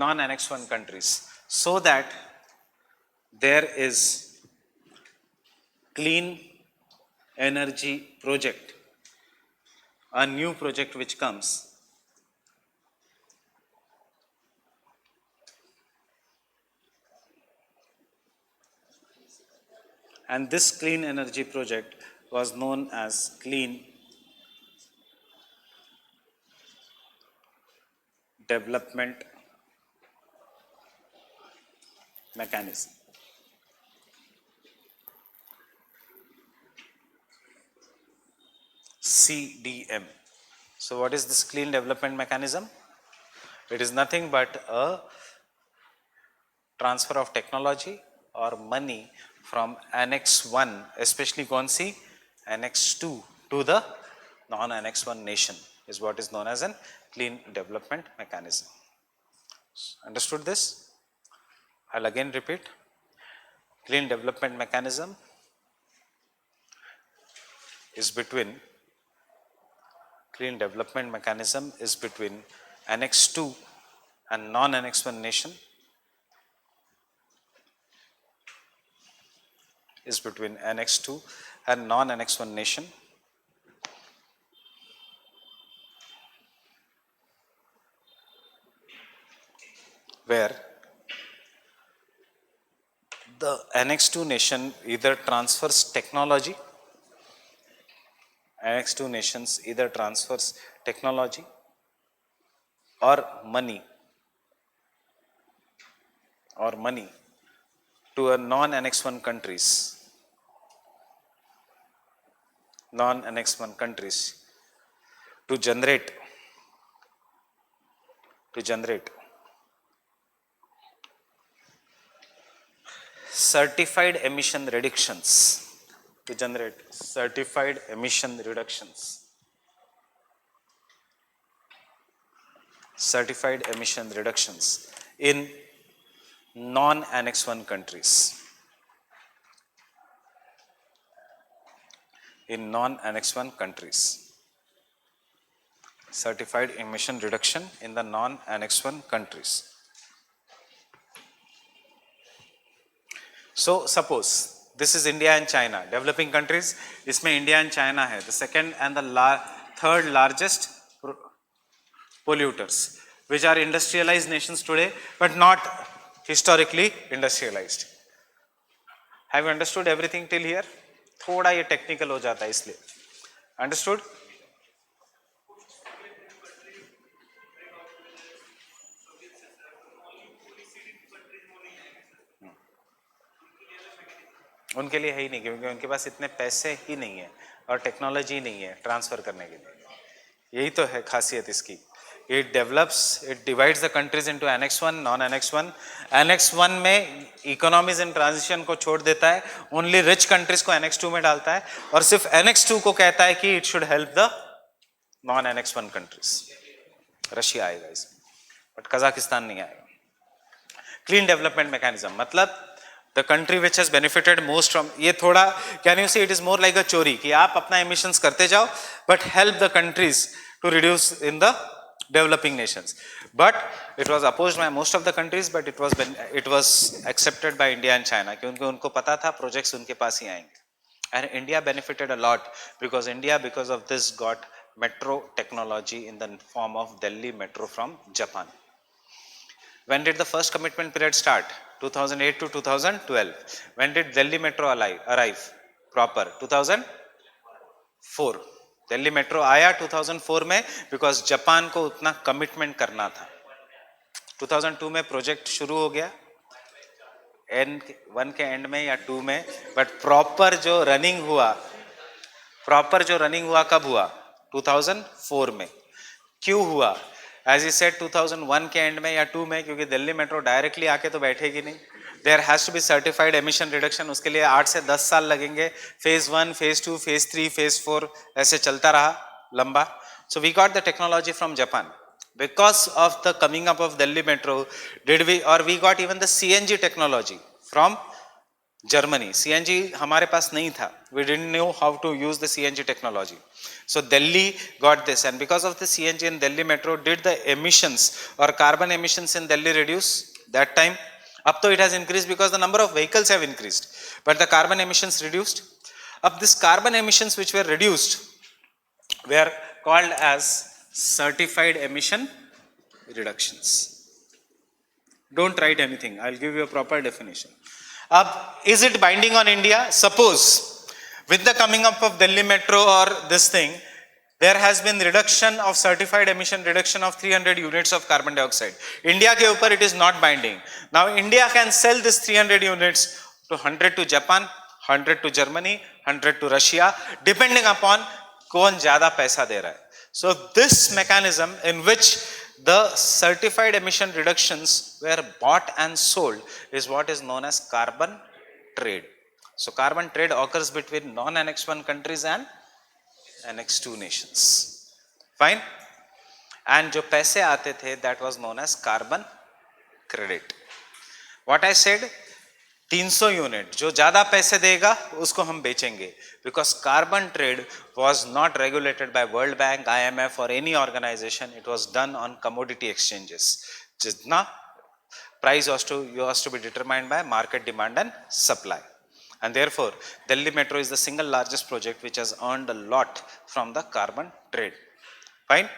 non-Annex 1 countries, so that there is clean energy project, a new project which comes, and this clean energy project was known as Clean Development Mechanism. CDM. So what is this Clean Development Mechanism? It is nothing but a transfer of technology or money from Annex 1, especially कौन सी Annex 2 to the non-Annex 1 nation is what is known as a Clean Development Mechanism. Understood this? I'll again repeat. Clean Development Mechanism is between Annex 2 and non-Annex 1 nation, is between Annex 2 and non-Annex 1 nation, where the Annex 2 nation either transfers technology, Annex 2 nations either transfers technology or money to a non-Annex 1 countries, to generate certified emission reductions, in non-Annex 1 countries. Certified emission reduction in the non-Annex 1 countries. So suppose this is India and China, developing countries, इसमें India and China है, the second and the third largest polluters, which are industrialized nations today but not historically industrialized. Have you understood everything till here? थोड़ा ये technical हो जाता है इसलिए. Understood? उनके लिए है ही नहीं, क्योंकि उनके पास इतने पैसे ही नहीं है और टेक्नोलॉजी नहीं है ट्रांसफर करने के लिए. यही तो है खासियत इसकी. It divides the countries into Annex 1, non-Annex 1. Annex 1 में economies in transition को छोड़ देता है, only rich countries को Annex 2 में डालता है, और सिर्फ Annex 2 को कहता है कि it should help the non-Annex 1 countries. Russia आएगा इसमें, but कजाकिस्तान नहीं आएगा. Clean Development Mechanism मतलब the country which has benefited most from, ये थोड़ा, can you see, it is more like a चोरी कि आप अपना emissions करते जाओ but help the countries to reduce in the developing nations. But it was opposed by most of the countries, but it was accepted by India and China क्योंकि उनको पता था projects उनके पास ही आएंगे. And India benefited a lot because India, because of this, got metro technology in the form of Delhi Metro from Japan. When did the first commitment period start? 2008 to 2012. When did Delhi Metro arrive proper? 2004. Delhi metro आया 2004 में because Japan को उतना commitment करना था. 2002 में project शुरू हो गया, N1 के एंड में या 2 में, बट प्रॉपर जो रनिंग हुआ कब हुआ? 2004 में. क्यों हुआ? एज ई सेड 2001 के एंड में या 2 में, क्योंकि दिल्ली मेट्रो डायरेक्टली आके तो बैठेगी नहीं, there has to be certified emission reduction, उसके लिए 8 से 10 साल लगेंगे, फेज 1, फेज 2, फेज 3, फेज 4 ऐसे चलता रहा लंबा. So we got the technology from Japan. Because of the coming up of Delhi Metro, we got even the CNG technology from Germany. CNG हमारे पास नहीं था. We didn't know how to use the CNG technology. So Delhi got this, and because of the CNG in Delhi Metro, did the emissions or carbon emissions in Delhi reduce that time? Up to it has increased because the number of vehicles have increased, but the carbon emissions reduced. Up this carbon emissions which were reduced were called as certified emission reductions. Don't write anything, I'll give you a proper definition. Is it binding on India? Suppose with the coming up of Delhi Metro or this thing, there has been reduction of certified emission reduction of 300 units of carbon dioxide. India ke upar it is not binding. Now India can sell this 300 units to 100 to Japan, 100 to Germany, 100 to Russia, depending upon कौन ज्यादा पैसा दे रहा है. So this mechanism in which the certified emission reductions were bought and sold is what is known as carbon trade. So carbon trade occurs between non-Annex 1 countries and Annex 2 nations. Fine. And जो पैसे आते थे that was known as carbon credit. What I said, 300 unit जो ज्यादा पैसे देगा उसको हम बेचेंगे, because carbon trade was not regulated by World Bank, IMF और any organisation. It was done on commodity exchanges. जितना price was to be determined by market demand and supply, and therefore Delhi Metro is the single largest project which has earned a lot from the carbon trade. Fine.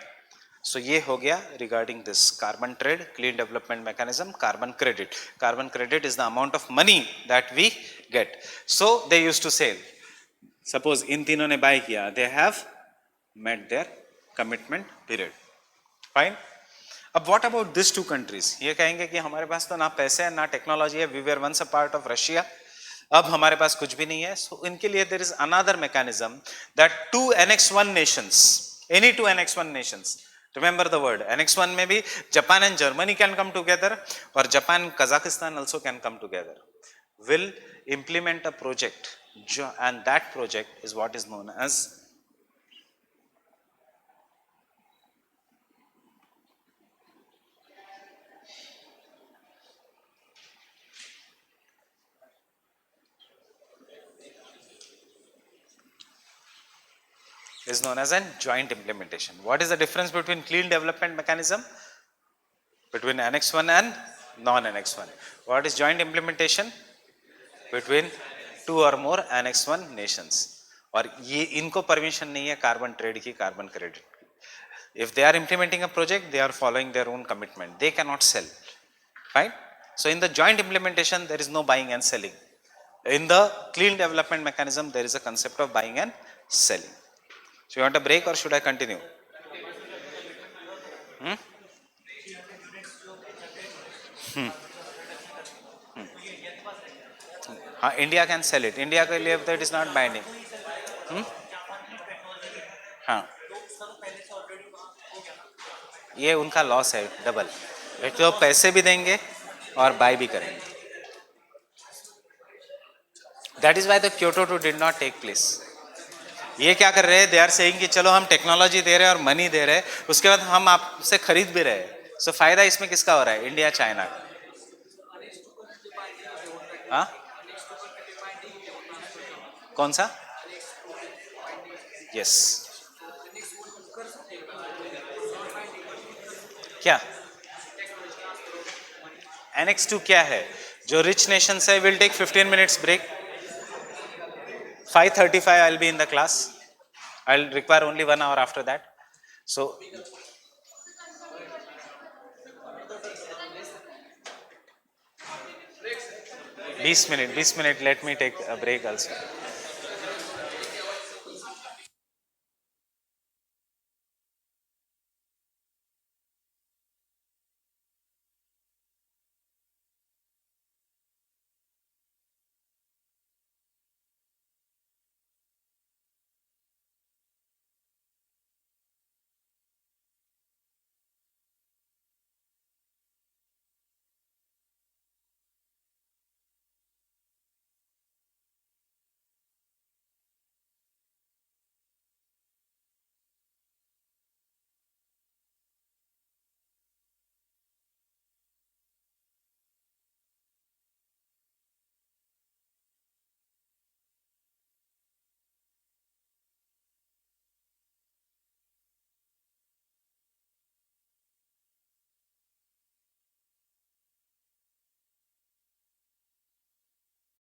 So ये हो गया regarding this carbon trade, clean development mechanism, carbon credit. Carbon credit is the amount of money that we get. So they used to say, suppose इन तीनों ने buy किया, they have met their commitment period. Fine. अब what about these two countries? ये कहेंगे कि हमारे पास तो ना पैसे है ना टेक्नोलॉजी है, we were once a part of Russia, अब हमारे पास कुछ भी नहीं है. So इनके लिए there is another mechanism that two Annex 1 nations, any two Annex 1 nations, remember the word Annex 1 में भी Japan and Germany can come together, or Japan Kazakhstan also can come together, will implement a project, and that project is what is known as a joint implementation. What is the difference between clean development mechanism between Annex 1 and non-Annex 1? What is joint implementation? Between two or more Annex 1 nations. और ये इनको permission नहीं है carbon trade की, carbon credit. If they are implementing a project, they are following their own commitment. They cannot sell. Fine. So in the joint implementation, there is no buying and selling. In the clean development mechanism, there is a concept of buying and selling. So you want a break or should I continue? हाँ, India can sell it. India के लिए it is not binding. हाँ, ये उनका loss है double. एक तो पैसे भी देंगे और बाय भी करेंगे. That is why the Kyoto two did not take place. ये क्या कर रहे हैं? दे आर सेइंग कि चलो हम टेक्नोलॉजी दे रहे हैं और मनी दे रहे हैं, उसके बाद हम आपसे खरीद भी रहे हैं. सो फायदा इसमें किसका हो रहा है? इंडिया चाइना का. हाँ, कौन सा? यस. क्या Annex 2 क्या है? जो रिच नेशंस है, will take 15 minutes break. 5:35 I'll be in the class. I'll require only 1 hour after that. So 20 minutes, let me take a break also.